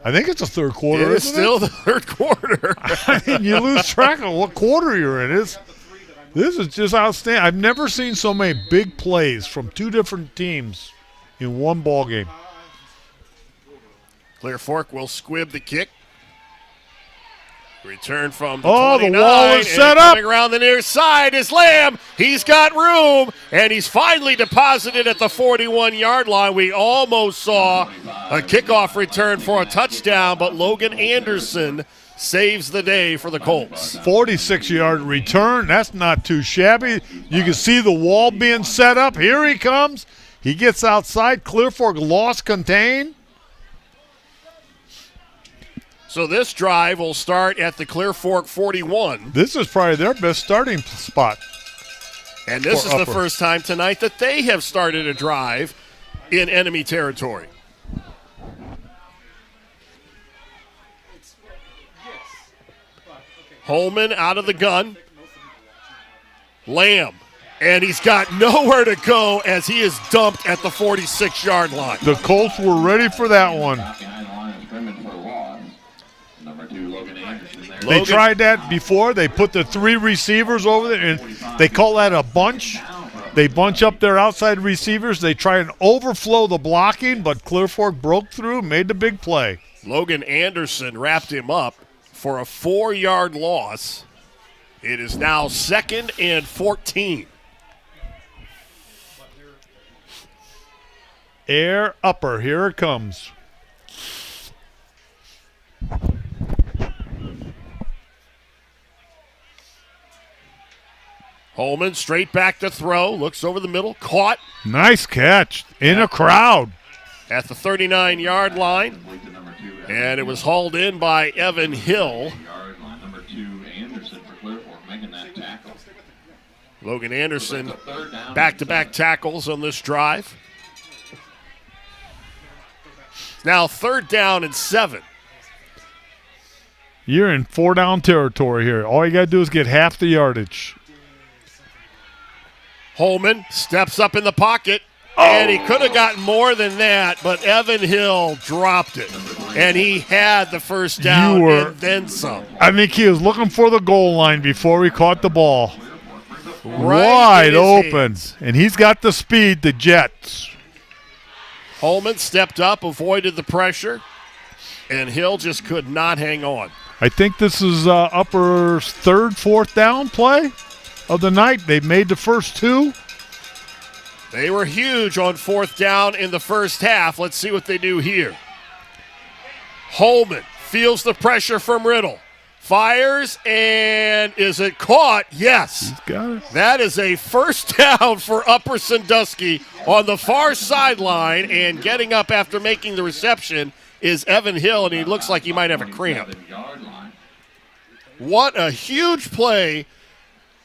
I think it's a third quarter. It is still the third quarter. I mean, you lose track of what quarter you're in. This is just outstanding. I've never seen so many big plays from 2 different teams in one ball game. Clear Fork will squib the kick. Return from the the 29. wall is set up. Coming around the near side is Lamb. He's got room, and he's finally deposited at the 41-yard line. We almost saw a kickoff return for a touchdown, but Logan Anderson saves the day for the Colts. 46-yard return. That's not too shabby. You can see the wall being set up. Here he comes. He gets outside. Clear Fork lost contain. So this drive will start at the Clear Fork 41. This is probably their best starting spot. And this is the Upper. first time tonight that they have started a drive in enemy territory. Holman out of the gun. Lamb. And he's got nowhere to go as he is dumped at the 46-yard line. The Colts were ready for that one. They tried that before. They put the 3 receivers over there, and they call that a bunch. They bunch up their outside receivers. They try and overflow the blocking, but Clear Fork broke through, made the big play. Logan Anderson wrapped him up for a 4-yard loss. It is now 2nd and 14. Air Upper, here it comes. Holman straight back to throw, looks over the middle, caught Nice catch in a crowd. at the 39-yard line, and it was hauled in by Evan Hill. Logan Anderson, back-to-back tackles on this drive. Now 3rd down and 7. You're in 4-down territory here. All you got to do is get half the yardage. Holman steps up in the pocket, and he could have gotten more than that, but Evan Hill dropped it, and he had the first down and then some. I think he was looking for the goal line before he caught the ball. Right Wide open, and he's got the speed, the Jets. Holman stepped up, avoided the pressure, and Hill just could not hang on. I think this is Upper's 3rd, 4th down play of the night. They've made the first 2. They were huge on 4th down in the first half. Let's see what they do here. Holman feels the pressure from Riddle. Fires, and is it caught? Yes. He's got it. That is a first down for Upper Sandusky on the far sideline, and getting up after making the reception is Evan Hill, and he looks like he might have a cramp. What a huge play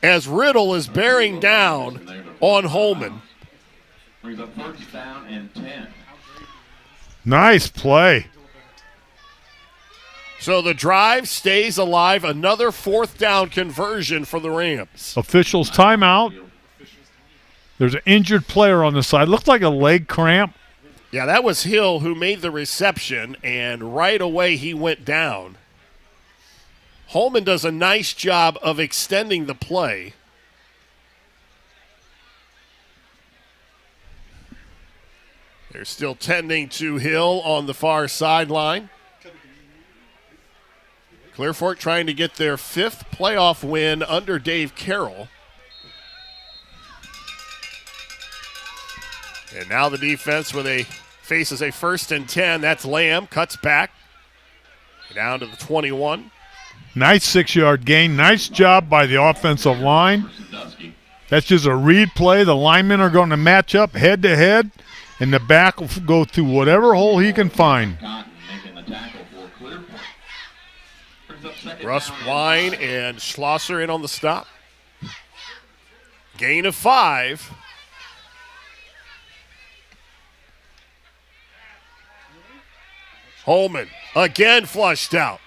as Riddle is bearing down on Holman. First down and 10. Nice play. So the drive stays alive. Another 4th down conversion for the Rams. Officials timeout. There's an injured player on the side. Looked like a leg cramp. Yeah, that was Hill who made the reception, and right away he went down. Holman does a nice job of extending the play. They're still tending to Hill on the far sideline. Clear Fork trying to get their 5th playoff win under Dave Carroll. And now the defense where they faces a 1st and 10. That's Lamb, cuts back down to the 21. Nice 6-yard gain. Nice job by the offensive line. That's just a read play. The linemen are going to match up head to head, and the back will go through whatever hole he can find. Russ Wine and Schlosser in on the stop. Gain of 5. Holman again flushed out.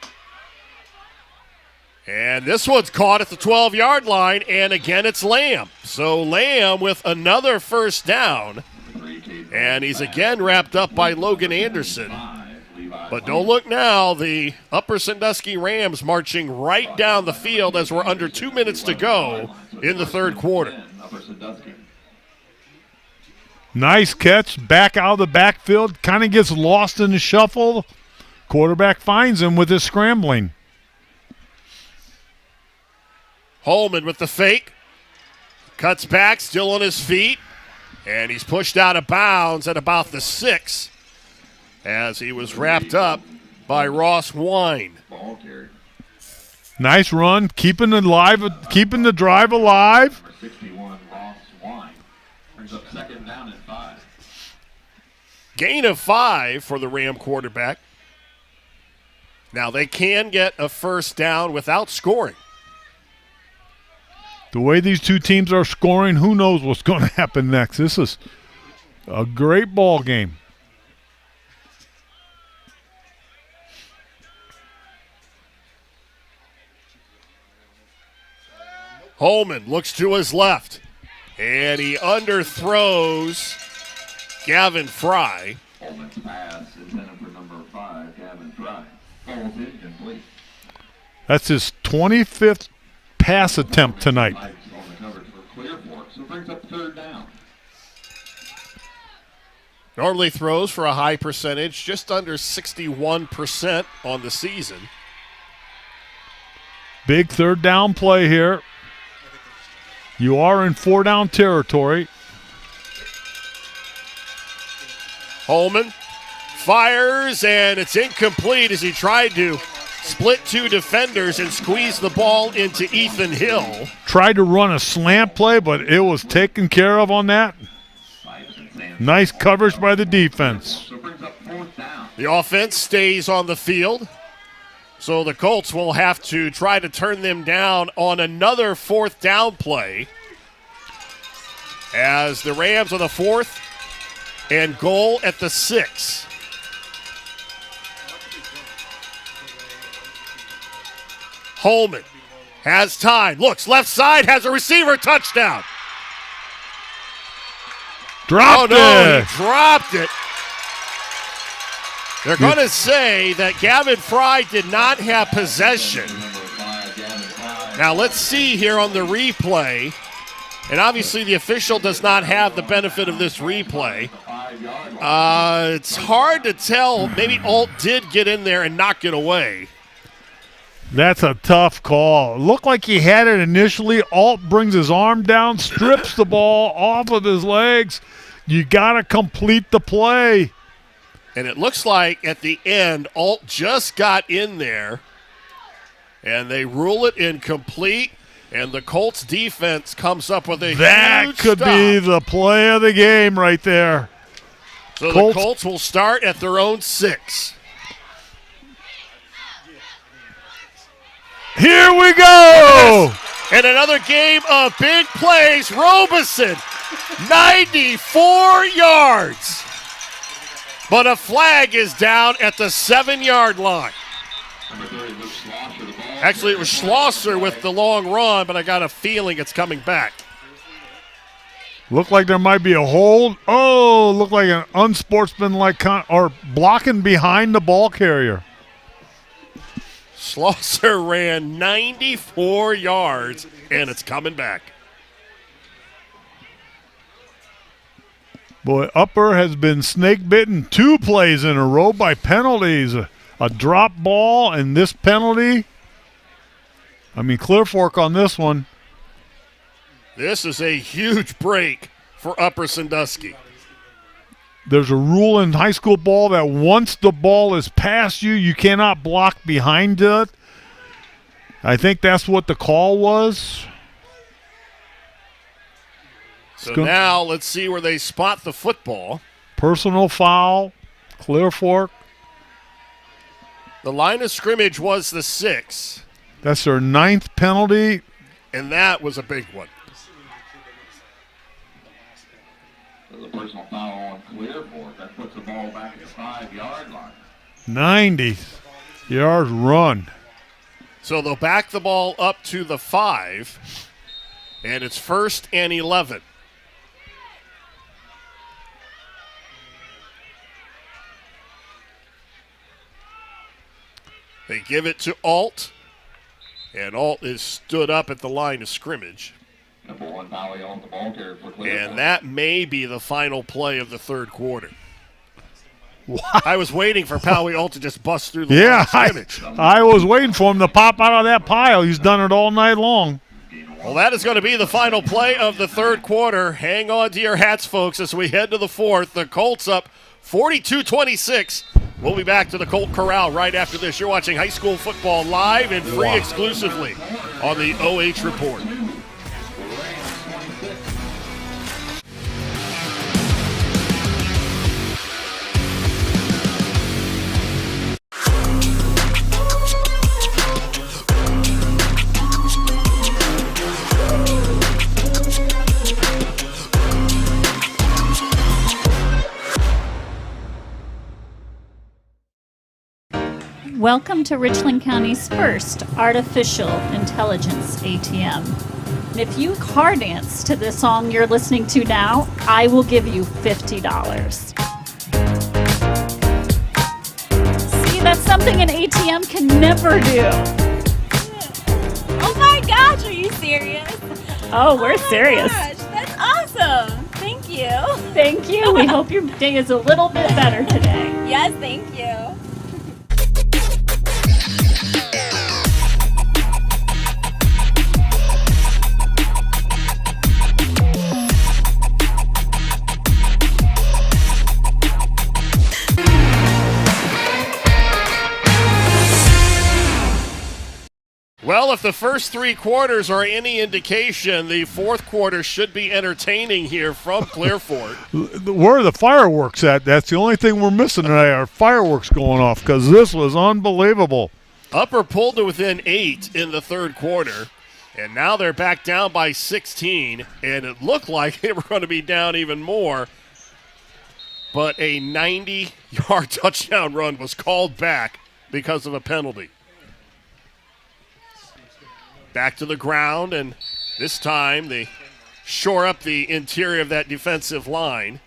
And this one's caught at the 12-yard line, and again it's Lamb. So Lamb with another first down, and he's again wrapped up by Logan Anderson. But don't look now, the Upper Sandusky Rams marching right down the field as we're under 2 minutes to go in the 3rd quarter. Nice catch, back out of the backfield, kind of gets lost in the shuffle. Quarterback finds him with his scrambling. Holman with the fake. Cuts back, still on his feet. And he's pushed out of bounds at about the 6 as he was wrapped up by Ross Wine. Nice run, keeping the drive alive. 61, Ross Wine. Brings up second down and 5. Gain of 5 for the Ram quarterback. Now they can get a first down without scoring. The way these two teams are scoring, who knows what's going to happen next. This is a great ball game. Holman looks to his left, and he underthrows Gavin Fry. Holman's pass is intended for number 5, Gavin Fry. Falls incomplete. That's his 25th pass attempt tonight. On the coverage for Clear Fork, so brings up third down. Normally throws for a high percentage, just under 61% on the season. Big third down play here. You are in 4-down territory. Holman fires, and it's incomplete as he tried to split two defenders and squeeze the ball into Ethan Hill. Tried to run a slant play, but it was taken care of on that. Nice coverage by the defense. The offense stays on the field, so the Colts will have to try to turn them down on another 4th down play as the Rams on the 4th and goal at the 6. Holman has time, looks left side, has a receiver, touchdown. Dropped it. He dropped it. They're going to say that Gavin Fry did not have possession. Now let's see here on the replay. And obviously the official does not have the benefit of this replay. It's hard to tell. Maybe Alt did get in there and knock it away. That's a tough call. It looked like he had it initially. Alt brings his arm down, strips the ball off of his legs. You got to complete the play. And it looks like at the end, Alt just got in there, and they rule it incomplete, and the Colts defense comes up with a that huge could stop. be the play of the game right there. So the Colts will start at their own 6. Here we go! And another game of big plays. Robeson, 94 yards. But a flag is down at the 7-yard line. Actually, it was Schlosser with the long run, but I got a feeling it's coming back. Looked like there might be a hold. Oh, looked like an unsportsmanlike or blocking behind the ball carrier. Schlosser ran 94 yards, and it's coming back. Boy, Upper has been snake-bitten 2 plays in a row by penalties. A drop ball and this penalty. I mean, Clear Fork on this one. This is a huge break for Upper Sandusky. There's a rule in high school ball that once the ball is past you, you cannot block behind it. I think that's what the call was. So now let's see where they spot the football. Personal foul, Clear Fork. The line of scrimmage was the 6. That's their 9th penalty. And that was a big one. The personal foul on Clear Fork. That puts the ball back at the 5-yard line. 90 yards run. So they'll back the ball up to the 5. And it's 1st and 11. They give it to Alt, and Alt is stood up at the line of scrimmage. Number 1 volley on the ball carrier for Clear Fork. And that may be the final play of the 3rd quarter. I was waiting for Powell to just bust through the Yeah, line of scrimmage. I was waiting for him to pop out of that pile. He's done it all night long. Well, that is going to be the final play of the third quarter. Hang on to your hats, folks, as we head to the fourth. The Colts up 42-26. We'll be back to the Colt Corral right after this. You're watching high school football live and free exclusively on the OH Report. Welcome to Richland County's first artificial intelligence ATM. And if you car dance to the song you're listening to now, I will give you $50. See, that's something an ATM can never do. Oh my gosh, are you serious? Oh, we're serious. Gosh, that's awesome. Thank you. Thank you. We hope your day is a little bit better today. Yes, thank you. Well, if the first three quarters are any indication, the fourth quarter should be entertaining here from Clearfork. Where are the fireworks at? That's the only thing we're missing today, are fireworks going off, because this was unbelievable. Upper pulled to within 8 in the third quarter, and now they're back down by 16, and it looked like they were going to be down even more. But a 90-yard touchdown run was called back because of a penalty. Back to the ground, and this time they shore up the interior of that defensive line.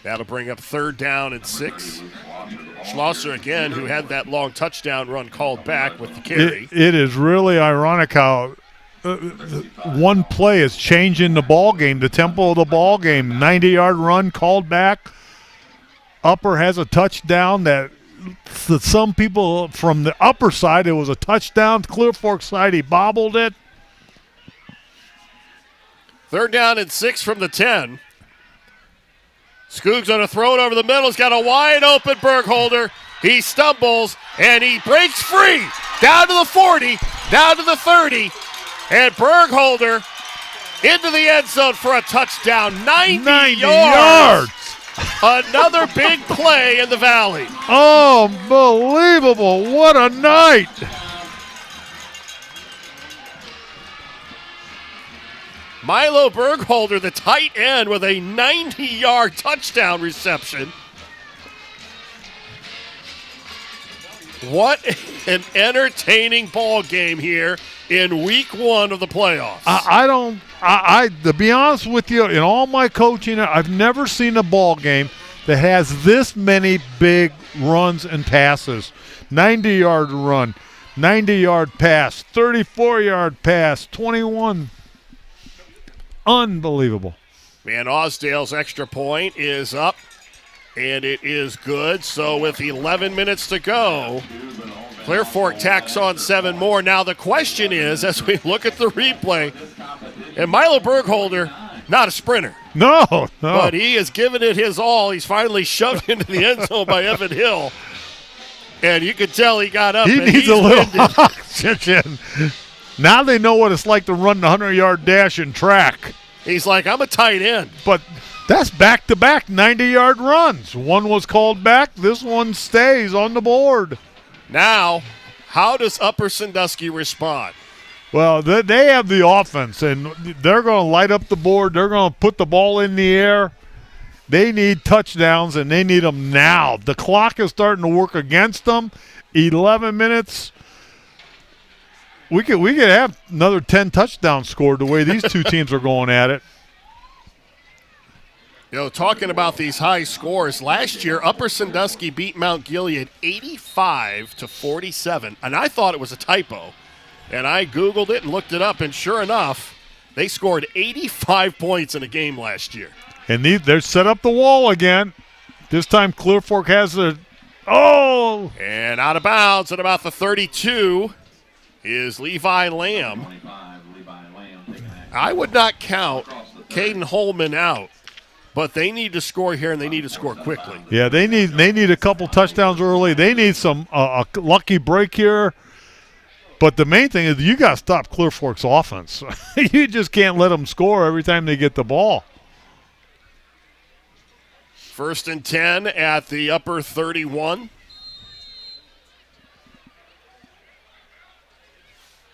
That'll bring up 3rd down and 6. Schlosser again, who had that long touchdown run called back with the carry. It is really ironic how one play is changing the ball game, the tempo of the ball game. 90-yard run called back. Upper has a touchdown that some people from the upper side, it was a touchdown. Clear Fork side, he bobbled it. 3rd down and 6 from the 10. Skoog's going to throw it over the middle. He's got a wide open Bergholder. He stumbles, and he breaks free. Down to the 40, down to the 30. And Bergholder into the end zone for a touchdown. 90 yards. Another big play in the Valley. Unbelievable. What a night. Milo Bergholder, the tight end, with a 90-yard touchdown reception. What an entertaining ball game here in week 1 of the playoffs. To be honest with you, in all my coaching, I've never seen a ball game that has this many big runs and passes. 90-yard run, 90-yard pass, 34-yard pass, 21. Unbelievable. Van Osdale's extra point is up, and it is good. So with 11 minutes to go, Clear Fork tacks on 7 more. Now the question is, as we look at the replay, and Milo Bergholder, not a sprinter. No. But he has given it his all. He's finally shoved into the end zone by Evan Hill. And you could tell he got up. He needs a little oxygen. Now they know what it's like to run the 100-yard dash and track. He's like, I'm a tight end. But that's back-to-back 90-yard runs. One was called back. This one stays on the board. Now, how does Upper Sandusky respond? Well, they have the offense, and they're going to light up the board. They're going to put the ball in the air. They need touchdowns, and they need them now. The clock is starting to work against them. 11 minutes. We could have another 10 touchdowns scored the way these two teams are going at it. You know, talking about these high scores, last year Upper Sandusky beat Mount Gilead 85-47, and I thought it was a typo. And I Googled it and looked it up, and sure enough, They scored 85 points in a game last year. And they're set up the wall again. This time Clear Fork has a And out of bounds at about the 32 is Levi Lamb. I would not count Caden Holman out, but they need to score here, and they need to score quickly. Yeah, they need a couple touchdowns early. They need some a lucky break here. But the main thing is you got to stop Clear Fork's offense. You just can't let them score every time they get the ball. 1st and 10 at the upper 31.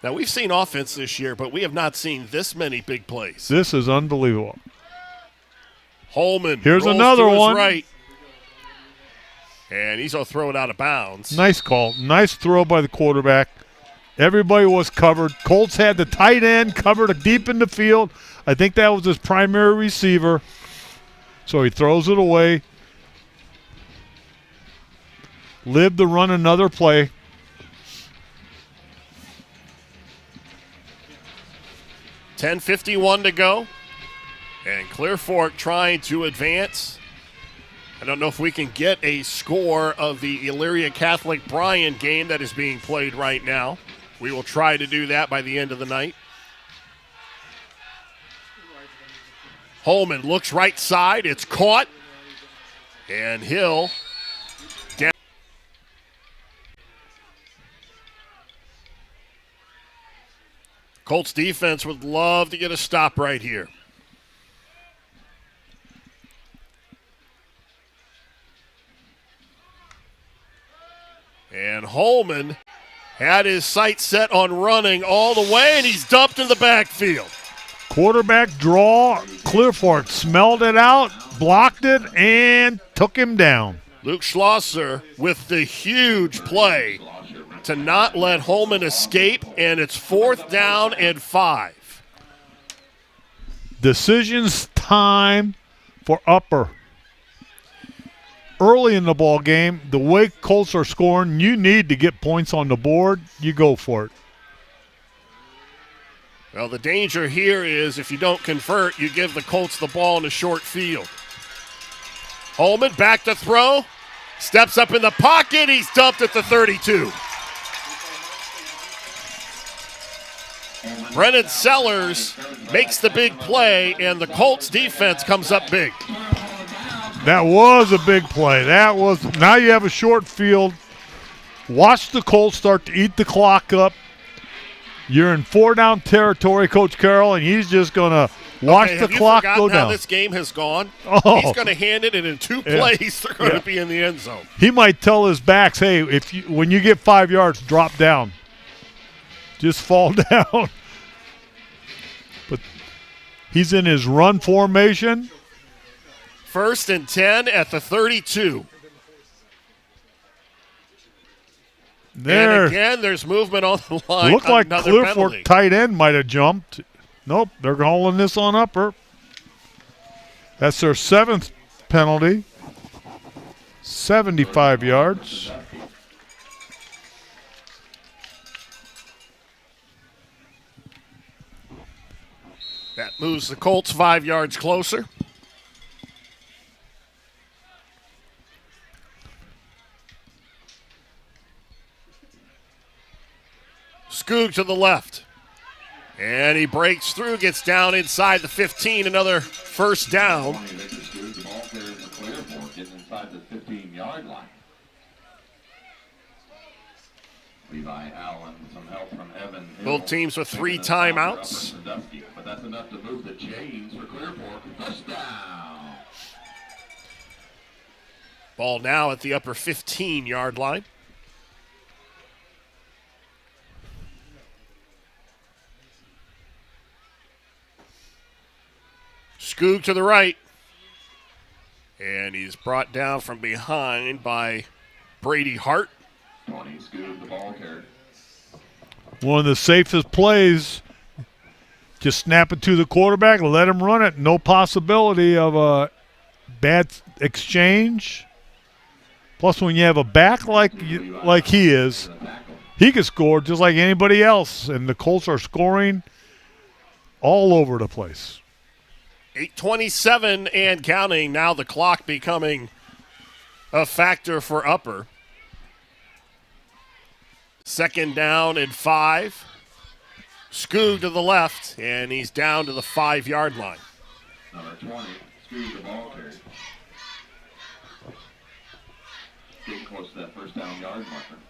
Now, we've seen offense this year, but we have not seen this many big plays. This is unbelievable. Holman. Here's rolls another to his one. Right. And he's going to throw it out of bounds. Nice call. Nice throw by the quarterback. Everybody was covered. Colts had the tight end covered deep in the field. I think that was his primary receiver. So he throws it away. Lived to run another play. $10:51 to go. And Clear Fork trying to advance. I don't know if we can get a score of the Elyria Catholic Bryan game that is being played right now. We will try to do that by the end of the night. Holman looks right side. It's caught. And Hill down. Colts defense would love to get a stop right here. And Holman had his sights set on running all the way, and he's dumped in the backfield. Quarterback draw. Clear Fork smelled it out, blocked it, and took him down. Luke Schlosser with the huge play to not let Holman escape, and it's 4th down and 5. Decisions time for Upper. Early in the ball game, the way Colts are scoring, you need to get points on the board. You go for it. Well, the danger here is if you don't convert, you give the Colts the ball in a short field. Holman back to throw. Steps up in the pocket. He's dumped at the 32. Brennan Sellers makes the big play, and the Colts defense comes up big. That was a big play. Now you have a short field. Watch the Colts start to eat the clock up. You're in 4-down territory, Coach Carroll, and he's just going to watch the clock go down. How this game has gone? Oh. He's going to hand it, and in 2 plays, they're going to be in the end zone. He might tell his backs, hey, when you get 5 yards, drop down. Just fall down. But he's in his run formation. 1st and 10 at the 32. There. And again, there's movement on the line. Looked like Another Clear penalty. Fork tight end might have jumped. Nope, they're calling this on Upper. That's their 7th penalty. 75 yards. That moves the Colts 5 yards closer. Skoog to the left. And he breaks through, gets down inside the 15, another 1st down. Levi Allen, some help from Evan Hill. Both teams with 3 timeouts. But that's enough to move the chains for Clear Fork. First down. Ball now at the upper 15-yard line. Skoog to the right. And he's brought down from behind by Brady Hart. 20, Skoog, the ball carried. One of the safest plays. Just snap it to the quarterback, let him run it. No possibility of a bad exchange. Plus, when you have a back like he is, he can score just like anybody else. And the Colts are scoring all over the place. 8:27 and counting. Now the clock becoming a factor for Upper. 2nd down and 5. Skoog to the left, and he's down to the 5-yard line. Number 20, Skoog the ball carrier. Getting close to that first down yard marker.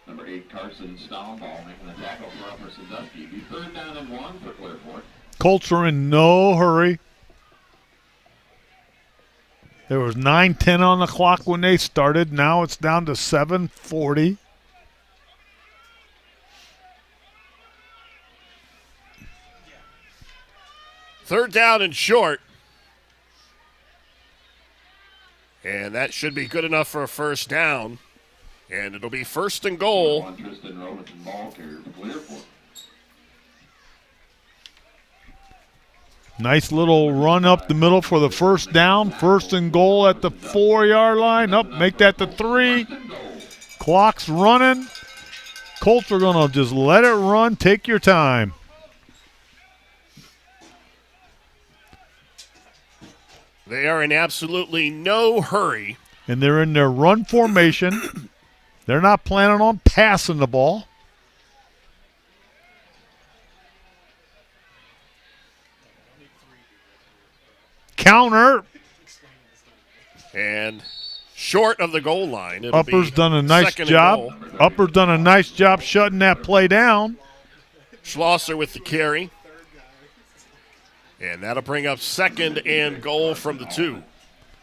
Number 8, Carson Stallenball making the tackle for Upper Sandusky. 3rd down and 1 for Clearport. Colts are in no hurry. There was 9:10 on the clock when they started. Now it's down to 7:40. Third down and short. And that should be good enough for a first down. And it'll be 1st and goal. Tristan Robinson ball carrier for Clearport. Nice little run up the middle for the first down. 1st and goal at the 4-yard line. Up, make that the 3. Clock's running. Colts are going to just let it run. Take your time. They are in absolutely no hurry. And they're in their run formation. They're not planning on passing the ball. Counter. And short of the goal line. It'll Upper's be done a nice 2nd and job. goal. Upper's done a nice job shutting that play down. Schlosser with the carry. And that'll bring up 2nd and goal from the 2.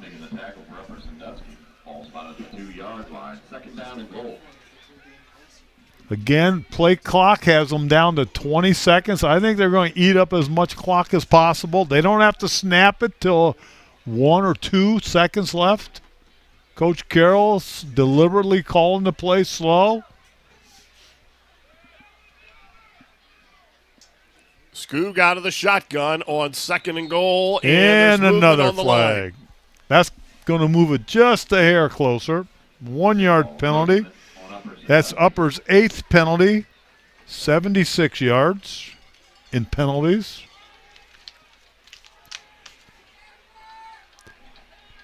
Making the tackle for Upper Sandusky. Ball spotted at the 2-yard line. 2nd down and goal. Again, play clock has them down to 20 seconds. I think they're going to eat up as much clock as possible. They don't have to snap it till 1 or 2 seconds left. Coach Carroll's deliberately calling the play slow. Skoog out of the shotgun on 2nd and goal. And there's movement another on the flag. line. That's going to move it just a hair closer. 1-yard penalty. That's Upper's 8th penalty. 76 yards in penalties.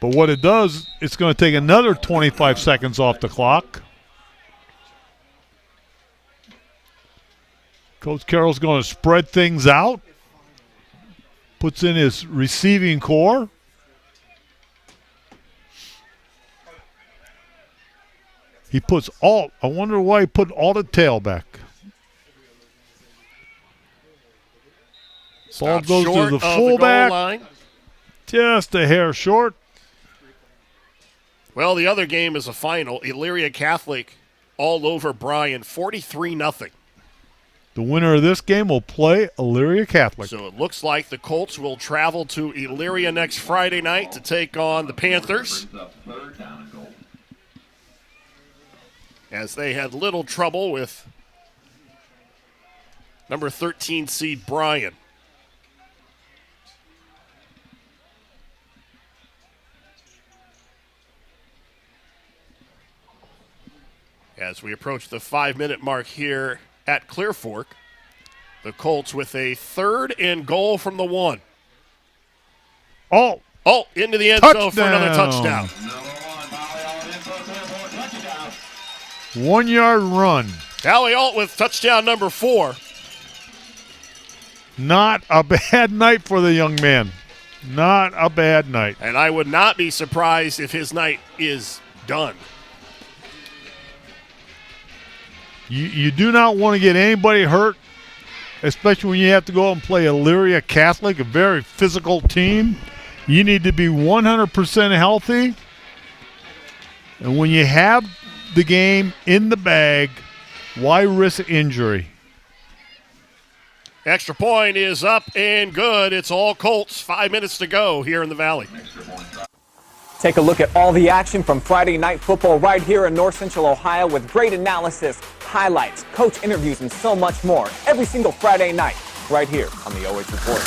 But what it does, it's going to take another 25 seconds off the clock. Coach Carroll's going to spread things out. Puts in his receiving core. He puts all, I wonder why he put all the tailback. Ball goes to the fullback. Just a hair short. Well, the other game is a final. Elyria Catholic all over Bryan, 43-0. The winner of this game will play Elyria Catholic. So it looks like the Colts will travel to Elyria next Friday night to take on the Panthers, as they had little trouble with number 13 seed Bryan. As we approach the 5-minute mark here at Clear Fork, the Colts with a 3rd and goal from the 1. Oh, into the end zone for another touchdown. 1-yard run. Allie Alt with touchdown number 4. Not a bad night for the young man. Not a bad night. And I would not be surprised if his night is done. You do not want to get anybody hurt, especially when you have to go out and play Elyria Catholic, a very physical team. You need to be 100% healthy. And when you have the game in the bag, why risk injury? Extra point is up and good. It's all Colts. 5 minutes to go here in the Valley. Take a look at all the action from Friday Night Football right here in North Central Ohio with great analysis, highlights, coach interviews, and so much more every single Friday night right here on the OH Report.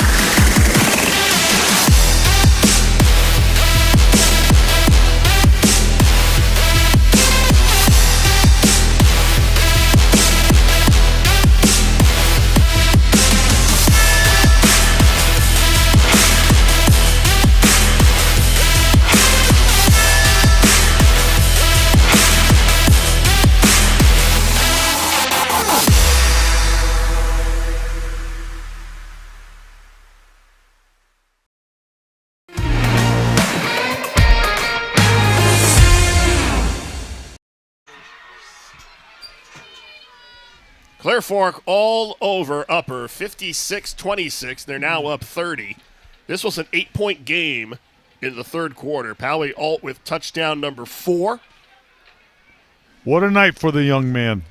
Clear Fork all over Upper, 56-26. They're now up 30. This was an 8-point game in the third quarter. Poway Alt with touchdown number 4. What a night for the young man.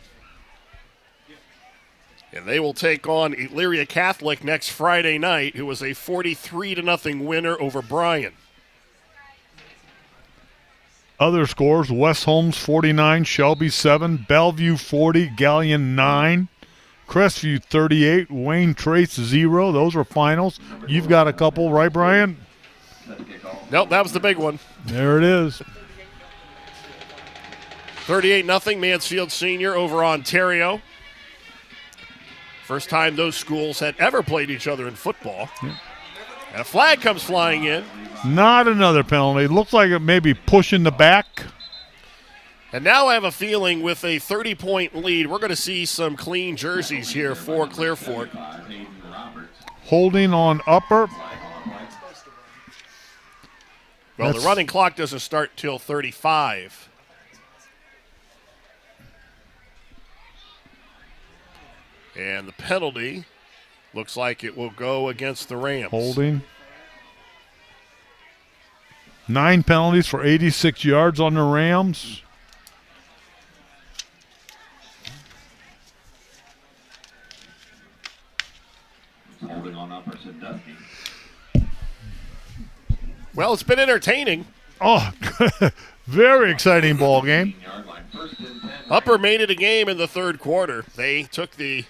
And they will take on Elyria Catholic next Friday night, who was a 43-0 winner over Bryan. Other scores, West Holmes 49, Shelby 7, Bellevue 40, Galleon 9, Crestview 38, Wayne Trace 0. Those were finals. You've got a couple, right, Brian? Nope, that was the big one. There it is. 38-0 Mansfield Senior over Ontario. First time those schools had ever played each other in football. Yeah. And a flag comes flying in. Not another penalty. It looks like it may be pushing the back. And now I have a feeling with a 30-point lead, we're going to see some clean jerseys here for Clear Fork. Holding on Upper. Well, the running clock doesn't start till 35. And the penalty looks like it will go against the Rams. Holding. 9 penalties for 86 yards on the Rams. Holding on Upper Sandusky. Well, it's been entertaining. Oh, very exciting ball game. Upper made it a game in the third quarter. They took the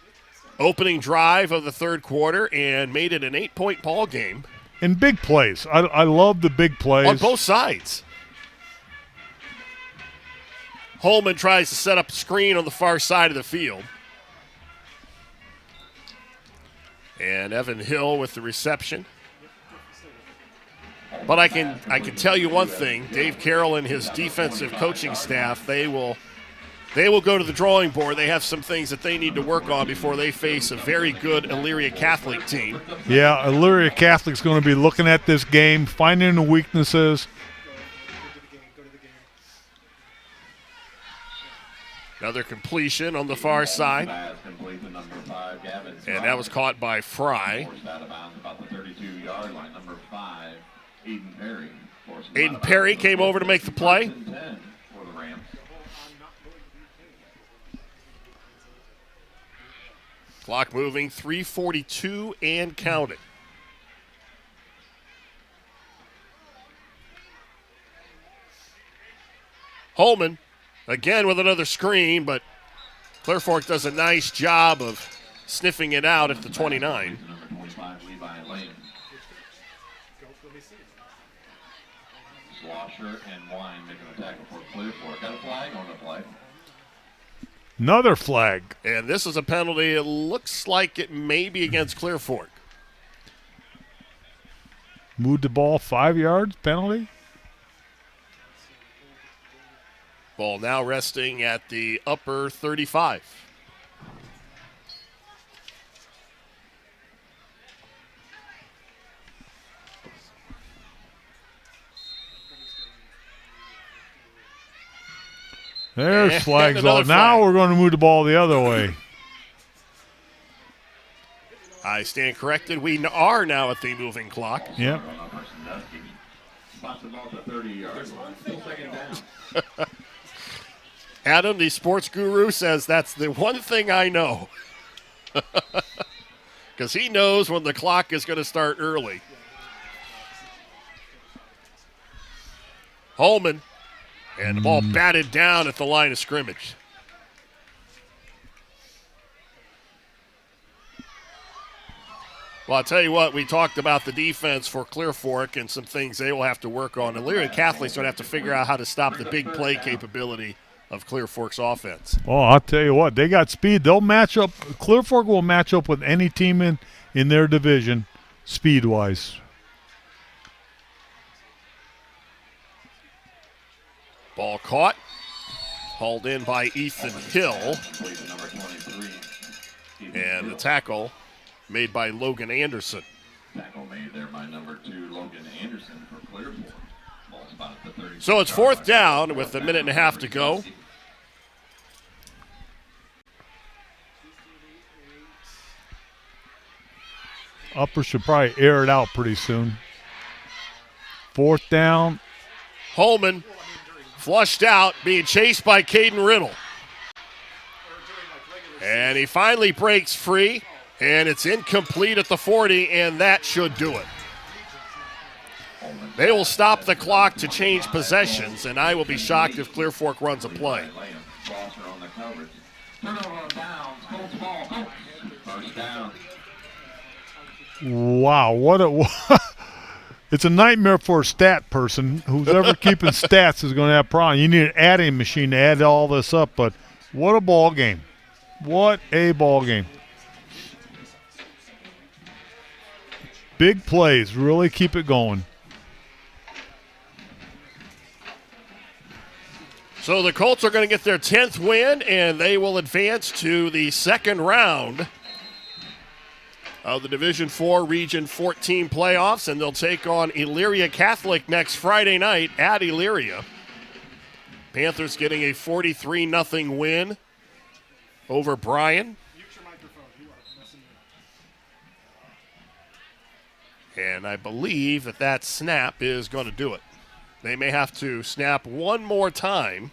opening drive of the third quarter and made it an 8-point ball game. And big plays. I love the big plays. On both sides. Holman tries to set up a screen on the far side of the field. And Evan Hill with the reception. But I can tell you one thing. Dave Carroll and his defensive coaching staff, they will go to the drawing board. They have some things that they need to work on before they face a very good Elyria Catholic team. Yeah, Elyria Catholic's going to be looking at this game, finding the weaknesses. Another completion on the far side. And that was caught by Fry. Aiden Perry came over to make the play. Clock moving, 3:42 and counting. Holman, again with another screen, but Clear Fork does a nice job of sniffing it out at the 29. Slosher and Wine making a tackle for Clear Fork. Got a flag on the play. Another flag. And this is a penalty. It looks like it may be against Clear Fork. Moved the ball 5 yards, penalty. Ball now resting at the upper 35. There's flags off. Now we're going to move the ball the other way. I stand corrected. We are now at the moving clock. Yep. Adam, the sports guru, says that's the one thing I know. Because he knows when the clock is going to start early. Holman. And the ball batted down at the line of scrimmage. Well, I'll tell you what, we talked about the defense for Clear Fork and some things they will have to work on. And Elyria Catholic's going to have to figure out how to stop the big play capability of Clear Fork's offense. Oh, I'll tell you what, they got speed. They'll match up. Clear Fork will match up with any team in their division speed-wise. Ball caught. Hauled in by Ethan Hill. And the tackle made by Logan Anderson. Tackle made there by number 2, Logan Anderson for Clear Fork. So it's fourth down with a minute and a half to go. Upper should probably air it out pretty soon. 4th down. Holman flushed out, being chased by Caden Riddle. And he finally breaks free, and it's incomplete at the 40, and that should do it. They will stop the clock to change possessions, and I will be shocked if Clear Fork runs a play. Wow, what a it's a nightmare for a stat person. Who's ever keeping stats is going to have problems. You need an adding machine to add all this up, but what a ball game. What a ball game. Big plays, really keep it going. So the Colts are going to get their 10th win, and they will advance to the second round of the Division IV Region 14 playoffs, and they'll take on Elyria Catholic next Friday night at Elyria. Panthers getting a 43-0 win over Bryan. And I believe that snap is going to do it. They may have to snap one more time.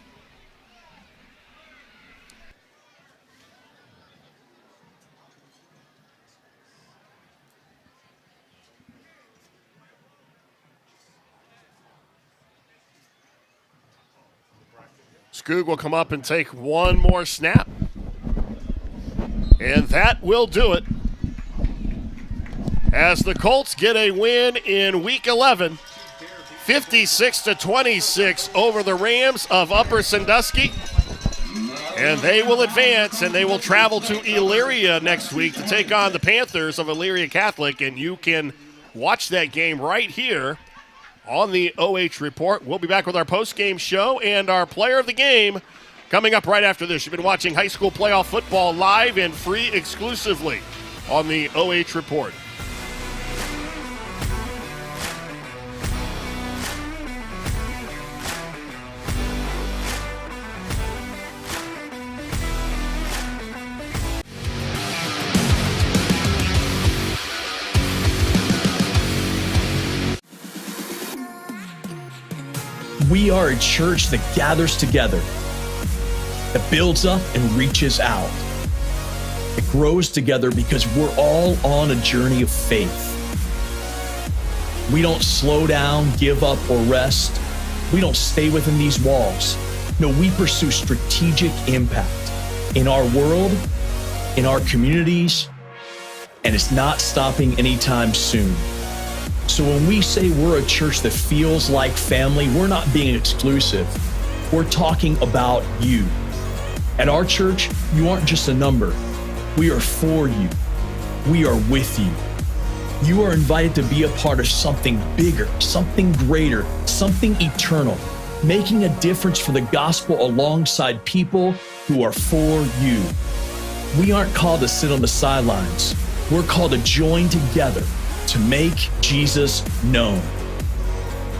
Skoog will come up and take one more snap. And that will do it. As the Colts get a win in Week 11, 56-26 over the Rams of Upper Sandusky. And they will advance, and they will travel to Elyria next week to take on the Panthers of Elyria Catholic. And you can watch that game right here on the OH Report. We'll be back with our post-game show and our player of the game coming up right after this. You've been watching high school playoff football live and free exclusively on the OH Report. We are a church that gathers together, that builds up and reaches out. It grows together because we're all on a journey of faith. We don't slow down, give up, or rest. We don't stay within these walls. No, we pursue strategic impact in our world, in our communities, and it's not stopping anytime soon. So when we say we're a church that feels like family, we're not being exclusive. We're talking about you. At our church, you aren't just a number. We are for you. We are with you. You are invited to be a part of something bigger, something greater, something eternal, making a difference for the gospel alongside people who are for you. We aren't called to sit on the sidelines. We're called to join together to make Jesus known.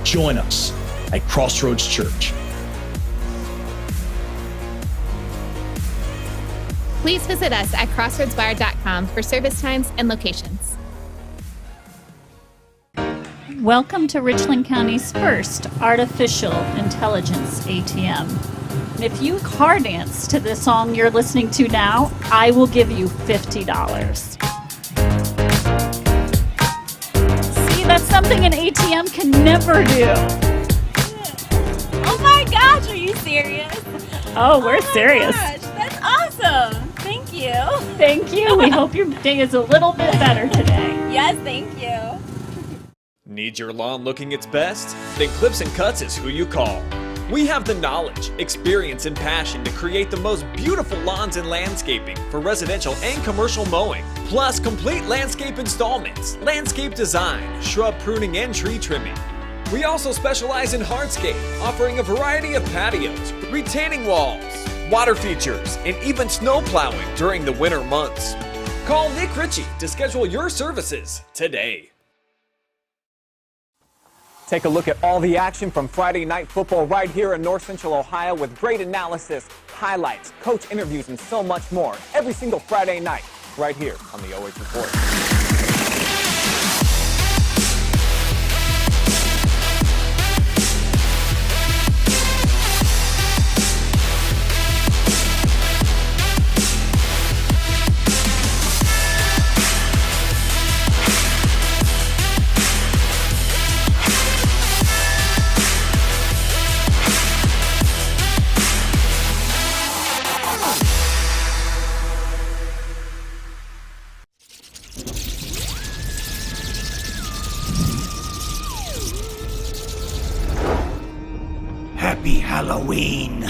Join us at Crossroads Church. Please visit us at crossroadswire.com for service times and locations. Welcome to Richland County's first artificial intelligence ATM. And if you car dance to the song you're listening to now, I will give you $50. That's something an ATM can never do. Oh my gosh, are you serious? Oh, we're serious. Gosh, that's awesome. Thank you. Thank you. We hope your day is a little bit better today. Yes, thank you. Need your lawn looking its best? Then Clips and Cuts is who you call. We have the knowledge, experience, and passion to create the most beautiful lawns and landscaping for residential and commercial mowing, plus complete landscape installments, landscape design, shrub pruning, and tree trimming. We also specialize in hardscape, offering a variety of patios, retaining walls, water features, and even snow plowing during the winter months. Call Nick Ritchie to schedule your services today. Take a look at all the action from Friday Night Football right here in North Central Ohio with great analysis, highlights, coach interviews, and so much more every single Friday night right here on the OH Report. Halloween.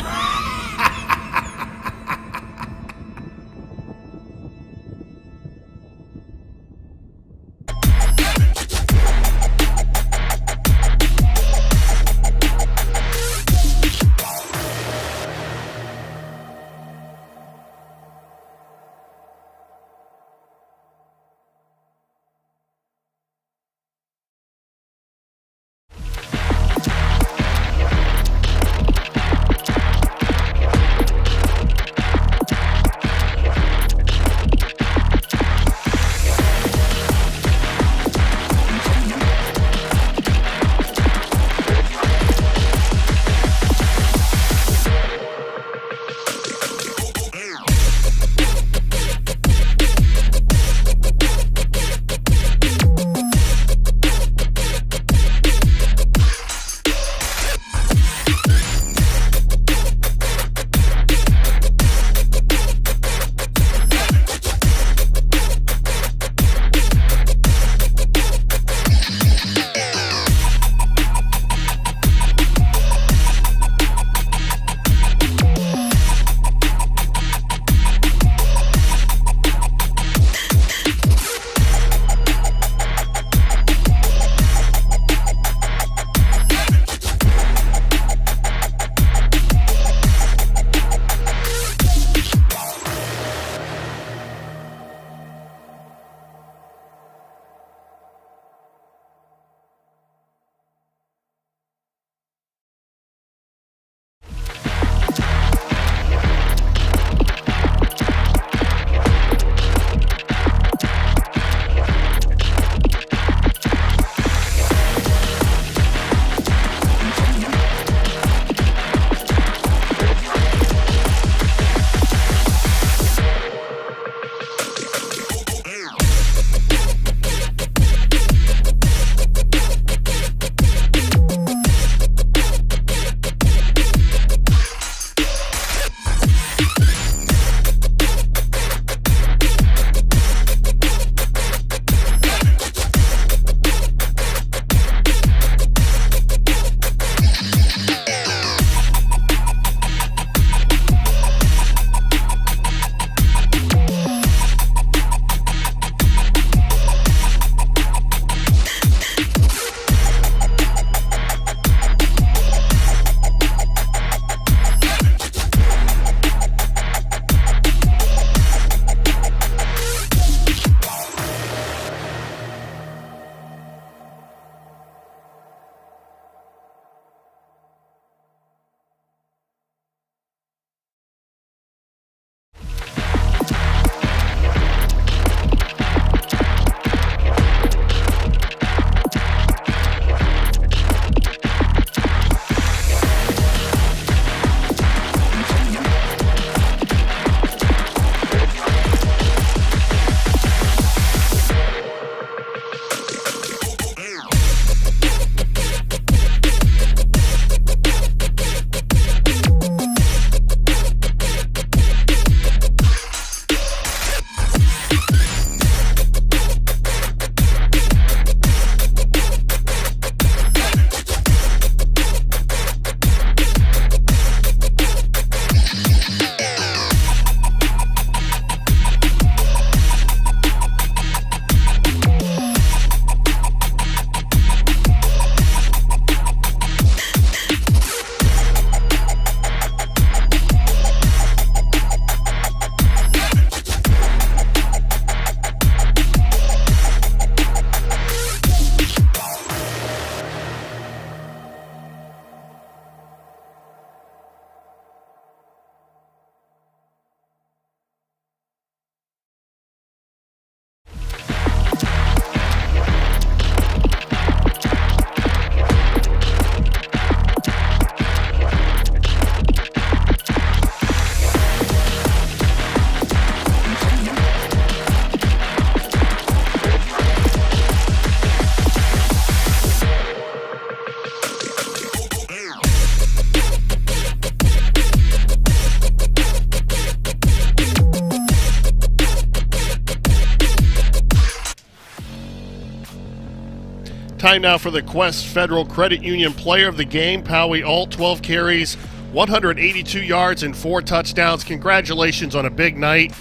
Time now for the Quest Federal Credit Union Player of the Game. Powie Alt, 12 carries, 182 yards and 4 touchdowns. Congratulations on a big night.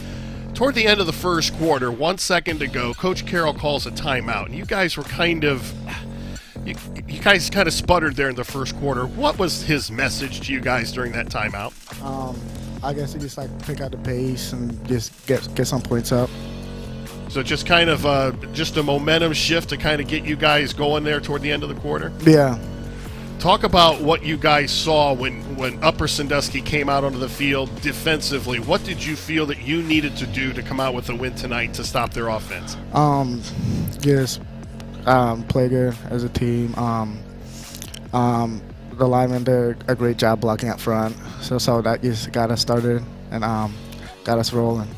Toward the end of the first quarter, 1 second to go, Coach Carroll calls a timeout, and you guys were you guys kind of sputtered there in the first quarter. What was his message to you guys during that timeout? I guess he just pick out the pace and just get some points up. So just kind of just a momentum shift to kind of get you guys going there toward the end of the quarter? Yeah. Talk about what you guys saw when Upper Sandusky came out onto the field defensively. What did you feel that you needed to do to come out with a win tonight to stop their offense? Just play good as a team. The linemen did a great job blocking up front. So that just got us started and got us rolling.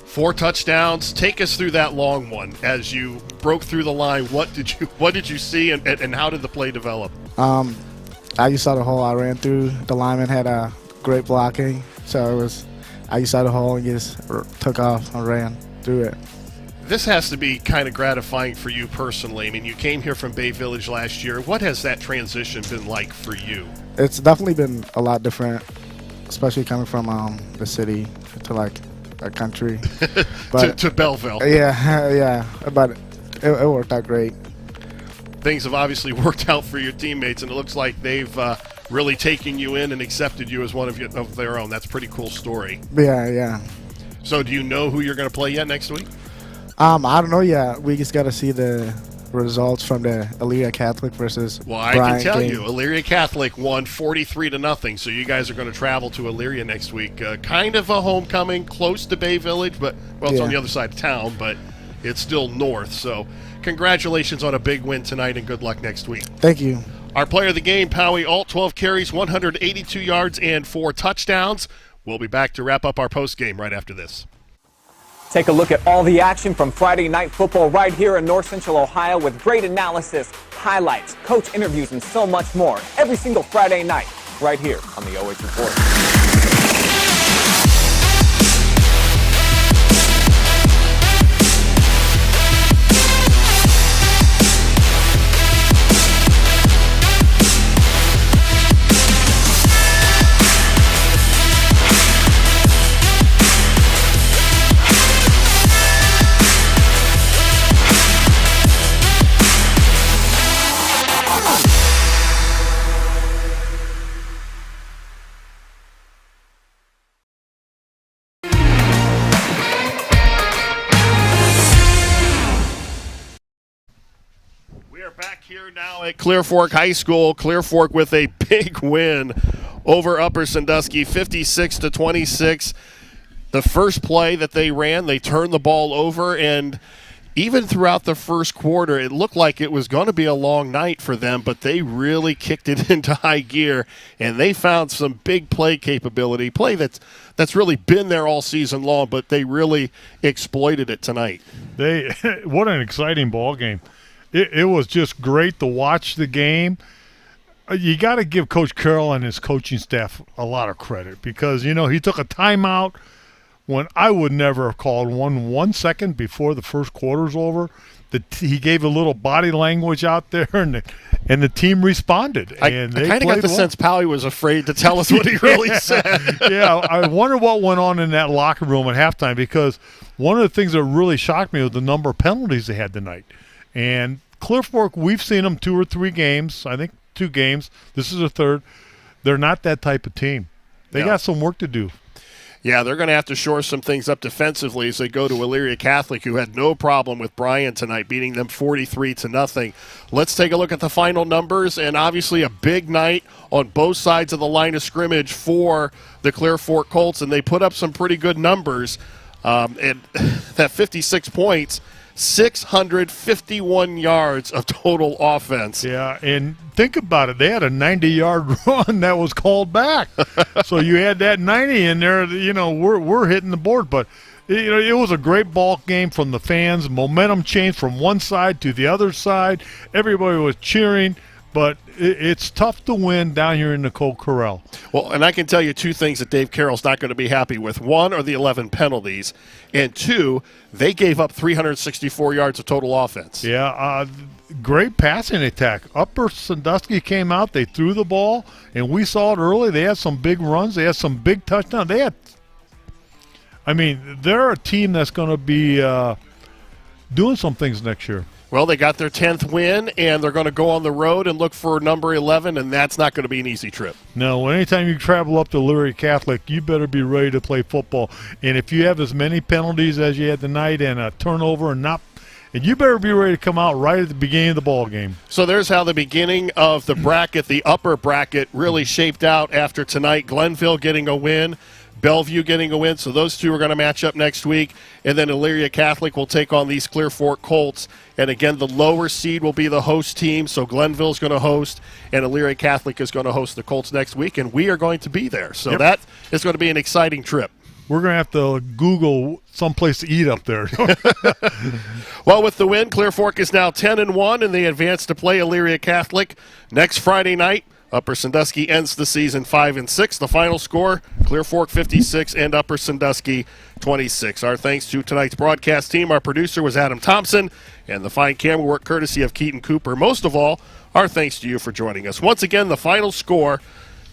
4 touchdowns. Take us through that long one. As you broke through the line, what did you see and how did the play develop? I just saw the hole. I ran through. The lineman had a great blocking, so I just saw the hole and just took off and ran through it. This has to be kind of gratifying for you personally. I mean, you came here from Bay Village last year. What has that transition been like for you? It's definitely been a lot different, especially coming from the city to a country. But, to Bellville. Yeah, but it worked out great. Things have obviously worked out for your teammates, and it looks like they've really taken you in and accepted you as one of their own. That's a pretty cool story. Yeah. So do you know who you're going to play yet next week? I don't know yet. We just got to see the results from the Elyria Catholic versus Bryan I can tell you, Elyria Catholic won 43-0. So you guys are going to travel to Elyria next week. Kind of a homecoming, close to Bay Village, but it's on the other side of town, but it's still north. So congratulations on a big win tonight, and good luck next week. Thank you. Our player of the game, Powie Alt, 12 carries, 182 yards, and 4 touchdowns. We'll be back to wrap up our postgame right after this. Take a look at all the action from Friday Night Football right here in North Central Ohio with great analysis, highlights, coach interviews, and so much more every single Friday night right here on the OH Report. Back here now at Clear Fork High School. Clear Fork with a big win over Upper Sandusky, 56-26. The first play that they ran, they turned the ball over, and even throughout the first quarter, it looked like it was going to be a long night for them, but they really kicked it into high gear, and they found some big play capability, play that's really been there all season long, but they really exploited it tonight. What an exciting ball game. It was just great to watch the game. You got to give Coach Carroll and his coaching staff a lot of credit because, he took a timeout when I would never have called 1 second before the first quarter's over. He gave a little body language out there, and the team responded. And I kind of got the sense Powie was afraid to tell us what he really said. Yeah, I wonder what went on in that locker room at halftime because one of the things that really shocked me was the number of penalties they had tonight. And Clear Fork, we've seen them 2 or 3 games. I think 2 games. This is a third. They're not that type of team. They got some work to do. Yeah, they're going to have to shore some things up defensively as they go to Elyria Catholic, who had no problem with Bryan tonight, beating them 43-0. Let's take a look at the final numbers, and obviously a big night on both sides of the line of scrimmage for the Clear Fork Colts, and they put up some pretty good numbers. And that 56 points, 651 yards of total offense. Yeah, and think about it. They had a 90-yard run that was called back. So you had that 90 in there, we're hitting the board. But, it was a great ball game from the fans. Momentum changed from one side to the other side. Everybody was cheering. but it's tough to win down here in Nicole Corral. Well, and I can tell you two things that Dave Carroll's not going to be happy with. One are the 11 penalties, and two, they gave up 364 yards of total offense. Yeah, great passing attack. Upper Sandusky came out, they threw the ball, and we saw it early. They had some big runs. They had some big touchdowns. They're a team that's going to be doing some things next year. Well, they got their 10th win, and they're going to go on the road and look for number 11, and that's not going to be an easy trip. No, anytime you travel up to Elyria Catholic, you better be ready to play football. And if you have as many penalties as you had tonight and a turnover and you better be ready to come out right at the beginning of the ball game. So there's how the beginning of the bracket, the upper bracket, really shaped out after tonight. Glenville getting a win, Bellevue getting a win, so those two are going to match up next week. And then Elyria Catholic will take on these Clear Fork Colts. And again, the lower seed will be the host team, so Glenville's going to host, and Elyria Catholic is going to host the Colts next week, and we are going to be there. So that is going to be an exciting trip. We're going to have to Google someplace to eat up there. Well, with the win, Clear Fork is now 10-1, and they advance to play Elyria Catholic next Friday night. Upper Sandusky ends the season 5-6. The final score, Clear Fork 56 and Upper Sandusky 26. Our thanks to tonight's broadcast team. Our producer was Adam Thompson, and the fine camera work courtesy of Keaton Cooper. Most of all, our thanks to you for joining us. Once again, the final score,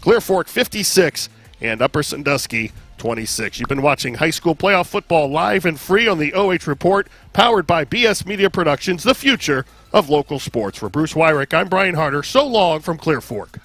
Clear Fork 56 and Upper Sandusky 26. You've been watching high school playoff football live and free on the OH Report, powered by BS Media Productions, the future of local sports. For Bruce Wyrick, I'm Brian Harder. So long from Clear Fork.